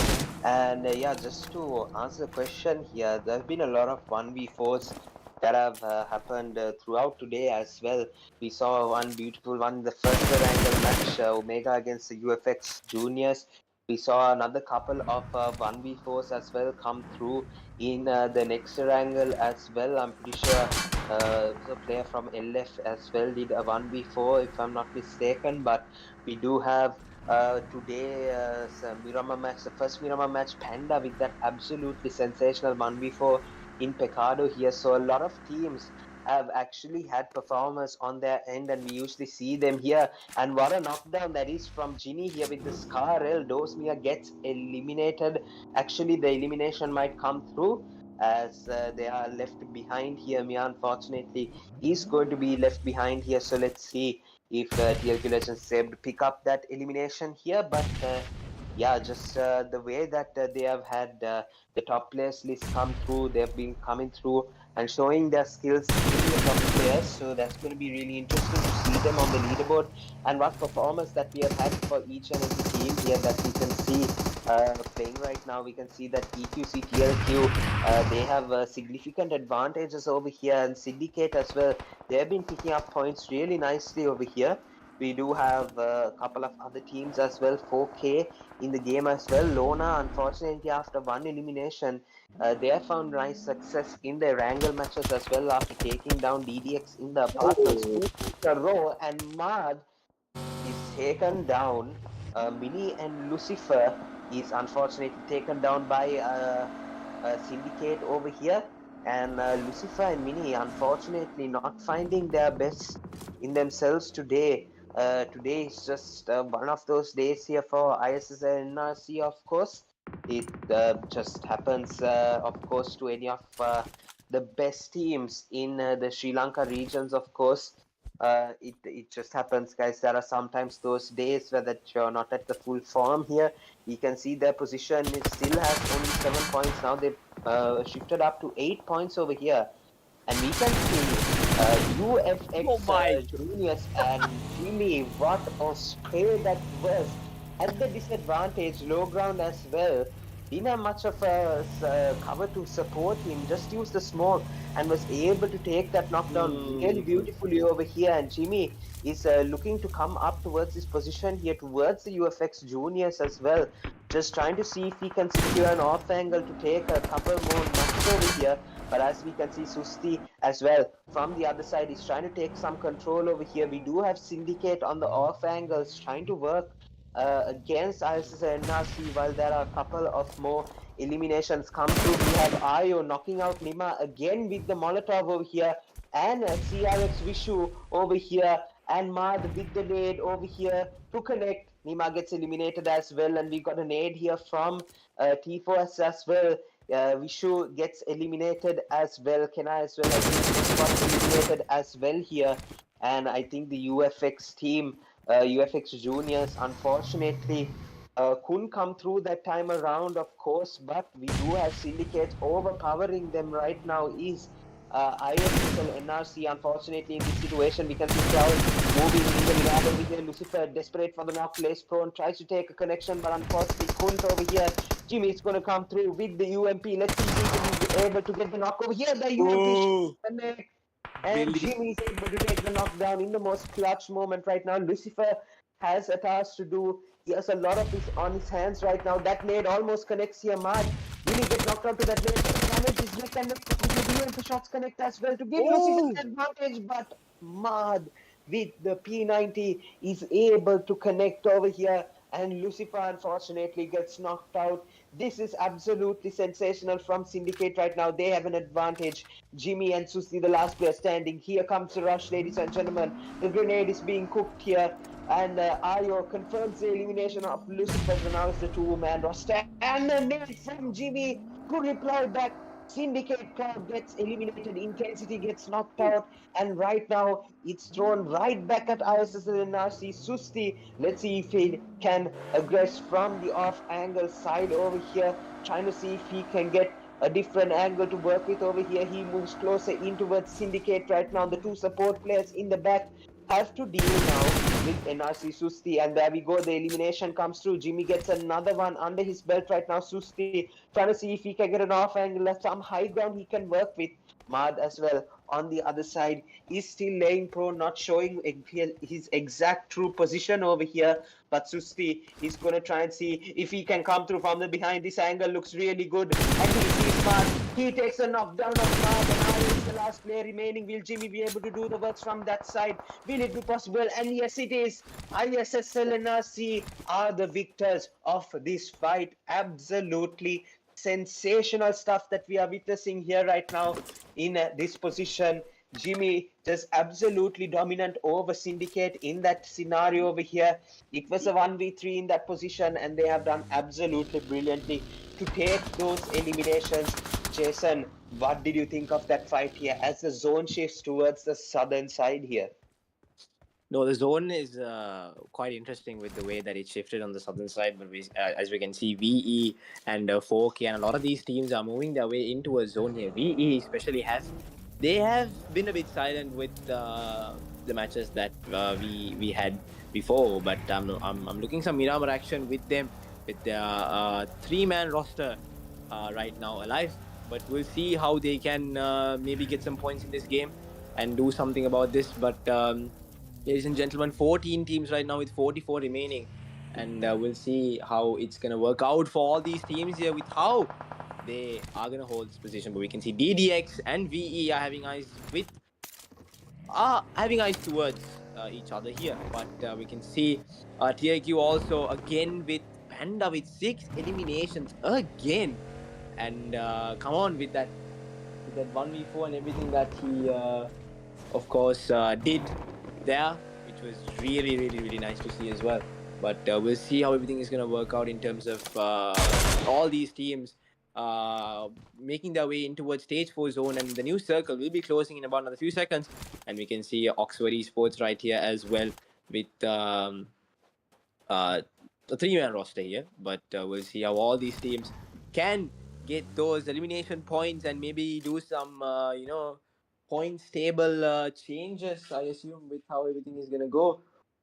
Speaker 3: And yeah, just to answer the question here, there have been a lot of 1v4s that have happened throughout today as well. We saw one beautiful one, the first angle match, Omega against the UFx Juniors. We saw another couple of 1v4s as well come through in the next angle as well. I'm pretty sure the player from LF as well did a 1v4 if I'm not mistaken. But we do have today Miramar match, the first Miramar match, Panda with that absolutely sensational 1v4 in Pecado here. So a lot of teams have actually had performers on their end, and we usually see them here. And what a knockdown that is from Ginny here with the Scar L. Dosmia gets eliminated. Actually, the elimination might come through as they are left behind here. Mia, unfortunately, is going to be left behind here. So let's see if TLQ Legends is able to pick up that elimination here. But yeah, just the way that they have had the top players list come through, they've been coming through and showing their skills in the top players. So that's going to be really interesting to see them on the leaderboard and what performance that we have had for each and every team here that we can see playing right now. We can see that EQC, TLQ, they have significant advantages over here, and Syndicate as well. They've been picking up points really nicely over here. We do have a couple of other teams as well, 4K in the game as well. LONA, unfortunately, after one elimination, they have found nice success in their Wrangle matches as well after taking down DDX in the apartments 2 in a row. And Mad is taken down. Mini and Lucifer is unfortunately taken down by Syndicate over here. And Lucifer and Mini, unfortunately, not finding their best in themselves today. Today is just one of those days here for ISSLNRC, of course. It just happens, of course, to any of the best teams in the Sri Lanka regions, of course. It just happens, guys. There are sometimes those days where that you're not at the full form here. You can see their position. It still has only 7 points now. They've shifted up to 8 points over here. And we can see UFx Juniors and Jimmy, what a spray that was. At the disadvantage, low ground as well. Didn't have much of a cover to support him, just used the smoke and was able to take that knockdown really beautifully over here. And Jimmy is looking to come up towards his position here, towards the UFX Juniors as well. Just trying to see if he can secure an off angle to take a couple more knocks over here. But as we can see, Susti as well from the other side is trying to take some control over here. We do have Syndicate on the off angles trying to work against ISSLNRC, while there are a couple of more eliminations come through. We have Ayo knocking out Nima again with the Molotov over here, and CRX Vishu over here, and Mad with the nade over here to connect. Nima gets eliminated as well, and we got a nade here from T4S as well. Vishu gets eliminated as well. Kenna as well, I think, got eliminated as well here. And I think the UFX team, UFX Juniors, unfortunately, couldn't come through that time around, of course, but we do have Syndicate overpowering them right now is ISSLNRC. Unfortunately, in this situation, we can see Cloud moving in the middle over here. Lucifer, desperate for the knock, plays prone, tries to take a connection, but unfortunately couldn't over here. Jimmy is going to come through with the UMP. Let's see if he can be able to get the knock over here. The UMP connect. And Jimmy is able to take the knockdown in the most clutch moment right now. Lucifer has a task to do. He has a lot of this on his hands right now. That nade almost connects here. Mad really get knocked out to that nade. Damage is left, and the UMP shots connect as well to give Lucifer the advantage. But Mad with the P90 is able to connect over here. And Lucifer unfortunately gets knocked out. This is absolutely sensational from Syndicate right now. They have an advantage. Jimmy and Susi, the last player standing. Here comes the rush, ladies and gentlemen. The grenade is being cooked here. And Ayo confirms the elimination of Lucifer. So now it's the two-man roster. And the nade from Jimmy Good reply back. Syndicate crowd gets eliminated, Intensity gets knocked out, and right now it's thrown right back at ISSLNRC. Susti, let's see if he can aggress from the off angle side over here, trying to see if he can get a different angle to work with over here. He moves closer in towards Syndicate right now. The two support players in the back have to deal now with NRC Susti, and there we go. The elimination comes through. Jimmy gets another one under his belt right now. Susti trying to see if he can get an off angle, some high ground he can work with. Mad as well on the other side is still laying prone, not showing his exact true position over here. But Susti is going to try and see if he can come through from the behind. This angle looks really good, and he sees Mad. He takes a knockdown of Mad, and now it's the last player remaining. Will Jimmy be able to do the works from that side? Will it be possible? And yes, it is. ISSLNRC are the victors of this fight. Absolutely sensational stuff that we are witnessing here right now in this position. Jimmy just absolutely dominant over Syndicate in that scenario over here. It was a 1v3 in that position, and they have done absolutely brilliantly to take those eliminations. Jason, what did you think of that fight here as the zone shifts towards the southern side here?
Speaker 2: No, the zone is quite interesting with the way that it shifted on the southern side. But as we can see, VE and 4K and a lot of these teams are moving their way into a zone here. VE especially have been a bit silent with the matches that we had before. But I'm looking some Miramar action with them with their 3-man roster right now alive. But we'll see how they can maybe get some points in this game and do something about this. But ladies and gentlemen, 14 teams right now with 44 remaining. And we'll see how it's going to work out for all these teams here with how they are going to hold this position. But we can see DDX and VE are having eyes towards each other here. But we can see TRQ also again with Panda with 6 eliminations again. And come on with that 1v4 and everything that he, of course, did there, which was really, really, really nice to see as well. But we'll see how everything is going to work out in terms of all these teams making their way in towards stage 4 zone, and the new circle will be closing in about another few seconds. And we can see Oxford Esports right here as well with a 3-man roster here. But we'll see how all these teams can get those elimination points and maybe do some points table changes, I assume, with how everything is going to go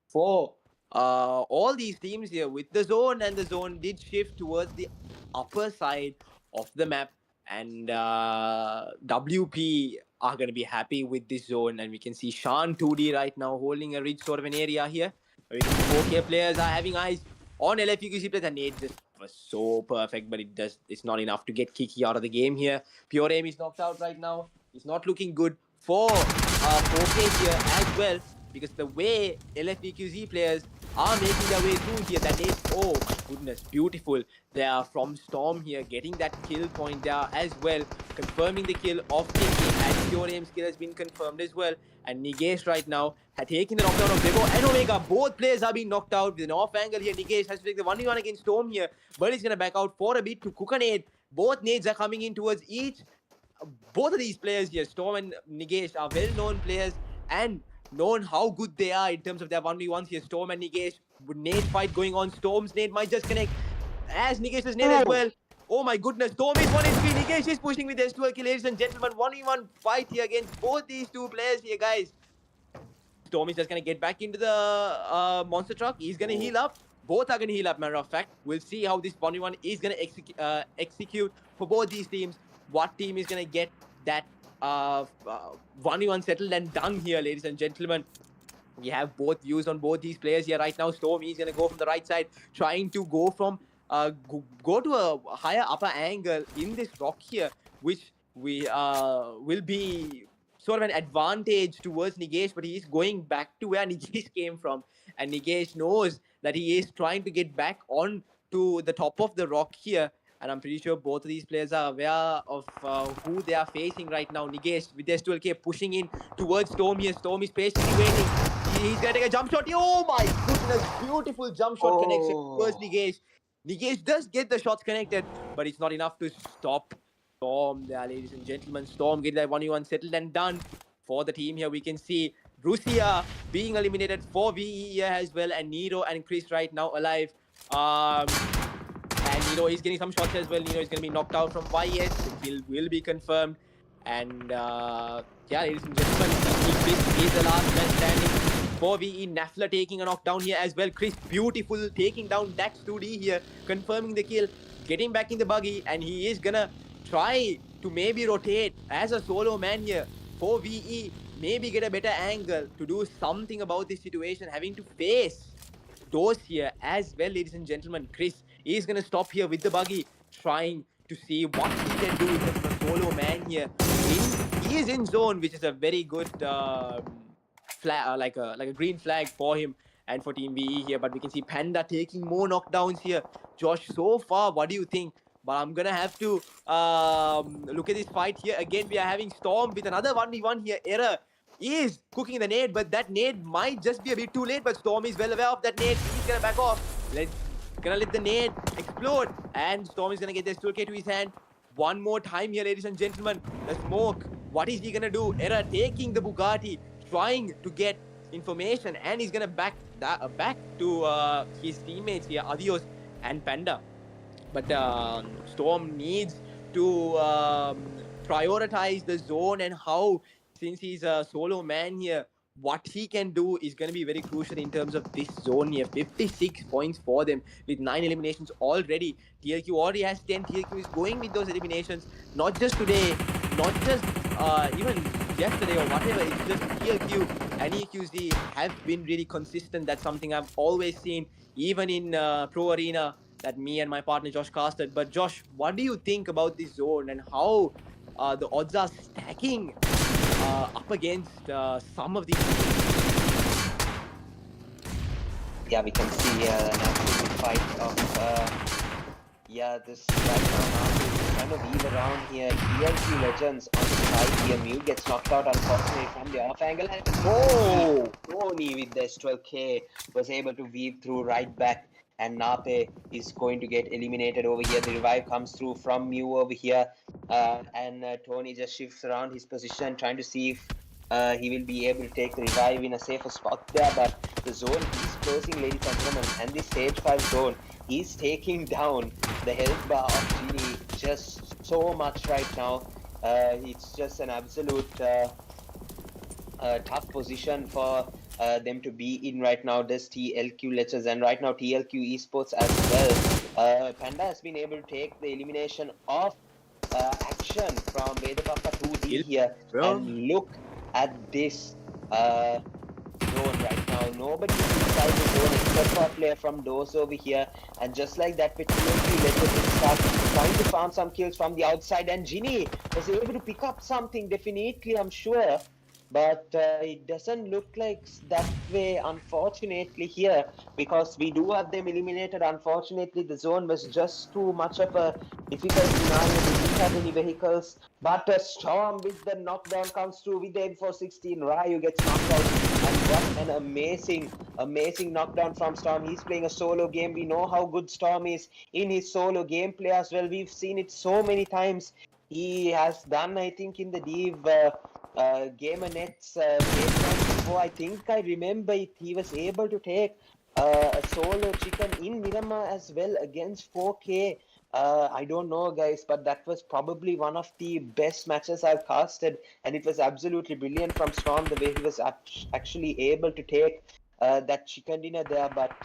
Speaker 2: for all these teams here with the zone. And the zone did shift towards the upper side of the map, and WP are going to be happy with this zone. And we can see Shan 2D right now holding a rich sort of an area here. 4K players are having eyes on LFUQC players, and Nate just was so perfect, but it's not enough to get Kiki out of the game here. Pure Aim is knocked out right now. It's not looking good for 4K here as well, because the way LFBQZ players are making their way through here, that is, oh my goodness, beautiful. They are from Storm here, getting that kill point there as well, confirming the kill of Kiki, and Pure Aim's kill has been confirmed as well. And Nigesh right now had taken the knockdown of Bebo and Omega. Both players are being knocked out with an off angle here. Nigesh has to take the 1v1 against Storm here, but he's going to back out for a bit to cook a nade. Both nades are coming in towards each. Both of these players here, Storm and Nigesh, are well-known players and known how good they are in terms of their 1v1s here. Storm and Nigesh, nade fight going on. Storm's nade might just connect as Nigesh's nade as well. Oh my goodness, Storm is 1 HP. Nigesh is pushing with S2 kill, ladies and gentlemen. 1v1 fight here against both these two players here, guys. Storm is just going to get back into the monster truck. He's going to heal up. Both are going to heal up, matter of fact. We'll see how this 1v1 is going to execute for both these teams. What team is going to get that 1v1 settled and done here, ladies and gentlemen. We have both views on both these players here right now. Storm is going to go from the right side, trying to go from go to a higher upper angle in this rock here, which we will be sort of an advantage towards Nigesh, but he is going back to where Nigesh came from. And Nigesh knows that he is trying to get back on to the top of the rock here. And I'm pretty sure both of these players are aware of who they are facing right now. Nigesh with S12K pushing in towards Storm here. Storm is patiently waiting. He's going to take a jump shot. Oh my goodness, beautiful jump shot connection towards Nigesh. Nigesh does get the shots connected, but it's not enough to stop Storm there, ladies and gentlemen. Storm get that 1v1 settled and done for the team here. We can see Russia being eliminated for VE here as well, and Nero and Chris right now alive. And Nero is getting some shots as well. Nero is going to be knocked out from YS. The kill will be confirmed. And yeah, ladies and gentlemen, Chris is the last man standing. For VE, Nafla taking a knockdown here as well. Chris, beautiful, taking down Dax 2D here, confirming the kill, getting back in the buggy, and he is gonna try to maybe rotate as a solo man here for VE, maybe get a better angle to do something about this situation, having to face Dose here as well, ladies and gentlemen. Chris is gonna stop here with the buggy, trying to see what he can do as a solo man here. He is in zone, which is a very good flag, like a green flag for him and for Team VE here. But we can see Panda taking more knockdowns here. Josh, so far, what do you think? But I'm gonna have to look at this fight here again. We are having Storm with another 1v1 here. Error is cooking the nade, but that nade might just be a bit too late. But Storm is well aware of that nade. He's gonna back off. Gonna let the nade explode, and Storm is gonna get this toolkit to his hand. One more time here, ladies and gentlemen. The smoke. What is he gonna do? Error taking the Bugatti, trying to get information, and he's gonna back to his teammates here, Adios and Panda. But Storm needs to prioritize the zone and how, since he's a solo man here, what he can do is going to be very crucial in terms of this zone here. 56 points for them with 9 eliminations already. TLQ already has 10. TLQ is going with those eliminations, not just today, not just even yesterday or whatever. It's just TLQ and EQZ have been really consistent. That's something I've always seen, even in Pro Arena, that me and my partner Josh casted. But Josh, what do you think about this zone and how the odds are stacking up against some of these?
Speaker 3: Yeah, we can see an absolute fight of this right now kind of even around here. TLQ Legends on the side here. Mew gets knocked out unfortunately from the off angle, and Tony with this 12k was able to weave through right back, and Nape is going to get eliminated over here. The revive comes through from Mew over here, and Tony just shifts around his position, trying to see if he will be able to take the revive in a safer spot there. But the zone is closing, ladies and gentlemen, and this stage 5 zone is taking down the health bar of Genie just so much right now. It's just an absolute tough position for them to be in right now. This TLQ Legends and right now TLQ Esports as well. Panda has been able to take the elimination of Action from VEDHA PAPPA 2D here, and look at this zone right now. Nobody is inside the zone except for a player from Dose over here, and just like that with TLQ Legends start trying to farm some kills from the outside, and Ginny was able to pick up something definitely, I'm sure. But it doesn't look like that way, unfortunately, here, because we do have them eliminated. Unfortunately, the zone was just too much of a difficult scenario. We didn't have any vehicles, but a Storm with the knockdown comes through with the M416. Ryu gets knocked out, and what an amazing knockdown from Storm. He's playing a solo game. We know how good Storm is in his solo gameplay as well. We've seen it so many times. He has done, I think, in the Div GamerNet's before. I think I remember it. He was able to take a solo chicken in Miramar as well against 4K. I don't know, guys, but that was probably one of the best matches I've casted, and it was absolutely brilliant from Storm the way he was actually able to take that chicken dinner there. But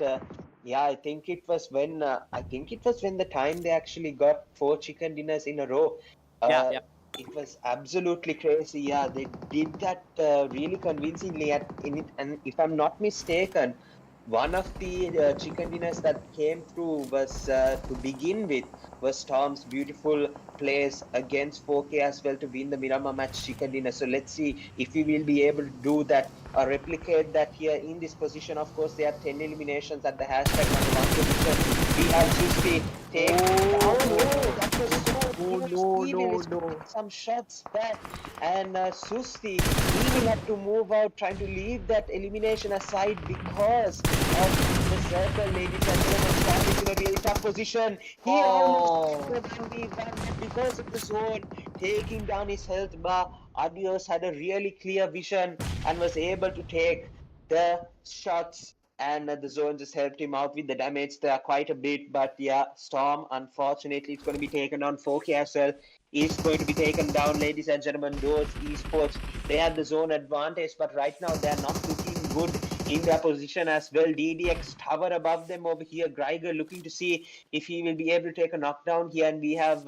Speaker 3: yeah, I think it was when the time they actually got 4 chicken dinners in a row.
Speaker 2: Yeah.
Speaker 3: It was absolutely crazy. Yeah, they did that really convincingly and if I'm not mistaken, one of the chicken dinners that came through was to begin with was Storm's beautiful plays against 4K as well to win the Miramar match chicken dinner. So let's see if we will be able to do that or replicate that here in this position. Of course, there are 10 eliminations at the hashtag number 1 position. We have Susti take that was so some shots back, and Susti, he will have to move out, trying to leave that elimination aside because of the circle, ladies and gentlemen. Storm is in a really tough position. He almost took the 1v1, but because of the zone taking down his health bar, Adios had a really clear vision and was able to take the shots, and the zone just helped him out with the damage there quite a bit. But yeah, Storm, unfortunately, it's going to be taken down. 4K as well is going to be taken down, ladies and gentlemen. Those esports, they have the zone advantage, but right now they're not looking good in their position as well. DDX tower above them over here. Greiger looking to see if he will be able to take a knockdown here, and we have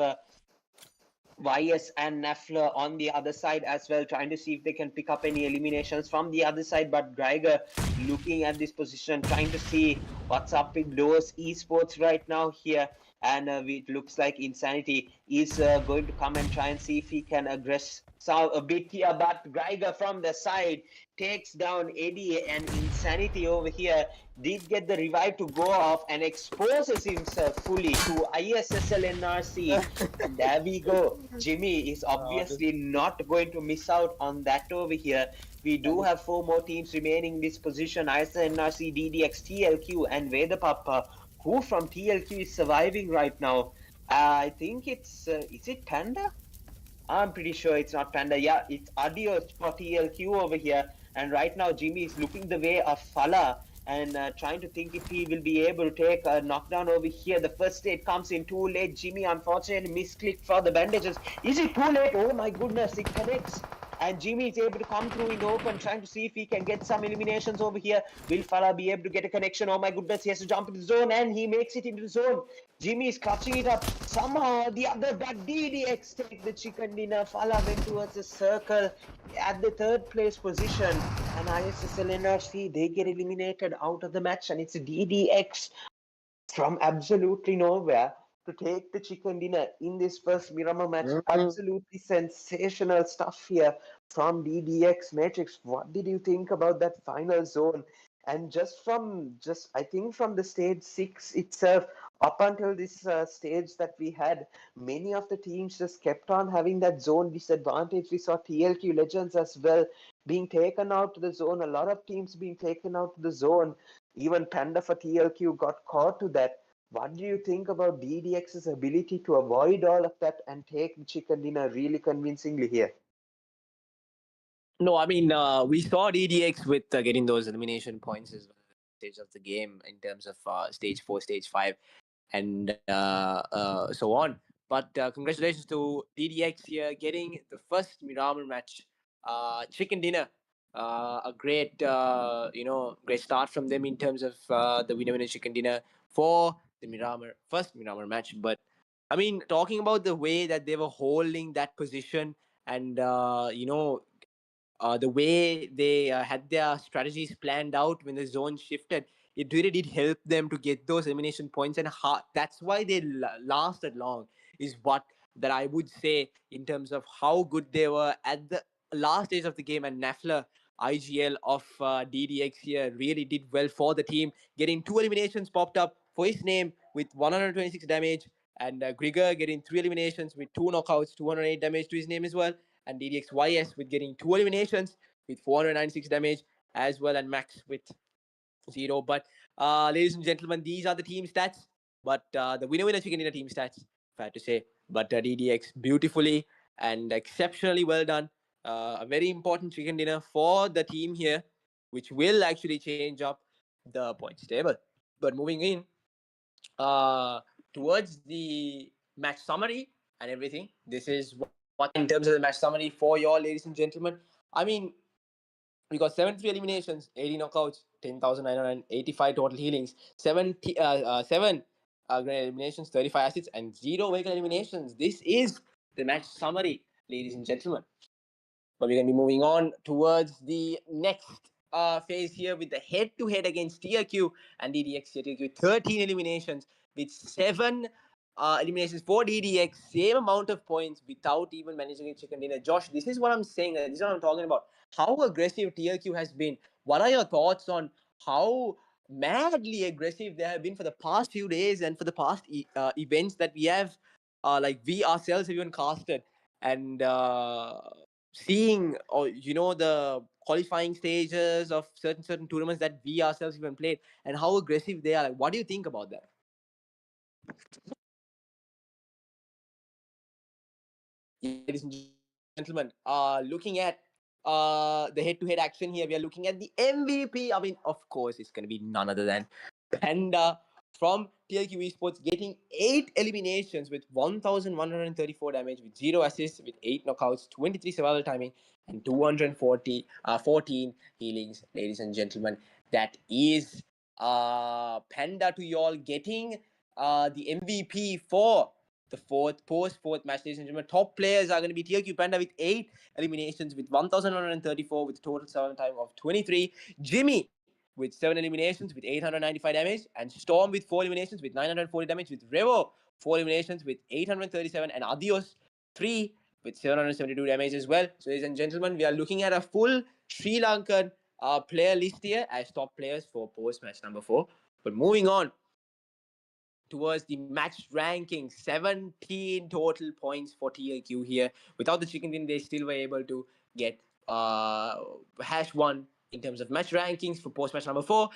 Speaker 3: YS and Nafler on the other side as well, trying to see if they can pick up any eliminations from the other side. But Greiger looking at this position, trying to see what's up with those esports right now here. And it looks like Insanity is going to come and try and see if he can aggress a bit here. But Greiger from the side takes down Eddie, and Insanity over here did get the revive to go off and exposes himself fully to ISSLNRC. And there we go. Jimmy is obviously not going to miss out on that over here. We do have 4 more teams remaining in this position: ISSLNRC, DDX, TLQ, and PAPPA, who from TLQ is surviving right now. I think it's, is it Panda? I'm pretty sure it's not Panda. Yeah, it's Adios for TLQ over here. And right now, Jimmy is looking the way of Fala and trying to think if he will be able to take a knockdown over here. The first aid comes in too late. Jimmy unfortunately misclicked for the bandages. Is it too late? Oh my goodness, it connects. And Jimmy is able to come through in the open, trying to see if he can get some eliminations over here. Will Fala be able to get a connection? Oh my goodness, he has to jump into the zone, and he makes it into the zone. Jimmy is clutching it up. Somehow the other, but DDX take the chicken dinner. Fala went towards the circle at the 3rd place position. And ISSLNRC, they get eliminated out of the match. And it's DDX from absolutely nowhere to take the chicken dinner in this first Miramar match. Absolutely sensational stuff here from DDX. Matrix, what did you think about that final zone? And I think from the stage 6 itself, up until this stage that we had, many of the teams just kept on having that zone disadvantage. We saw TLQ Legends as well being taken out to the zone. A lot of teams being taken out to the zone. Even Panda for TLQ got caught to that. What do you think about DDX's ability to avoid all of that and take the chicken dinner really convincingly here?
Speaker 2: No, I mean, we saw DDX with getting those elimination points as well stage of the game in terms of stage 4, stage 5, and so on. But congratulations to DDX here getting the first Miramar match, chicken dinner. A great, great start from them in terms of the winner chicken dinner for the first Miramar match. But I mean, talking about the way that they were holding that position and the way they had their strategies planned out when the zone shifted, it really did help them to get those elimination points, and that's why they lasted long. Is what that I would say in terms of how good they were at the last stage of the game. And Nafler IGL of DDX here really did well for the team, getting 2 eliminations popped up for his name with 126 damage, and Grigor getting 3 eliminations with 2 knockouts, 208 damage to his name as well, and DDXYS with getting 2 eliminations with 496 damage as well, and Max with 0. But ladies and gentlemen, these are the team stats. But the winner chicken dinner team stats, fair to say. But DDX beautifully and exceptionally well done. A very important chicken dinner for the team here, which will actually change up the points table. But moving in towards the match summary and everything, this is what in terms of the match summary for you all, ladies and gentlemen. I mean, we got 73 eliminations, 80 knockouts, 10,985 total healings, 7 grenade eliminations, 35 assists, and 0 vehicle eliminations. This is the match summary, ladies and gentlemen. But we're going to be moving on towards the next phase here with the head-to-head against TRQ and DDX. TRQ 13 eliminations with 7 eliminations for DDX, same amount of points without even managing a chicken dinner. Josh, this is what I'm saying. This is what I'm talking about. How aggressive TRQ has been. What are your thoughts on how madly aggressive they have been for the past few days and for the past events that we have, like we ourselves have even casted? And seeing, or the qualifying stages of certain tournaments that we ourselves even played, and how aggressive they are. Like, what do you think about that? Ladies and gentlemen, looking at the head-to-head action here, we are looking at the MVP. I mean, of course, it's going to be none other than Panda from TLQ Esports, getting 8 eliminations with 1,134 damage, with 0 assists, with 8 knockouts, 23 survival timing, and 14 healings. Ladies and gentlemen, that is Panda to y'all, getting the MVP for the post-fourth match, ladies and gentlemen. Top players are going to be TLQ Panda with 8 eliminations, with 1,134, with total survival time of 23. Jimmy with 7 eliminations, with 895 damage, and Storm with 4 eliminations, with 940 damage, with Revo 4 eliminations, with 837, and Adios 3 with 772 damage as well. So, ladies and gentlemen, we are looking at a full Sri Lankan player list here as top players for post-match number 4. But moving on towards the match ranking, 17 total points for TLQ here. Without the chicken din, they still were able to get #1 in terms of match rankings for post-match number 4.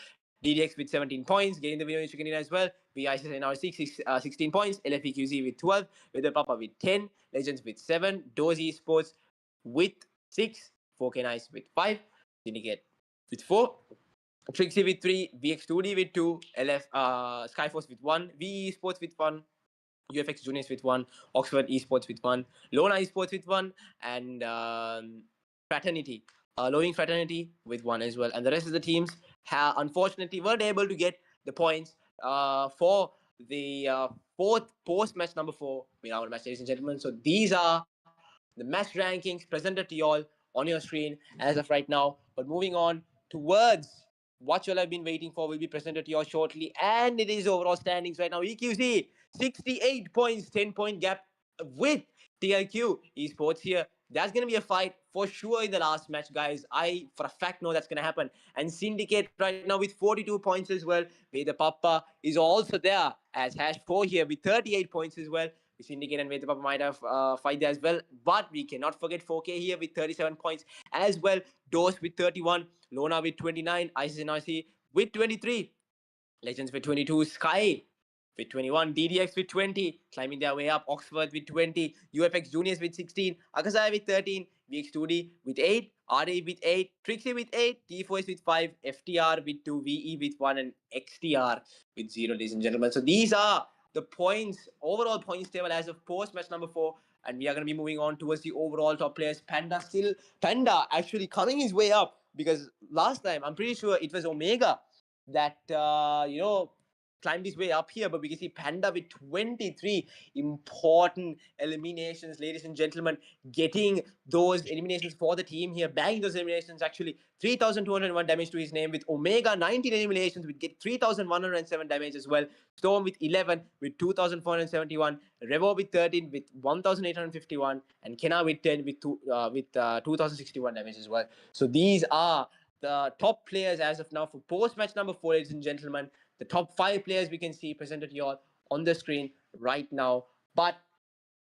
Speaker 2: DDX with 17 points, getting the winner in chicken din as well. VE ISSLxNRC 16 points, LFEQZ with 12, with the PAPPA with 10, Legends with 7, Dozy Esports with 6, 4K Nice with 5, Syndicate with 4, TRIXIE with 3, VX2D with 2, SKYFORCE with 1, VE Esports with 1, UFx JUNIORS with 1, Oxford Esports with 1, LONA Esports with 1, and Fraternity, Fraternity with 1 as well. And the rest of the teams unfortunately weren't able to get the points for the fourth post-match number 4 Miramar match, ladies and gentlemen. So these are the match rankings presented to you all on your screen as of right now. But moving on towards what you all have been waiting for will be presented to you all shortly, and it is overall standings right now. EQC 68 points, 10-point gap with TLQ Esports here. That's going to be a fight for sure in the last match, guys. I for a fact know that's going to happen. And Syndicate right now with 42 points as well. The PAPPA is also there as #4 here with 38 points as well. Syndicate and VEDHA might have fight there as well. But we cannot forget 4K here with 37 points as well. Dose with 31. LONA with 29. ISSNRC with 23. Legends with 22. Sky with 21. DDX with 20. Climbing their way up. Oxford with 20. UFx JUNIORS with 16. AKAZAYA with 13. VX2D with 8. RE with 8. TRIXIE with 8. T4S with 5. FTR with 2. VE with 1. And XTR with 0, ladies and gentlemen. So these are the points, overall points table as of post-match number 4. And we are going to be moving on towards the overall top players. Panda actually coming his way up, because last time I'm pretty sure it was Omega that climbed his way up here, but we can see Panda with 23 important eliminations, ladies and gentlemen, getting those eliminations for the team here, bagging those eliminations. Actually 3,201 damage to his name, with Omega 19 eliminations, with get 3,107 damage as well. Storm with 11 with 2,471, Revo with 13 with 1,851, and Kenna with 10 with 2,061 damage as well. So these are the top players as of now for post-match number 4, ladies and gentlemen. The top 5 players we can see presented to you all on the screen right now. But,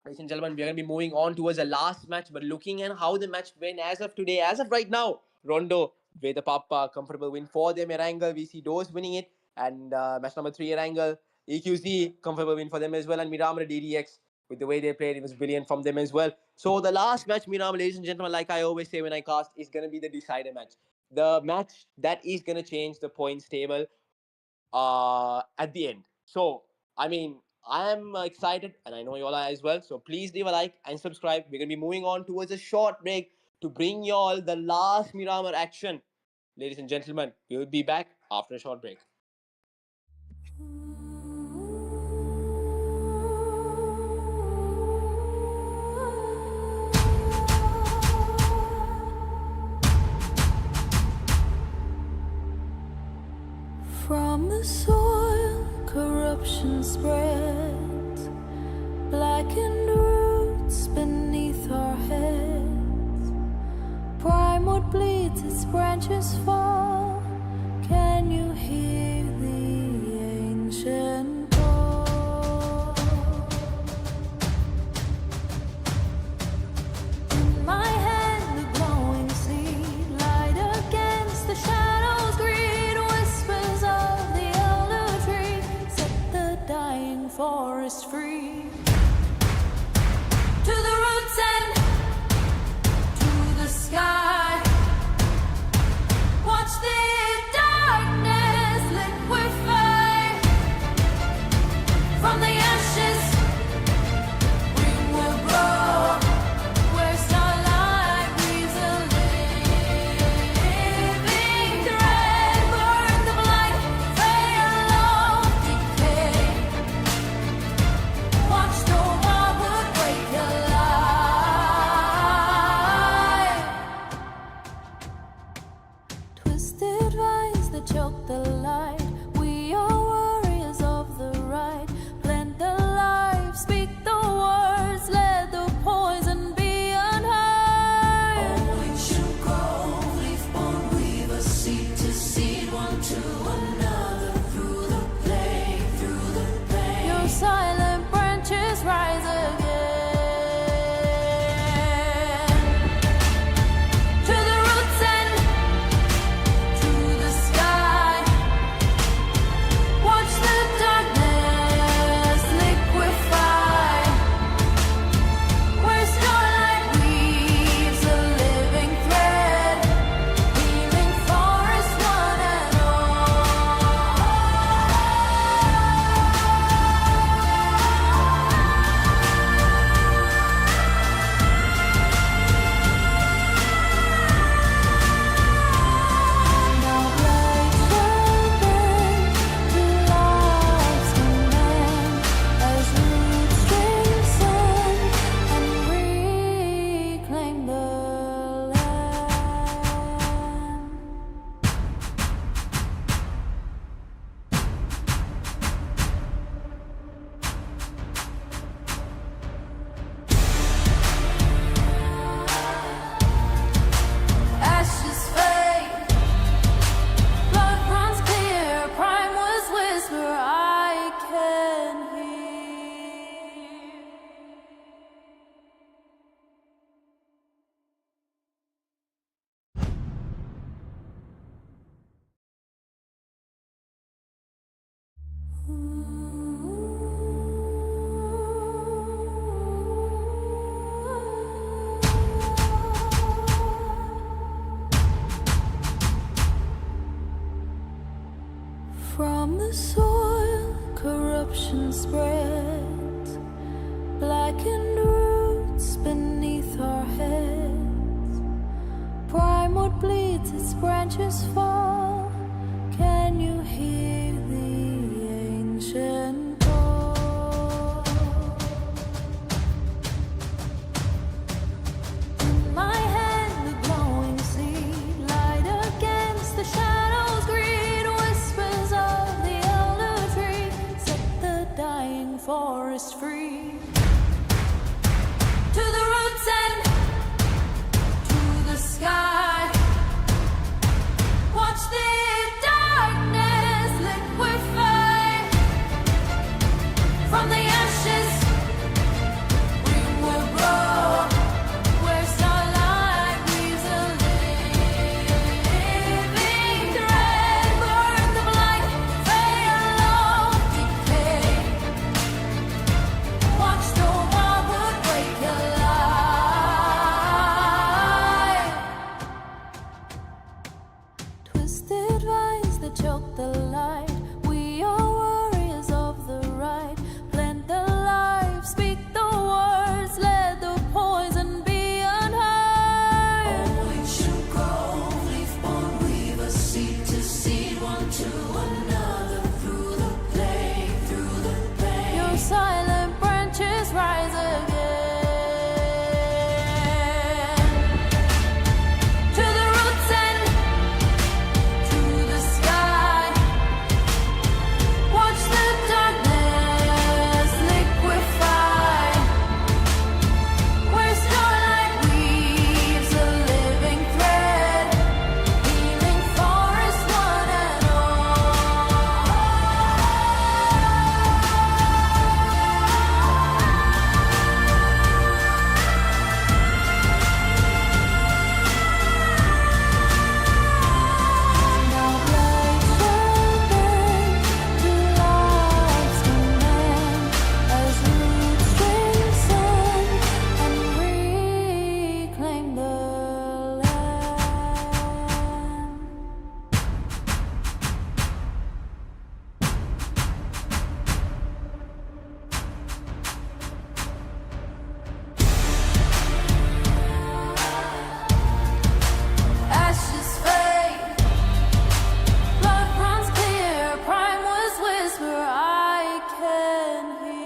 Speaker 2: ladies and gentlemen, we're going to be moving on towards the last match. But looking at how the match went as of today, as of right now, Rondo with the PAPPA, comfortable win for them. Erangel, we see Dose winning it. And match number 3, Erangel. EQC, comfortable win for them as well. And Miramar DDX, with the way they played, it was brilliant from them as well. So the last match, Miramar, ladies and gentlemen, like I always say when I cast, is going to be the decider match. The match that is going to change the points table at the end. So, I mean, I'm excited, and I know you all are as well. So please leave a like and subscribe. We're going to be moving on towards a short break to bring you all the last Miramar action. Ladies and gentlemen, we will be back after a short break.
Speaker 1: From the soil, corruption spreads, blackened roots beneath our heads. Primewood bleeds, its branches fall. Can you hear the ancient call? In my hand From the soil, corruption spreads, blackened roots beneath our heads. Primewood bleeds, its branches fall. Can you hear the ancient call? In my hand, the glowing sea, light against the shadows, greed whispers of the elder tree, set the dying forest free. To the roots and to the sky, watch the darkness liquefy. From the ashes we will grow, where starlight weaves a living thread. Burn the blight, fade along decay. Watch the wildwood wake alive. Twisted vines that choke the light. We are warriors of the right. Plant the life, speak the words, let the poison be unheard. We should grow, leaf-born weavers, seed to seed, one to another, through the plague, through the pain. Your silent branches rise again. To the roots and to the sky, watch the darkness liquefy. Where starlight weaves a living thread, healing forest one and now blades shall bend to life's command, as roots strengthen and reclaim the land. Ashes fade, blood runs clear, prime was whisper I can hear.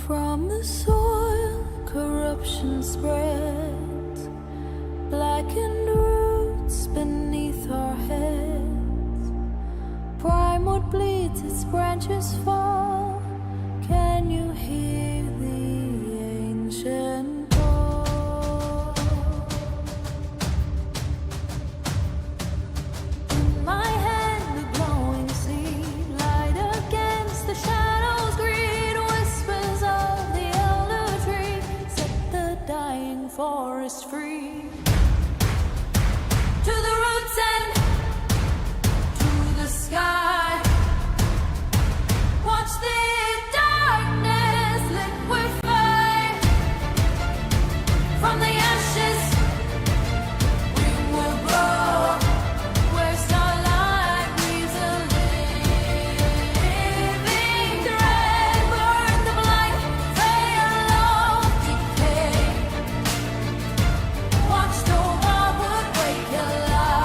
Speaker 1: From the soil, corruption spreads, blackened roots beneath our heads. Primewood bleeds, its branches fall. Can you hear the ancient call? In my hand, the glowing sea, light against the shadows, greed whispers of the elder tree, set the dying forest free. To the roots and to the sky, watch the darkness liquefy. From the ashes we will grow, where starlight weaves a living thread. Burn the blight, fade along decay. Watch the wildwood wake alive.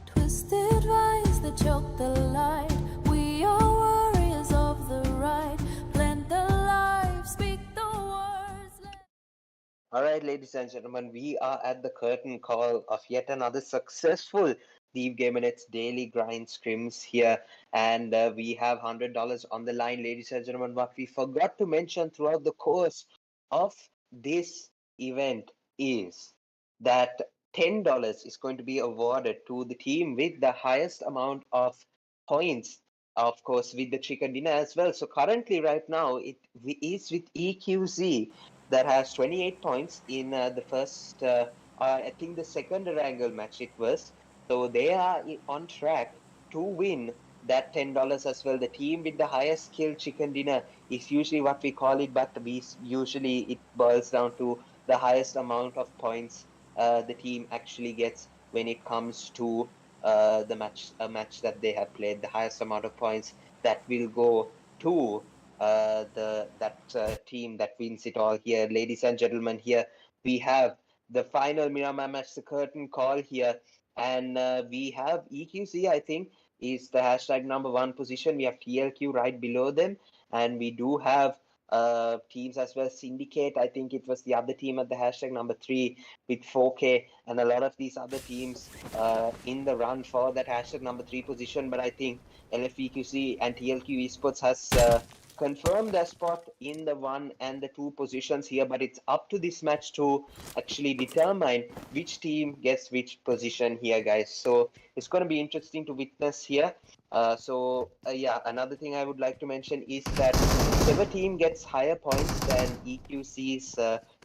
Speaker 1: Twisted vines that choke the light. We are warriors of the right. Plant the life, speak the words.
Speaker 3: All right, ladies and gentlemen, we are at the curtain call of yet another successful Dgn daily grind scrims here, and we have $100 on the line, ladies and gentlemen. What we forgot to mention throughout the course of this event is that $10 is going to be awarded to the team with the highest amount of points of course, with the chicken dinner as well. So currently, right now, it is with EQZ that has 28 points in the first, I think the second Erangel match it was. So they are on track to win that $10 as well. The team with the highest kill chicken dinner is usually what we call it, but usually it boils down to the highest amount of points the team actually gets when it comes to the match that they have played. The highest amount of points that will go to that team that wins it all here. Ladies and gentlemen, here we have the final Miramar match, the curtain call here, and we have EQC, I think, is the hashtag number 1 position. We have TLQ right below them, and we do have teams as well. Syndicate, I think it was the other team at the hashtag number 3 with 4K, and a lot of these other teams in the run for that hashtag number 3 position. But I think LFEQC and TLQ Esports has confirmed their spot in the 1 and the 2 positions here, but it's up to this match to actually determine which team gets which position here, guys. So it's going to be interesting to witness here. Yeah, another thing I would like to mention is that whichever team gets higher points than EQC's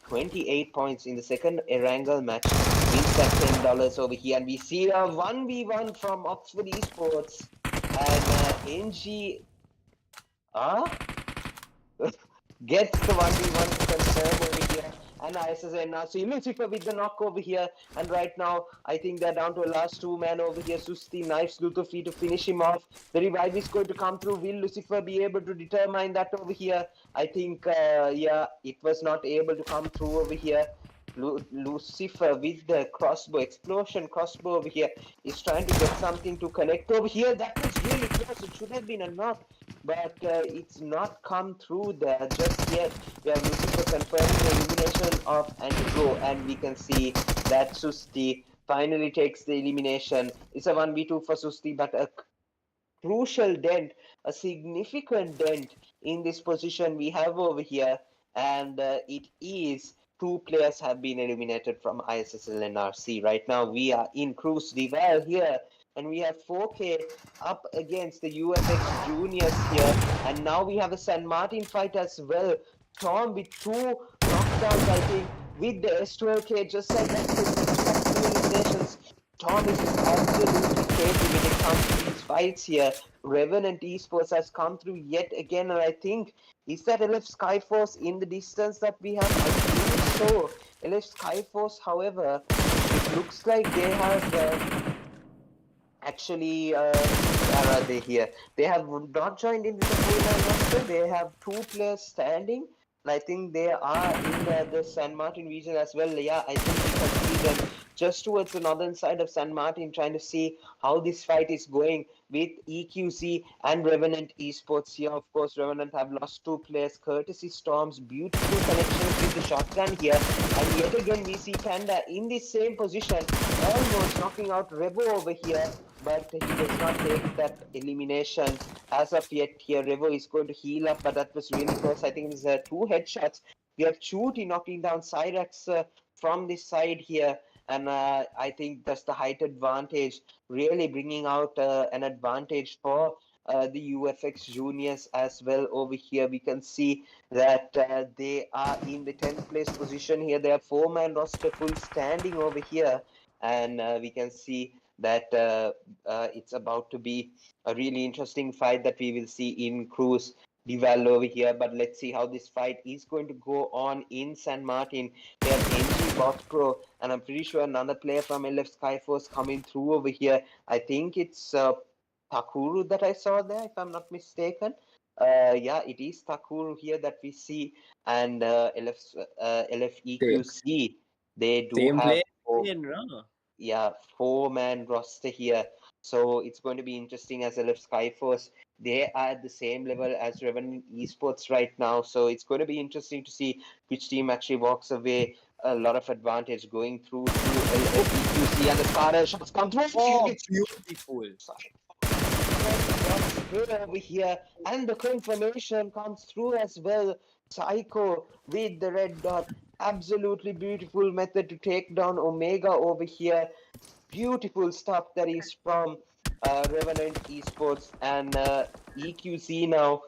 Speaker 3: 28 points in the second Erangel match wins that $10 over here. And we see a 1v1 from Oxford Esports, and NG gets the 1v1 to confirm over here. And ISSLNRC Lucifer with the knock over here. And right now, I think they're down to a last 2-man over here. Susti knifes Lutofi to finish him off. The revive is going to come through. Will Lucifer be able to determine that over here? I think, yeah, it was not able to come through over here. Lucifer with the crossbow, explosion crossbow over here, is trying to get something to connect over here. That was really close. It should have been a knock, but it's not come through there just yet. We have Lucifer confirming the elimination of Antigro, and we can see that Susti finally takes the elimination. It's a 1v2 for Susti, but a crucial dent, a significant dent in this position we have over here, and it is 2 players have been eliminated from ISSLNRC. Right now we are in Cruz Rival here, and we have 4K up against the UFx Juniors here, and now we have a San Martin fight as well. Storm with 2 knockdowns, I think, with the S12K, just like that, 2 eliminations. Tom is absolutely crazy when it comes to these fights here. Revenant Esports has come through yet again, and I think, is that LF Skyforce in the distance that we have? I think so. LF Skyforce, however, it looks like they have actually, where are they here? They have not joined in with the full roster. They have 2 players standing. And I think they are in the San Martin region as well. Yeah, I think we can see them just towards the northern side of San Martin, trying to see how this fight is going with EQC and Revenant Esports here. Of course, Revenant have lost 2 players, courtesy Storm's beautiful connections with the shotgun here. And yet again, we see Panda in the same position, almost knocking out Revo over here, but he does not take that elimination as of yet here. Revo is going to heal up, but that was really close. I think it was 2 headshots. We have Chuti knocking down Cyrax from this side here. And I think that's the height advantage, really bringing out an advantage for the UFx Juniors as well over here. We can see that they are in the 10th place position here. They have 4-man roster full standing over here. And we can see that it's about to be a really interesting fight that we will see in Cruz Rival over here. But let's see how this fight is going to go on in San Martin. We have NG Box Pro, and I'm pretty sure another player from LF Skyforce coming through over here. I think it's Takuru that I saw there, if I'm not mistaken. Yeah, it is Takuru here that we see, and LFEQC. They do
Speaker 2: Same
Speaker 3: have
Speaker 2: player,
Speaker 3: 4-man roster here. So it's going to be interesting as LF Skyforce. They are at the same level as Revenant Esports right now. So it's going to be interesting to see which team actually walks away a lot of advantage going through to LFEQC, and the Scarlet shots come through.
Speaker 2: Oh, beautiful.
Speaker 3: Over here, and the confirmation comes through as well. Psycho with the red dot. Absolutely beautiful method to take down Omega over here. Beautiful stuff that is from Revenant Esports and EQC now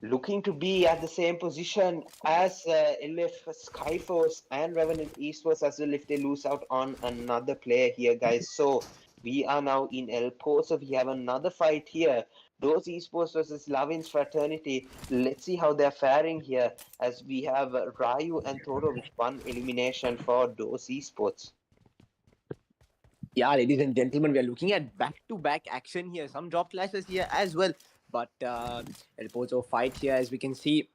Speaker 3: looking to be at the same position as LF Skyforce and Revenant Esports as well if they lose out on another player here, guys. So we are now in El Pozo. We have another fight here. Those Esports versus Lavin's Fraternity. Let's see how they're faring here as we have Ryu and Toro with one elimination for those Esports.
Speaker 2: Yeah, ladies and gentlemen, we are looking at back-to-back action here. Some drop clashes here as well. But El Pozo fight here, as we can see,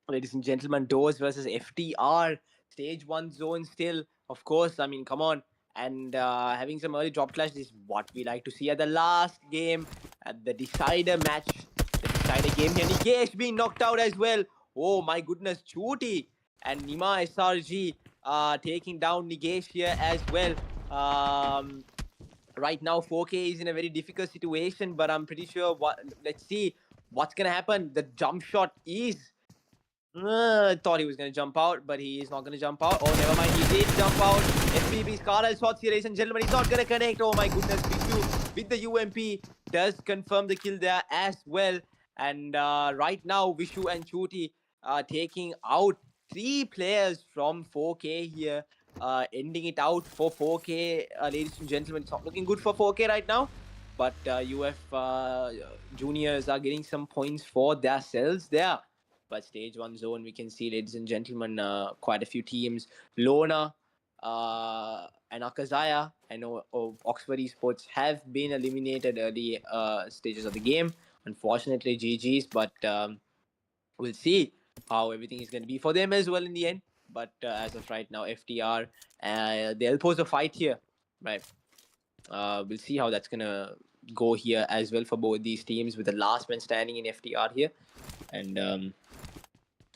Speaker 2: ladies and gentlemen, Doors versus FTR. Stage 1 zone still. Of course, I mean, come on. And having some early drop clash is what we like to see at the last game, at the decider match, the decider game here. Nigesh being knocked out as well. Oh my goodness, Chuti and Nima SRG taking down Nigesh here as well. Right now 4K is in a very difficult situation, but I'm pretty sure let's see what's gonna happen. The jump shot is thought he was going to jump out, but he is not going to jump out. Oh, never mind. He did jump out. FPB's Carl shots here, ladies and gentlemen. He's not going to connect. Oh, my goodness. Vishu with the UMP does confirm the kill there as well. And right now, Vishu and Chuti are taking out 3 players from 4K here. Ending it out for 4K, ladies and gentlemen. It's not looking good for 4K right now. But UF juniors are getting some points for themselves there. But stage 1 zone, we can see, ladies and gentlemen, quite a few teams. LONA and AKAZAYA, I know Oxford Esports have been eliminated early stages of the game. Unfortunately, GG's, but we'll see how everything is going to be for them as well in the end. But as of right now, FTR, they'll pose a fight here, right? We'll see how that's going to go here as well for both these teams with the last man standing in FTR here. And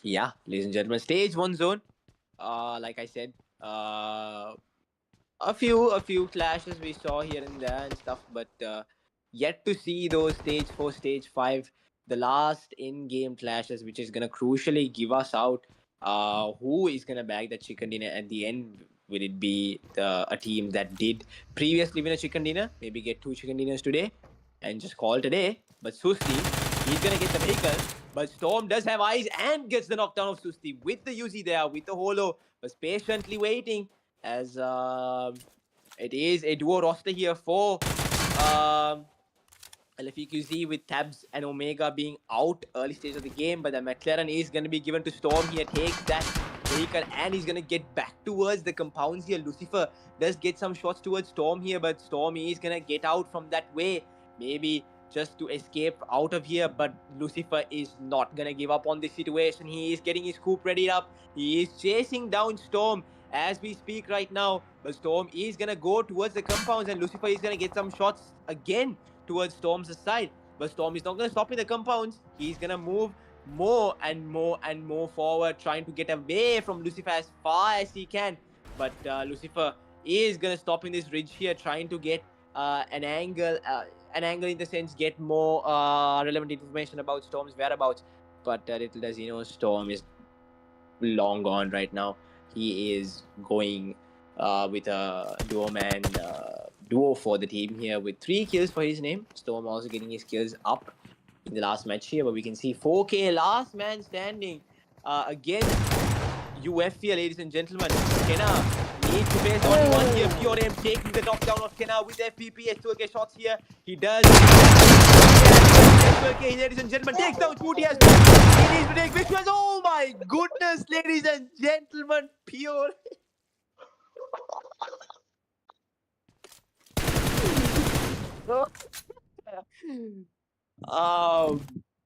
Speaker 2: yeah, ladies and gentlemen, stage 1 zone. Like I said, a few clashes we saw here and there and stuff, but yet to see those stage 4, stage 5, the last in-game clashes, which is gonna crucially give us out who is gonna bag the chicken dinner at the end. Will it be a team that did previously win a chicken dinner, maybe get 2 chicken dinners today, and just call today? But Susti, he's gonna get the vehicle. But Storm does have eyes and gets the knockdown of Susti with the Uzi there, with the holo, was patiently waiting as it is a duo roster here for LFEQZ with Tabs and Omega being out early stage of the game, but the McLaren is going to be given to Storm here, takes that vehicle and he's going to get back towards the compounds here. Lucifer does get some shots towards Storm here, but Storm is going to get out from that way, maybe just to escape out of here, but Lucifer is not going to give up on this situation. He is getting his scoop ready up. He is chasing down Storm as we speak right now, but Storm is going to go towards the compounds and Lucifer is going to get some shots again towards Storm's side. But Storm is not going to stop in the compounds. He's going to move more and more and more forward, trying to get away from Lucifer as far as he can. But Lucifer is going to stop in this ridge here, trying to get an angle in the sense, get more relevant information about Storm's whereabouts. But little does he know, Storm is long gone right now. He is going with a duo for the team here with 3 kills for his name. Storm also getting his kills up in the last match here, but we can see 4K last man standing against UF here, ladies and gentlemen. Kenna needs to face only one here. Pure aim taking the knockdown of Kenna with FPP. S2K shots here. He does. S2K, ladies and gentlemen, takes down Chuti as well. He needs to take victories. Oh my goodness, ladies and gentlemen, Pure.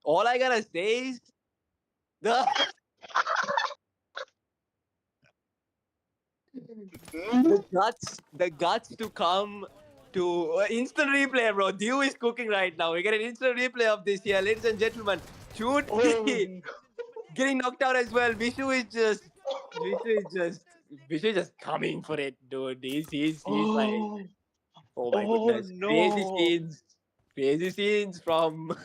Speaker 2: All I gotta say is the guts to come to instant replay, bro. Dew is cooking right now. We get an instant replay of this here, ladies and gentlemen. Shoot, getting knocked out as well. Vishu is just coming for it, dude. He's like, oh my goodness,
Speaker 3: no.
Speaker 2: crazy scenes from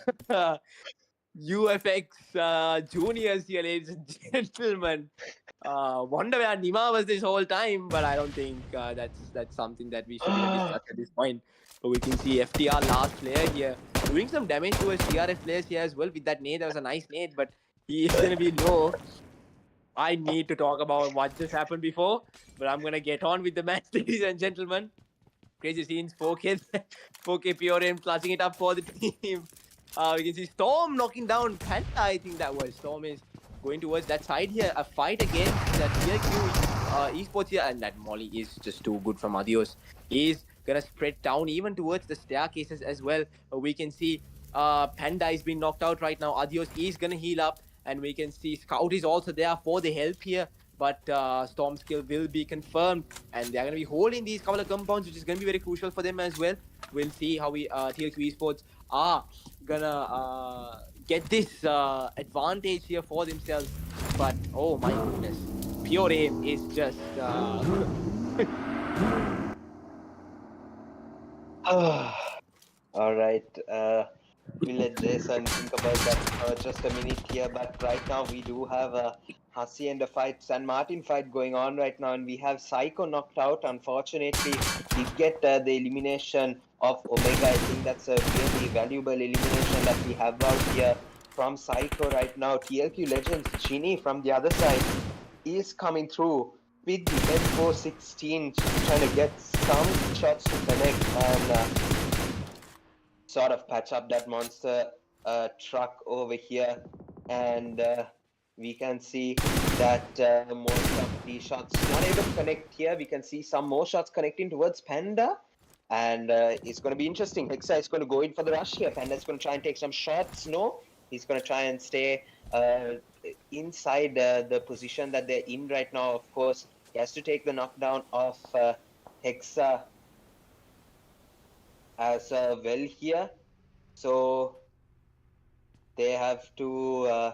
Speaker 2: UFx Juniors here, ladies and gentlemen. Wonder where Nima was this whole time, but I don't think that's something that we should even discuss at this point. But we can see FTR last player here doing some damage to his TRF players here as well with that nade. That was a nice nade, but he is gonna be low. I need to talk about what just happened before, but I'm gonna get on with the match, ladies and gentlemen. Crazy scenes, 4K, 4K pure aim clutching it up for the team. We can see Storm knocking down Panda. I think that was Storm is going towards that side here. A fight against that TRQ esports here, and that Molly is just too good from Adios. He's gonna spread down even towards the staircases as well. We can see Panda is being knocked out right now. Adios is gonna heal up, and we can see Scout is also there for the help here. But Storm's kill will be confirmed, and they're going to be holding these couple of compounds, which is going to be very crucial for them as well. We'll see how we TRQ esports are gonna get this advantage here for themselves. But oh my goodness, pure aim is just
Speaker 3: All right. We'll let Jason think about that for just a minute here. But right now we do have a Hussey and a fight, San Martin fight going on right now, and we have Psycho knocked out. Unfortunately, we get the elimination of Omega. I think that's a really valuable elimination that we have out here from Psycho right now. TLQ Legends Ginny from the other side is coming through with the M416, trying to get some shots to connect and sort of patch up that monster truck over here. And we can see that most of the shots not able to connect here. We can see some more shots connecting towards Panda. And it's going to be interesting. Hexa is going to go in for the rush here. Panda is going to try and take some shots. No, he's going to try and stay inside the position that they're in right now. Of course, he has to take the knockdown of Hexa as well here. So they have to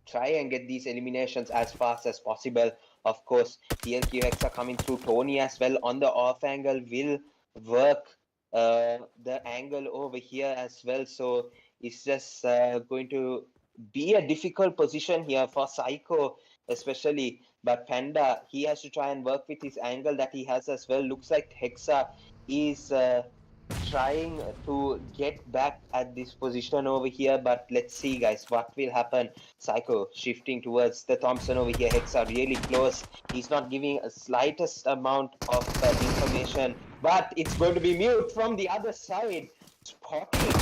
Speaker 3: try and get these eliminations as fast as possible. Of course, TLQ Hexa coming through. Tony as well on the off angle will work the angle over here as well. So it's just going to be a difficult position here for Psycho especially. But Panda, he has to try and work with his angle that he has as well. Looks like Hexa is trying to get back at this position over here, but let's see guys what will happen. Psycho shifting towards the Thompson over here. Hexa really close. He's not giving a slightest amount of information, but it's going to be mute from the other side. Spotting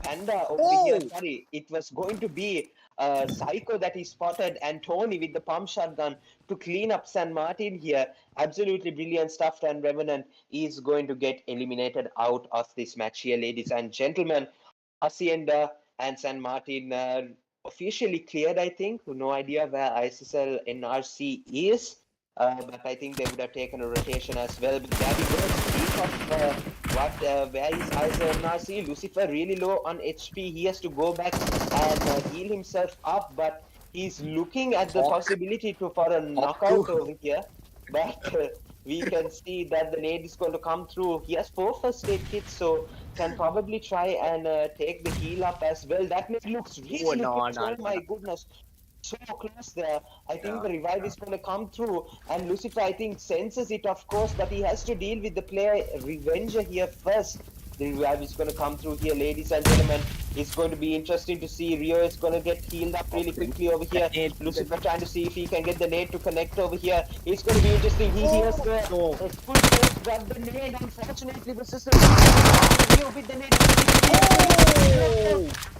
Speaker 3: Panda over here. Sorry, it was going to be Psycho that he spotted, and Tony with the pump shotgun to clean up San Martin here. Absolutely brilliant stuff, and Revenant is going to get eliminated out of this match here, ladies and gentlemen. Hacienda and San Martin officially cleared, I think. No idea where ISSLNRC is, but I think they would have taken a rotation as well. But there we go. Speak of where is ISSLNRC? Lucifer really low on HP. He has to go back and heal himself up, but he's looking at the possibility for a knockout over here. But we can see that the nade is going to come through. He has 4 first aid kits, so can probably try and take the heal up as well. That nade looks really oh my goodness. So close there. I think the revive is going to come through, and Lucifer, I think, senses it, of course, but he has to deal with the player Revenger here first. The revive is going to come through here, ladies and gentlemen. It's going to be interesting to see. Rio is going to get healed up really quickly over here. Lucifer trying to see if he can get the nade to connect over here. It's going to be interesting. He hears the full force, got the nade. Unfortunately, the system Rio with the nade.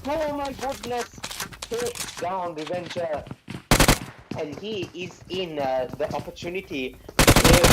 Speaker 3: Oh my goodness. Takes down Revenger, and he is in the opportunity to give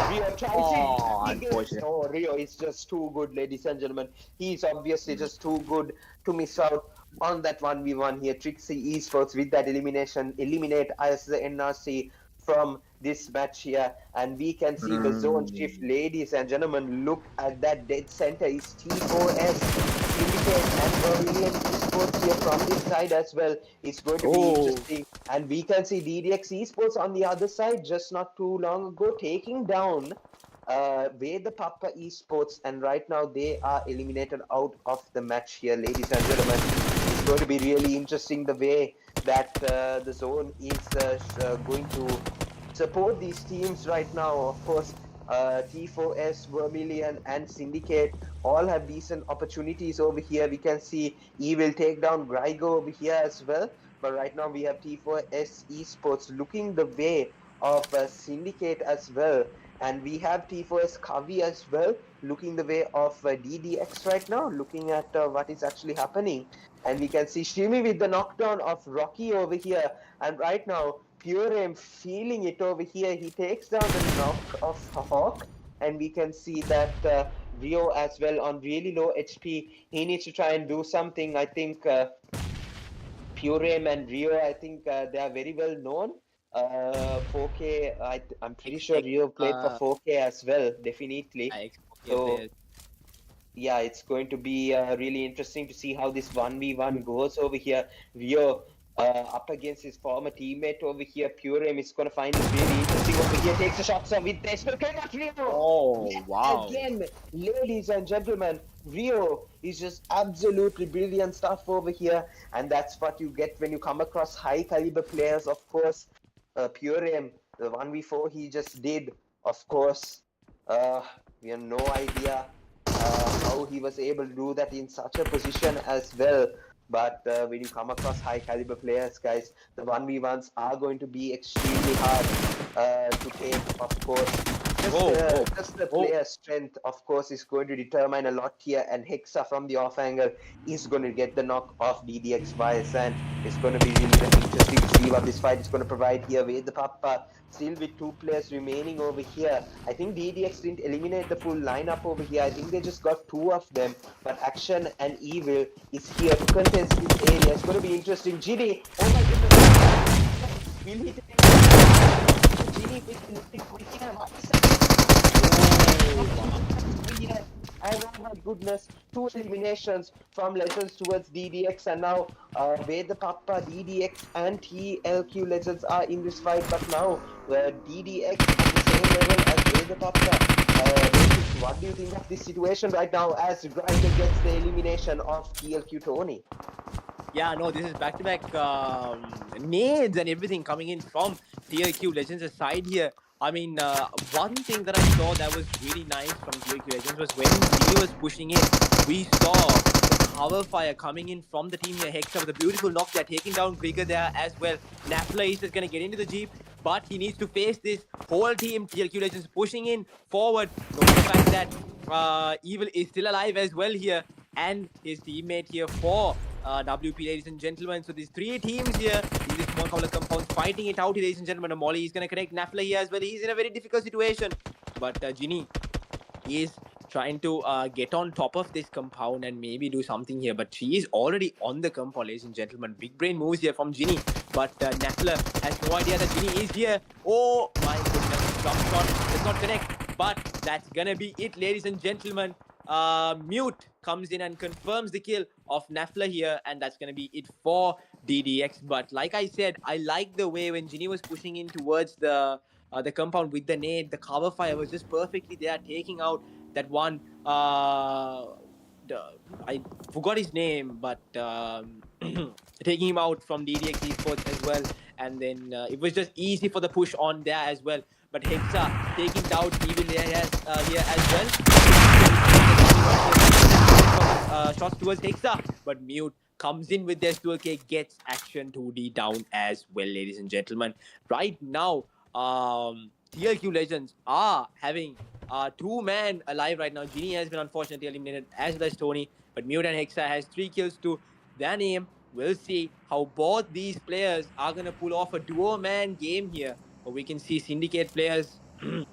Speaker 3: Rio tries it. Oh, Rio is just too good, ladies and gentlemen. He's obviously just too good to miss out on that 1v1 here. TRIXIE esports with that elimination, eliminate ISSLNRC from this match here, and we can see the zone shift, ladies and gentlemen. Look at that dead center is T4S. Syndicate and Brazilian esports here from this side as well. It's going to be interesting, and we can see DDX esports on the other side just not too long ago taking down the PAPPA Esports, and right now they are eliminated out of the match here, ladies and gentlemen. It's going to be really interesting the way that the zone is going to support these teams right now. Of course, T4S, Vermilion, and Syndicate all have decent opportunities over here. We can see E will take down Grygo over here as well. But right now we have T4S Esports looking the way of Syndicate as well. And we have T4S Kavi as well, looking the way of DDX right now, looking at what is actually happening. And we can see Shimi with the knockdown of Rocky over here. And right now, Pure Aim feeling it over here. He takes down the knock of Hawk. And we can see that Rio as well on really low HP. He needs to try and do something. I think Pure Aim and Rio, I think they are very well known. 4K, I'm pretty sure Rio played for 4K as well, definitely. So yeah, it's going to be really interesting to see how this 1v1 goes over here. Rio up against his former teammate over here. Pure Aim is going to find it really interesting over here. Takes a shot so with this. But Rio!
Speaker 2: Oh,
Speaker 3: Yes,
Speaker 2: wow.
Speaker 3: again, ladies and gentlemen, Rio is just absolutely brilliant stuff over here. And that's what you get when you come across high caliber players, of course. Pure Aim, the 1v4 he just did, of course. We have no idea how he was able to do that in such a position as well. But when you come across high caliber players, guys, the 1v1s are going to be extremely hard to take, of course. Just the player strength, of course, is going to determine a lot here. And Hexa from the off angle is going to get the knock off DDX bias. And it's going to be really interesting to see what this fight is going to provide here with the Pappa. Still with 2 players remaining over here. I think DDX didn't eliminate the full lineup over here. I think they just got 2 of them. But Action and Evil is here to contest this area. It's going to be interesting. Ginny, oh my goodness. Will he take Ginny with the and oh my goodness, 2 eliminations from Legends towards DDX, and now where the Pappa, DDX and TLQ Legends are in this fight, but now DDX at the same level as where the Pappa. What do you think of this situation right now as Grinder gets the elimination of TLQ Tony?
Speaker 2: Yeah, no, this is back-to-back nades and everything coming in from TLQ Legends' side here. I mean, one thing that I saw that was really nice from TLQ Legends was when he was pushing in, we saw the cover fire coming in from the team here. Hexa with a beautiful knock there, taking down Grigor there as well. Nafla is just going to get into the Jeep, but he needs to face this whole team. TLQ Legends pushing in forward. Knowing the fact that Evil is still alive as well here, and his teammate here for WP, ladies and gentlemen. So these 3 teams here in this small couple of compounds fighting it out, ladies and gentlemen. Molly is going to connect Nafla here as well. He's in a very difficult situation. But Ginny is trying to get on top of this compound and maybe do something here. But she is already on the compound, ladies and gentlemen. Big brain moves here from Ginny. But Nafla has no idea that Ginny is here. Oh my goodness. Jump shot does not connect. But that's going to be it, ladies and gentlemen. Mute comes in and confirms the kill of Nafla here, and that's going to be it for DDX. But like I said, I like the way when Ginny was pushing in towards the compound with the nade, the cover fire was just perfectly there, taking out that one. I forgot his name, but taking him out from DDX Esports as well. And then it was just easy for the push on there as well. But Hexa taking down Evil here as well. Shots towards Hexa, but Mute comes in with their dual K, gets Action 2D down as well, ladies and gentlemen. Right now, TLQ Legends are having 2-man alive right now. Ginny has been unfortunately eliminated as well as Tony, but Mute and Hexa has 3 kills to their name. We'll see how both these players are going to pull off a duo-man game here. But we can see Syndicate players with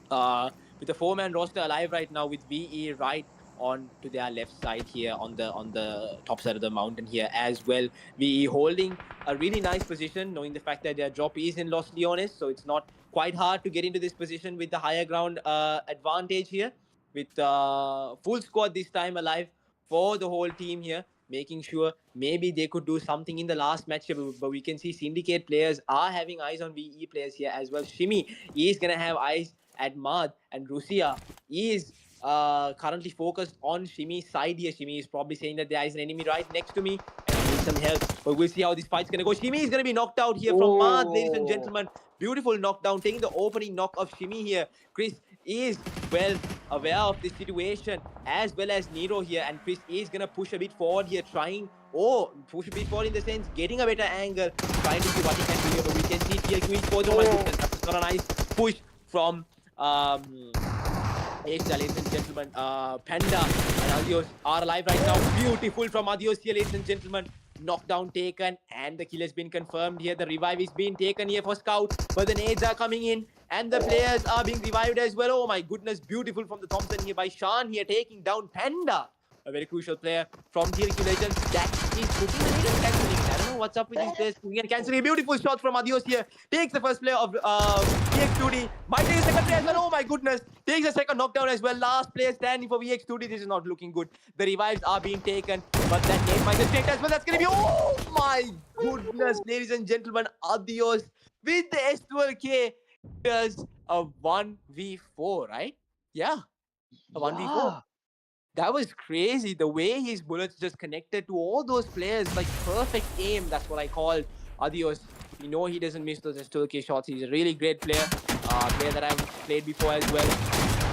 Speaker 2: a 4-man roster alive right now with VE right on to their left side here on the top side of the mountain here as well. VE holding a really nice position, knowing the fact that their drop is in Los Leones, so it's not quite hard to get into this position with the higher ground advantage here, with full squad this time alive for the whole team here, making sure maybe they could do something in the last match. But we can see Syndicate players are having eyes on VE players here as well. Shimi is going to have eyes at Mad, and Russia is currently focused on Shimi's side here. Shimi is probably saying that there is an enemy right next to me and I need some help. But we'll see how this fight's gonna go. Shimi is gonna be knocked out here from Mad, ladies and gentlemen. Beautiful knockdown, taking the opening knock of Shimi here. Chris is well aware of this situation, as well as Nero here, and Chris is gonna push a bit forward here, push a bit forward in the sense, getting a better angle, trying to see what he can do here. But we can see TLQ eSports. Oh my goodness, that's not a nice push from ladies and gentlemen. Panda and Adios are alive right now. Beautiful from Adios here, ladies and gentlemen. Knockdown taken, and the kill has been confirmed here. The revive is being taken here for Scout, but the nades are coming in, and the players are being revived as well. Oh my goodness, beautiful from the Thompson here by Shan here, taking down Panda. A very crucial player from TLQ Legends. That is putting the lead cancelling. I don't know what's up with these players. We can cancel a beautiful shot from Adios here. Takes the first player of VX2D. Might take a second player as well. Oh my goodness. Takes a second knockdown as well. Last player standing for VX2D. This is not looking good. The revives are being taken, but that nade might just take as well. That's going to be... Oh my goodness, ladies and gentlemen. Adios with the S12K. Here's a 1v4, right? Yeah. A 1v4. That was crazy. The way his bullets just connected to all those players, like perfect aim. That's what I call Adios. We know he doesn't miss those S2K shots. He's a really great player. Player that I've played before as well.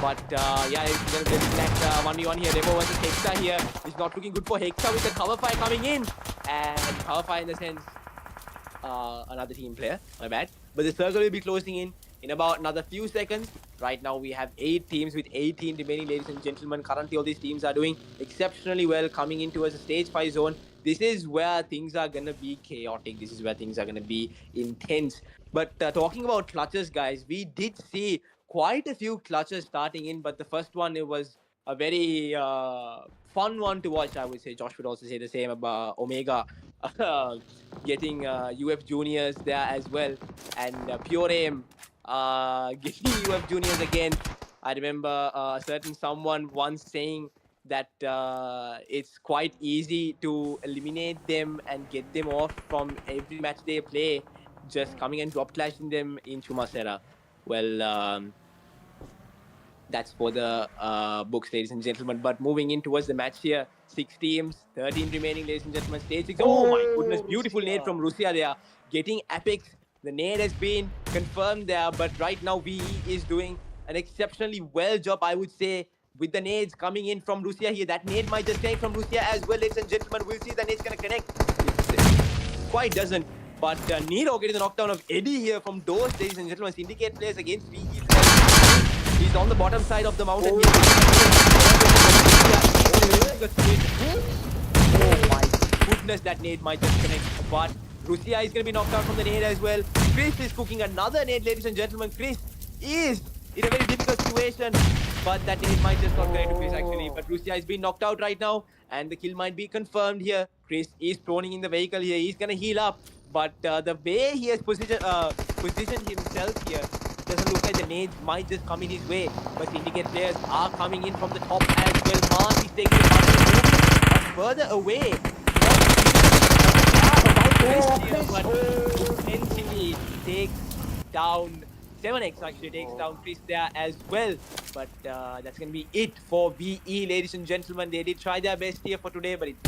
Speaker 2: But yeah, he's going to get that 1v1 here. Revo versus Hexa here. It's not looking good for Hexa with the cover fire coming in. And cover fire in the sense, another team player. My bad. But the circle will be closing in about another few seconds. Right now we have 8 teams with 18 remaining, ladies and gentlemen. Currently all these teams are doing exceptionally well, coming into as a stage 5 zone. This is where things are gonna be chaotic. This is where things are gonna be intense. But talking about clutches, guys, we did see quite a few clutches starting in, but the first one, it was a very fun one to watch, I would say. Josh would also say the same about Omega getting UFx JUNIORS there as well, and Pure Aim getting UFx JUNIORS again. I remember a certain someone once saying that it's quite easy to eliminate them and get them off from every match they play, just coming and drop clashing them in Chumacera. Well, that's for the books, ladies and gentlemen. But moving in towards the match here, 6 teams, 13 remaining, ladies and gentlemen. Stage 6. Oh my goodness, beautiful nade from Russia there, getting Apex. The nade has been confirmed there, but right now VE is doing an exceptionally well job, I would say, with the nades coming in from Russia here. That nade might just connect from Russia as well, ladies and gentlemen. We'll see if the nade's going to connect. It quite doesn't. But Nero getting the knockdown of Eddie here from those, ladies and gentlemen. Syndicate players against VE players. He's on the bottom side of the mountain here. Oh my goodness, that nade might just connect. But Russia is going to be knocked out from the nade as well. Chris is cooking another nade, ladies and gentlemen. Chris is in a very difficult situation, but that nade might just not connect to Chris actually. But Russia is being knocked out right now, and the kill might be confirmed here. Chris is proning in the vehicle here. He's going to heal up, but the way he has positioned himself here, doesn't look like the nades might just come in his way. But Syndicate players are coming in from the top as well. Mars is taking the further away. But potentially takes down 7x, actually takes down Chris there as well. But that's going to be it for VE, ladies and gentlemen. They did try their best here for today, but it's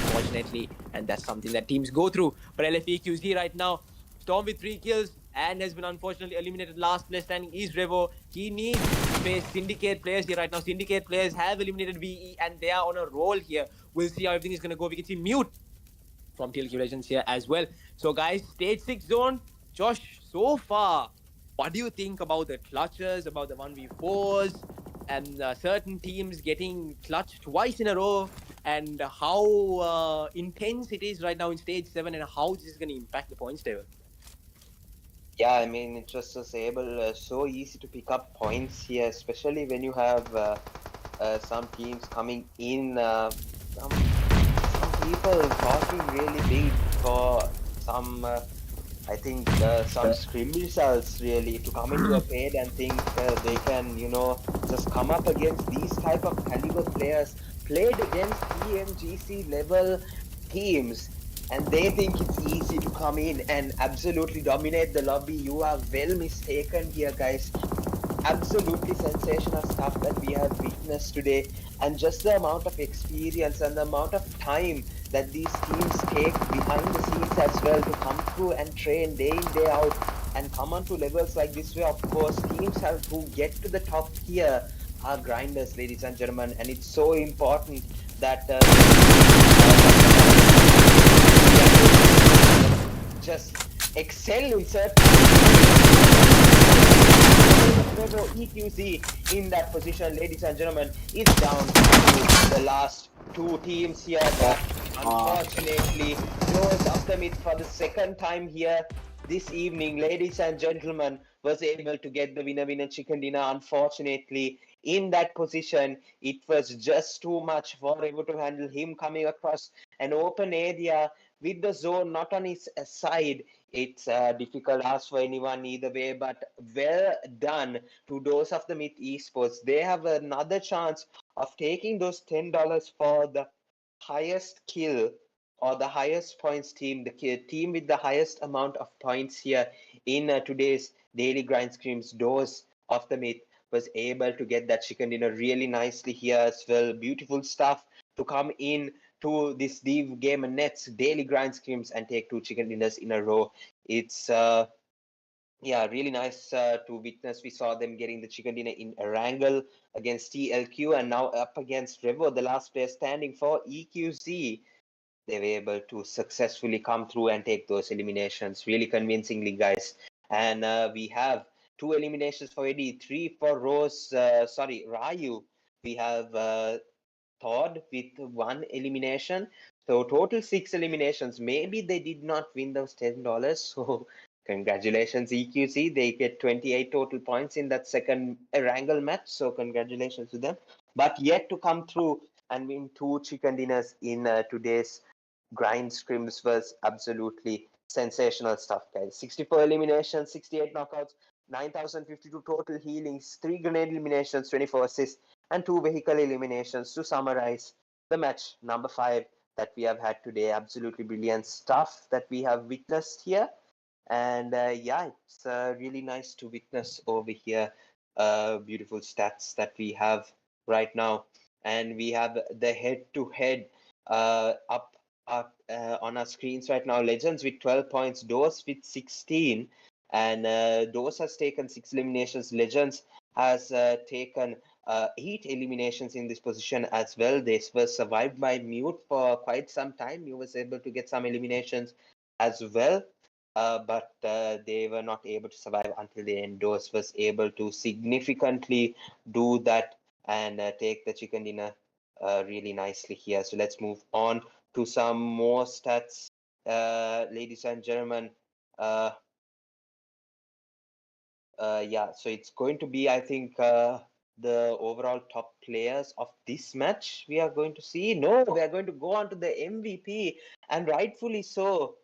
Speaker 2: unfortunately, and that's something that teams go through. But LFEQZ right now, Storm with 3 kills and has been unfortunately eliminated. Last player standing is Revo. He needs to face Syndicate players here right now. Syndicate players have eliminated VE and they are on a roll here. We'll see how everything is going to go. We can see Mute from TLQ Legends here as well. So guys, stage 6 zone. Josh, so far, what do you think about the clutches, about the 1v4s, and certain teams getting clutched twice in a row, and how intense it is right now in stage 7, and how this is going to impact the points table?
Speaker 3: Yeah, I mean, it just was so easy to pick up points here, especially when you have some teams coming in, some people talking really big for some, I think, some scrim results really, to come into a paid and think they can, you know, just come up against these type of caliber players, played against PMGC level teams, and they think it's easy to come in and absolutely dominate the lobby. You are well mistaken here, guys. Absolutely sensational stuff that we have witnessed today, and just the amount of experience and the amount of time that these teams take behind the scenes as well to come through and train day in day out and come on to levels like this way. Of course, teams have who get to the top here are grinders, ladies and gentlemen, and it's so important that just excel in certain EQC in that position, ladies and gentlemen, is down to the last two teams here, but unfortunately, Dose of the Myth for the second time here this evening, ladies and gentlemen, was able to get the winner chicken dinner. Unfortunately, in that position, it was just too much for able to handle him coming across an open area with the zone not on his side. It's a difficult ask for anyone either way, but well done to Dose of the Myth Esports. They have another chance of taking those $10 for the highest kill or the highest points team, the team with the highest amount of points here in today's daily grind screams. Dose of the Myth was able to get that chicken dinner really nicely here as well. Beautiful stuff to come in to this Div Gamer Nets daily grind screams and take two chicken dinners in a row. It's yeah, really nice to witness. We saw them getting the chicken dinner in a wrangle against TLQ, and now up against Revo, the last player standing for EQC. They were able to successfully come through and take those eliminations really convincingly, guys. And we have two eliminations for Eddie, three for Ryu. We have Todd with one elimination. So total 6 eliminations. Maybe they did not win those $10. So congratulations, EQC. They get 28 total points in that second wrangle match. So congratulations to them. But yet to come through and win two chicken dinners in today's grind scrims was absolutely sensational stuff, guys. 64 eliminations, 68 knockouts, 9,052 total healings, 3 grenade eliminations, 24 assists, and 2 vehicle eliminations. To summarize the match number 5 that we have had today, absolutely brilliant stuff that we have witnessed here. And yeah, it's really nice to witness over here. Beautiful stats that we have right now. And we have the head-to-head up on our screens right now. Legends with 12 points, Dose with 16. And Dose has taken 6 eliminations. Legends has taken 8 eliminations in this position as well. They were survived by Mute for quite some time. He was able to get some eliminations as well. But they were not able to survive until the end. Dose was able to significantly do that and take the chicken dinner really nicely here. So let's move on to some more stats, ladies and gentlemen. Yeah, so it's going to be, I think, the overall top players of this match we are going to see. No, we are going to go on to the MVP, and rightfully so.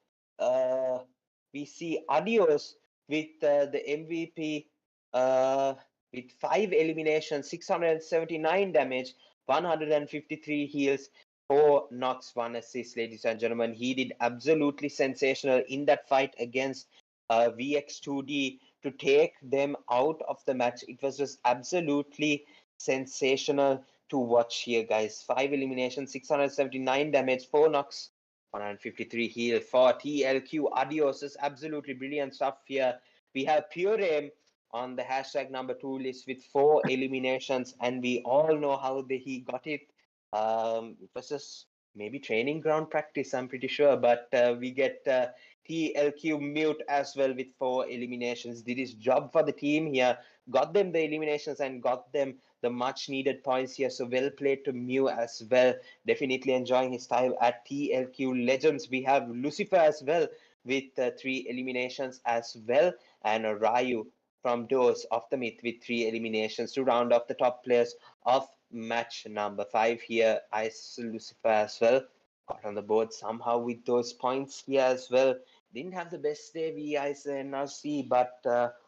Speaker 3: We see Adios with the MVP with 5 eliminations, 679 damage, 153 heals, 4 knocks, 1 assist, ladies and gentlemen. He did absolutely sensational in that fight against VX2D to take them out of the match. It was just absolutely sensational to watch here, guys. 5 eliminations, 679 damage, 4 knocks, 153 heal for TLQ. Adios is absolutely brilliant stuff here. We have Pure Aim on the hashtag number 2 list with 4 eliminations, and we all know how he got it. It was just maybe training ground practice, I'm pretty sure, but we get TLQ Mute as well with 4 eliminations. Did his job for the team here, got them the eliminations and got them the much needed points here. So well played to Mew as well. Definitely enjoying his time at TLQ Legends. We have Lucifer as well with 3 eliminations as well, and Ryu from Dose of the Myth with 3 eliminations to round off the top players of match number 5 here. Lucifer as well got on the board somehow with those points here as well. Didn't have the best day, VE ISSLxNRC, but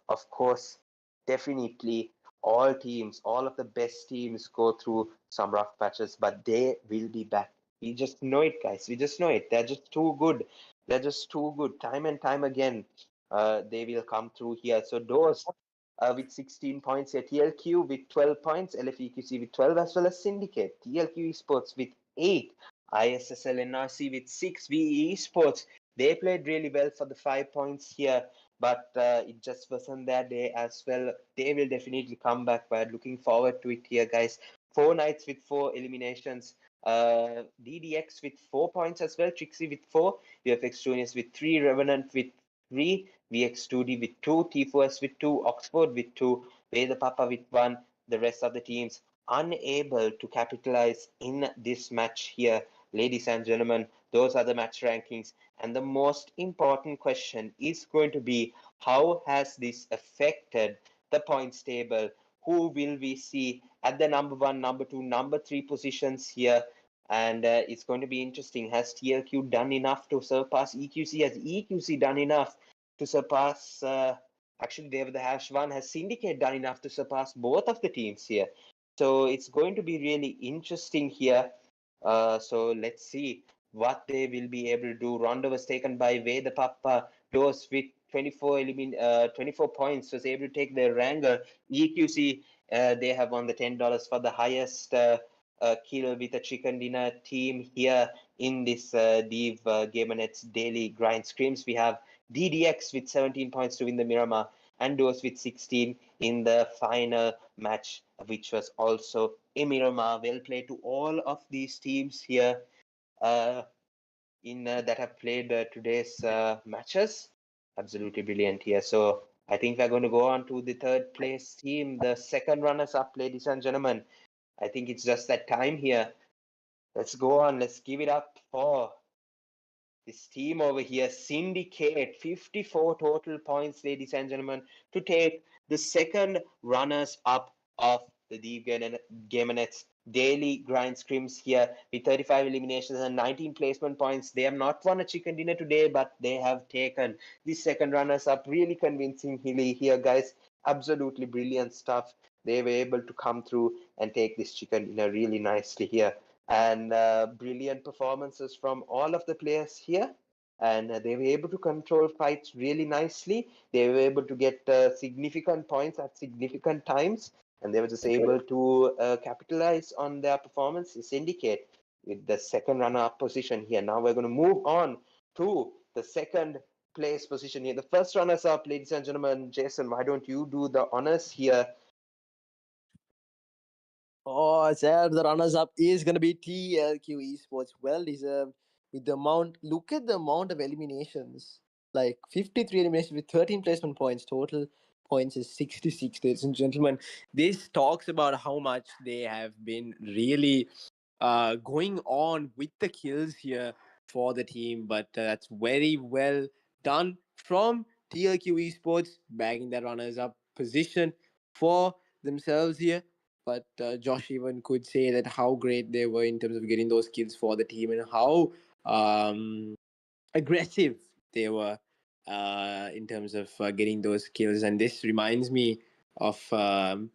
Speaker 3: of course, definitely all teams, all of the best teams go through some rough patches, but they will be back We just know it, guys. We just know it. They're just too good. They're just too good. Time and time again, they will come through here. So those with 16 points here, TLQ with 12 points, LFEQC with 12, as well as Syndicate. TLQ Esports with 8, ISSLNRC with 6, VE Esports. They played really well for the 5 points here, but it just wasn't their day as well. They will definitely come back. We're looking forward to it here, guys. 4 nights with 4 eliminations. DDX with 4 points as well, TRIXIE with 4, UFx JUNIORS with 3, REVENANT with 3, VX2D with 2, T4S with 2, Oxford with 2, WEDHA PAPPA with 1. The rest of the teams unable to capitalize in this match here. Ladies and gentlemen, those are the match rankings. And the most important question is going to be, how has this affected the points table? Who will we see at the number 1, number 2, number 3 positions here? And it's going to be interesting. Has TLQ done enough to surpass EQC? Has EQC done enough to surpass? Actually, they have the #1. Has Syndicate done enough to surpass both of the teams here? So it's going to be really interesting here. So let's see what they will be able to do. Rondo was taken by WEDHA PAPPA. Those with 24 points was able to take their Wrangler. EQC, they have won the $10 for the highest kill with a chicken dinner team here in this Dev Gamernet's daily grind screams. We have DDX with 17 points to win the Miramar, and those with 16 in the final match, which was also a Miramar. Well played to all of these teams here that have played today's matches. Absolutely brilliant here. So I think we're going to go on to the third place team, the second runners up, ladies and gentlemen. I think it's just that time here. Let's go on. Let's give it up for this team over here. Syndicate, 54 total points, ladies and gentlemen, to take the second runners up of the Dgn Gamernet's daily grind scrims here with 35 eliminations and 19 placement points. They have not won a chicken dinner today, but they have taken the second runners up really convincingly here, guys. Absolutely brilliant stuff. They were able to come through and take this chicken dinner really nicely here. And brilliant performances from all of the players here. And they were able to control fights really nicely. They were able to get significant points at significant times. And they were just able to capitalize on their performance. Syndicate with the second runner-up position here. Now we're going to move on to the second place position here. The first runners-up, ladies and gentlemen. Jason, why don't you do the honors here?
Speaker 2: Oh, sir, the runners-up is going to be TLQ Esports. Well deserved. With the amount, look at the amount of eliminations. Like 53 eliminations with 13 placement points. Total points is 66, ladies and gentlemen. This talks about how much they have been really going on with the kills here for the team. But that's very well done from TLQ Esports, bagging that runners-up position for themselves here. But Josh even could say that how great they were in terms of getting those kills for the team and how aggressive they were in terms of getting those kills. And this reminds me of how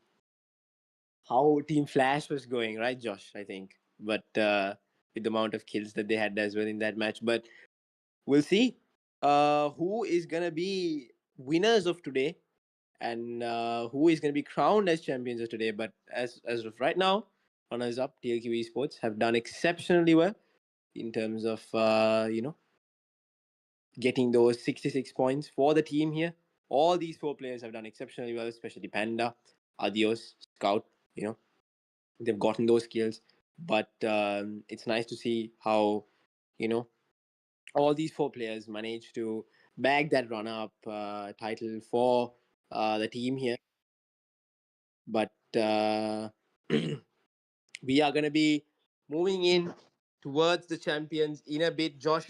Speaker 2: Team Flash was going, right, Josh? I think, but with the amount of kills that they had as well in that match. But we'll see who is gonna be winners of today and who is going to be crowned as champions of today. But as of right now, runners up, TLQ Esports have done exceptionally well in terms of getting those 66 points for the team here. All these 4 players have done exceptionally well, especially Panda, Adios, Scout. They've gotten those kills. But it's nice to see how all these 4 players managed to bag that runner-up title for the team here. But we are going to be moving in towards the champions in a bit. Josh,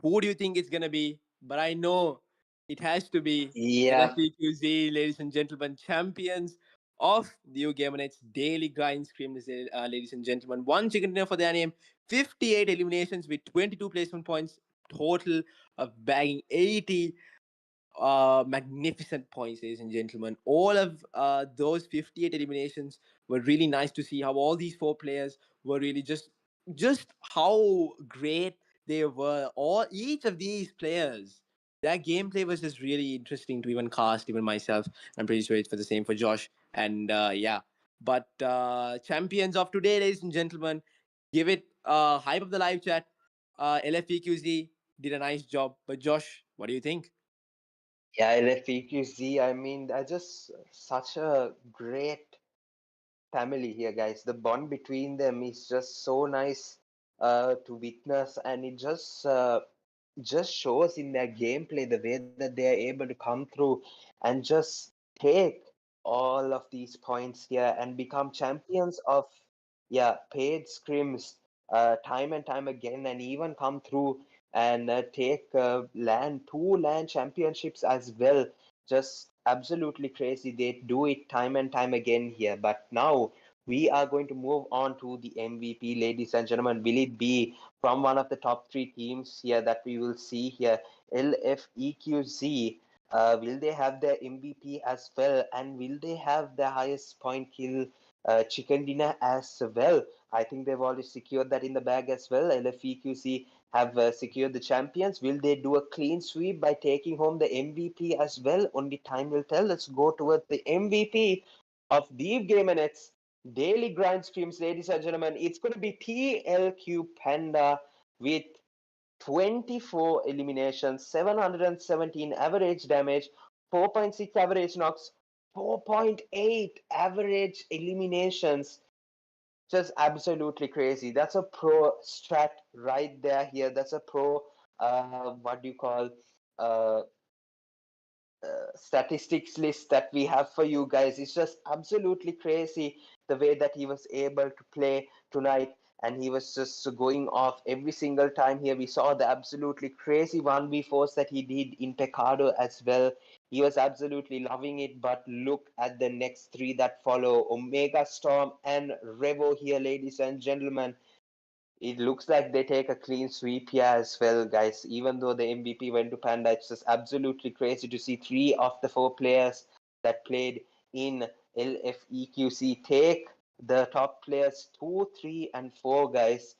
Speaker 2: who do you think it's going to be? But I know it has to be LFEQZ, ladies and gentlemen, champions of the Gamernett's daily grind scream, ladies and gentlemen. 1 chicken dinner for their name, 58 eliminations with 22 placement points, total of bagging 80 magnificent points, ladies and gentlemen. All of those 58 eliminations were really nice to see how all these 4 players were really just just how great they were. All each of these players, their gameplay was just really interesting to even cast, even myself. I'm pretty sure it's for the same for Josh. And yeah, but champions of today, ladies and gentlemen, give it hype of the live chat. LFEQZ did a nice job, but Josh, what do you think?
Speaker 4: Yeah, LFEQZ, I mean, they're just such a great family here, guys. The bond between them is just so nice to witness, and it just shows in their gameplay the way that they are able to come through and just take all of these points here and become champions of paid scrims time and time again, and even come through and take two land championships as well. Just absolutely crazy. They do it time and time again here. But now we are going to move on to the MVP, ladies and gentlemen. Will it be from one of the top three teams here that we will see here, LFEQZ? Will they have their MVP as well, and will they have the highest point kill chicken dinner as well? I think they've already secured that in the bag as well. LFEQC have secured the champions. Will they do a clean sweep by taking home the MVP as well? Only time will tell. Let's go towards the MVP of the Gamernett's daily grind streams, ladies and gentlemen. It's going to be TLQ Panda with 24 eliminations, 717 average damage, 4.6 average knocks, 4.8 average eliminations. Just absolutely crazy. That's a pro strat right there here. That's a pro, what do you call, uh, statistics list that we have for you guys. It's just absolutely crazy the way that he was able to play tonight, and he was just going off every single time here. We saw the absolutely crazy 1v4s that he did in Pecado as well. He was absolutely loving it, but look at the next three that follow. Omega Storm and Revo here, ladies and gentlemen. It looks like they take a clean sweep here as well, guys. Even though the MVP went to Panda, it's just absolutely crazy to see three of the four players that played in LFEQC take the top players 2, 3, and 4, guys.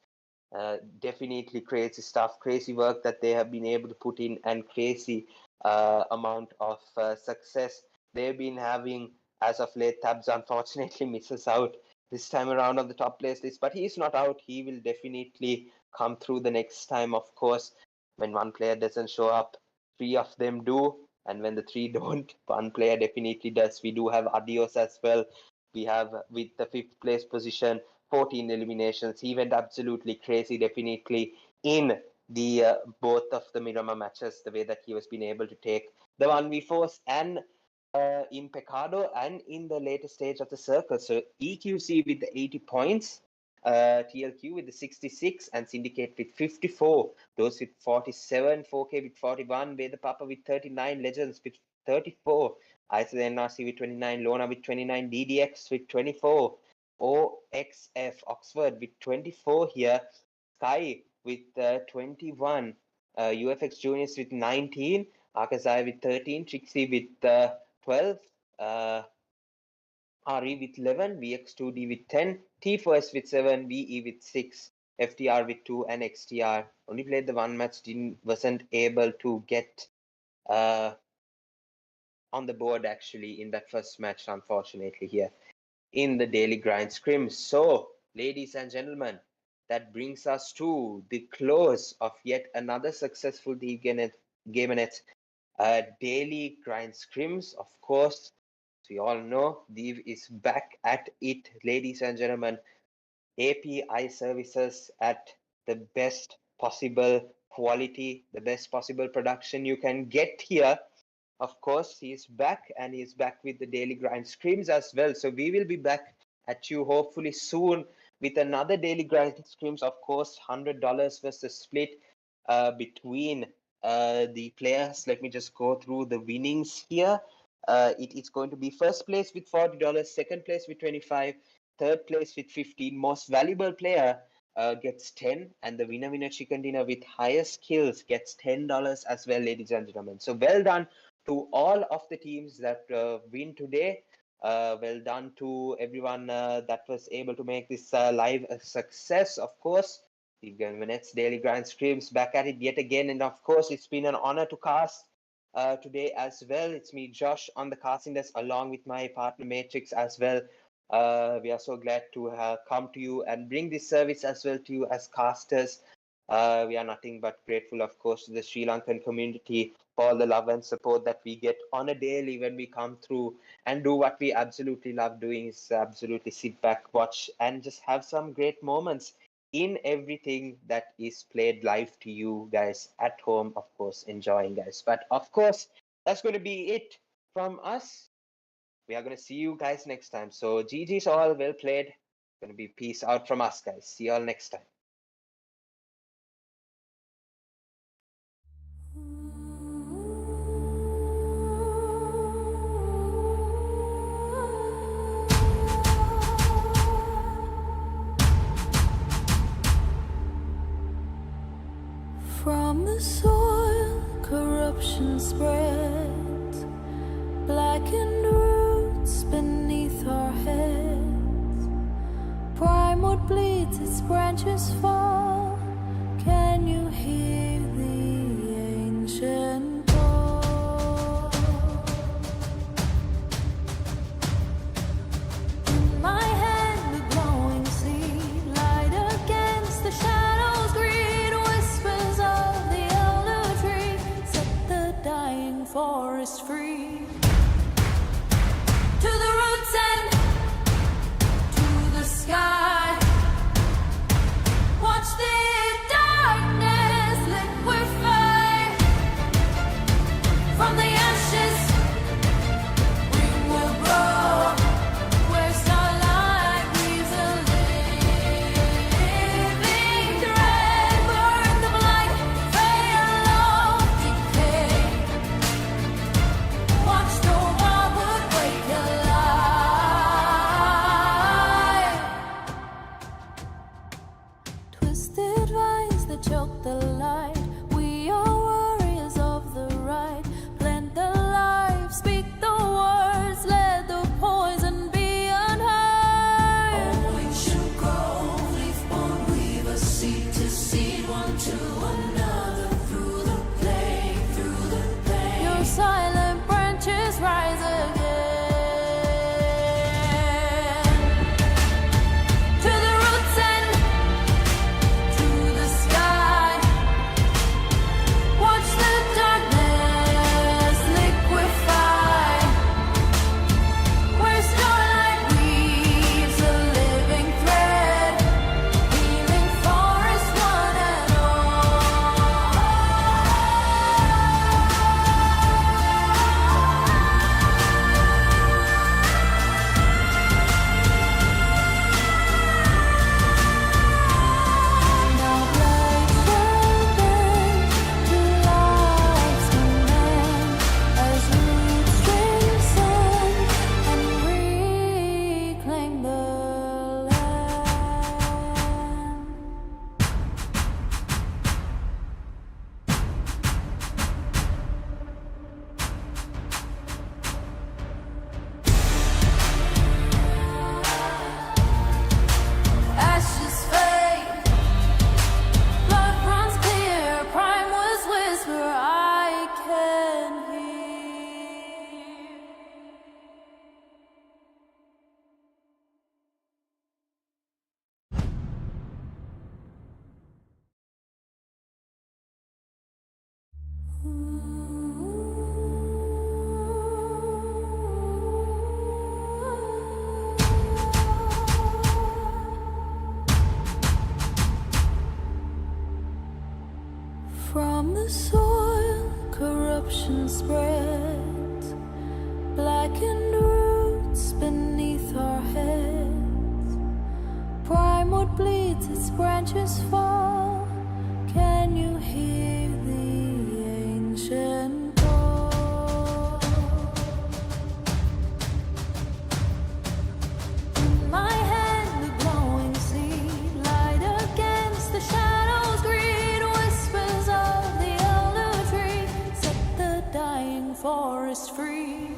Speaker 4: Definitely crazy stuff, crazy work that they have been able to put in, and crazy amount of success they've been having as of late. Tabs unfortunately misses out this time around on the top place list, but he's not out. He will definitely come through the next time, of course. When one player doesn't show up, three of them do, and when the three don't, one player definitely does. We do have Adios as well. We have with the fifth place position 14 eliminations. He went absolutely crazy, definitely in the both of the Miramar matches, the way that he was being able to take the 1v4s and in Pecado and in the later stage of the circle. So EQC with the 80 points, TLQ with the 66, and Syndicate with 54. Those with 47, 4K with 41, VEDHA PAPPA with 39, Legends with 34, ISSLxNRC with 29, LONA with 29, DDX with 24, OXF Oxford with 24 here, Sky with 21, UFx Juniors with 19, AKAZAYA with 13, TRIXIE with 12, RE with 11, VX2D with 10, T4S with 7, VE with 6, FTR with 2, and XTR only played the one match, wasn't able to get on the board actually in that first match, unfortunately, here in the daily grind scrim. So, ladies and gentlemen, that brings us to the close of yet another successful Gamernet daily grind scrims. Of course, we all know Dev is back at it, ladies and gentlemen. API services at the best possible quality, the best possible production you can get here. Of course, he's back, and he's back with the daily grind screams as well. So we will be back at you hopefully soon with another daily grind screams. Of course, $100 was the split between the players. Let me just go through the winnings here. It is going to be first place with $40, second place with 25, third place with 15. Most valuable player gets 10, and the winner chicken dinner with highest kills gets $10 as well, ladies and gentlemen. So well done to all of the teams that win today. Well done to everyone that was able to make this live a success, of course. Dgn Daily Grind Streams back at it yet again. And of course, it's been an honor to cast today as well. It's me, Josh, on the casting desk, along with my partner, Matrix, as well. We are so glad to have come to you and bring this service as well to you as casters. We are nothing but grateful, of course, to the Sri Lankan community for all the love and support that we get on a daily when we come through and do what we absolutely love doing, is absolutely sit back, watch, and just have some great moments in everything that is played live to you guys at home, of course, enjoying, guys. But of course, that's going to be it from us. We are going to see you guys next time. So GG's all, well played. Going to be peace out from us, guys. See you all next time.
Speaker 1: From the soil, corruption spreads, blackened roots beneath our heads. Primewood bleeds, its branches fall. Can you hear the ancient call? In my hand, the glowing seed, light against the shadows, greed whispers of the elder tree, set the dying forest free. To the roots and to the sky, watch the darkness liquefy. From the ashes we will grow, where starlight weaves a living thread. Burn the blight, fade along, decay. Watch the wildwood wake alive. Twisted vines that choke the light. We are warriors of the right. Plant the life, speak the words, let the poison be unheard. Oh, ancient grove, leaf-born weaver, seed to seed, one to another, through the plague, through the pain. Your silent branches rise again. To the roots and to the sky, watch the darkness liquefy. Where starlight weaves a living thread, healing forest one and now bloodshed bend to life's command, as roots strengthen and reclaim the land. Ashes fade, blood runs clear, prime was whisper I can hear. From the soil, corruption spreads, blackened roots beneath our heads. Primewood bleeds, its branches fall. Can you hear the ancient call? In my hand, the glowing seed, light against the shadows, greed whispers of the elder tree, set the dying forest free.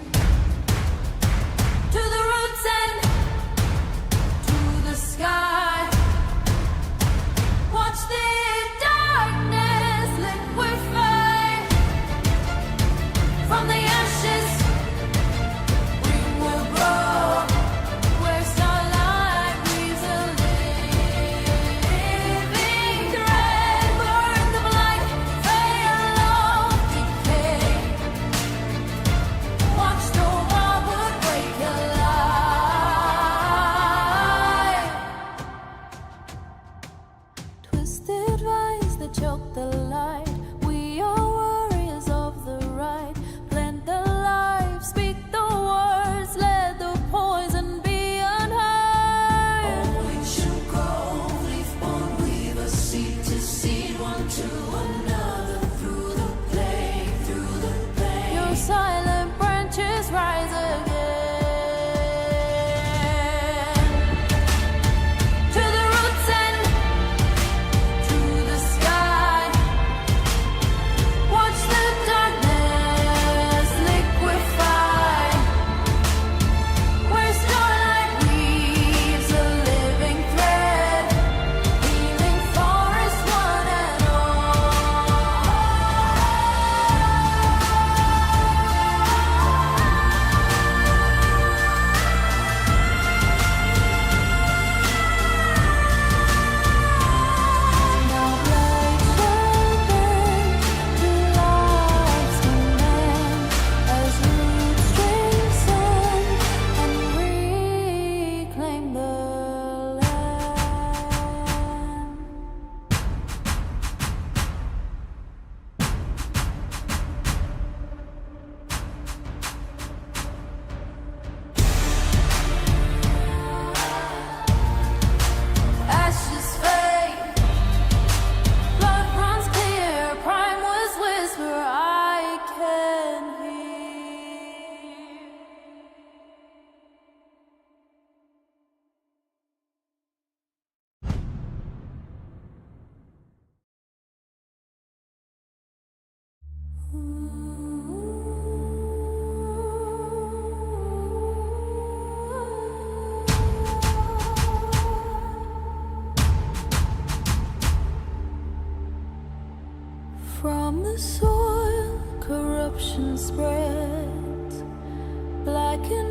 Speaker 1: From the soil, corruption spreads. Black and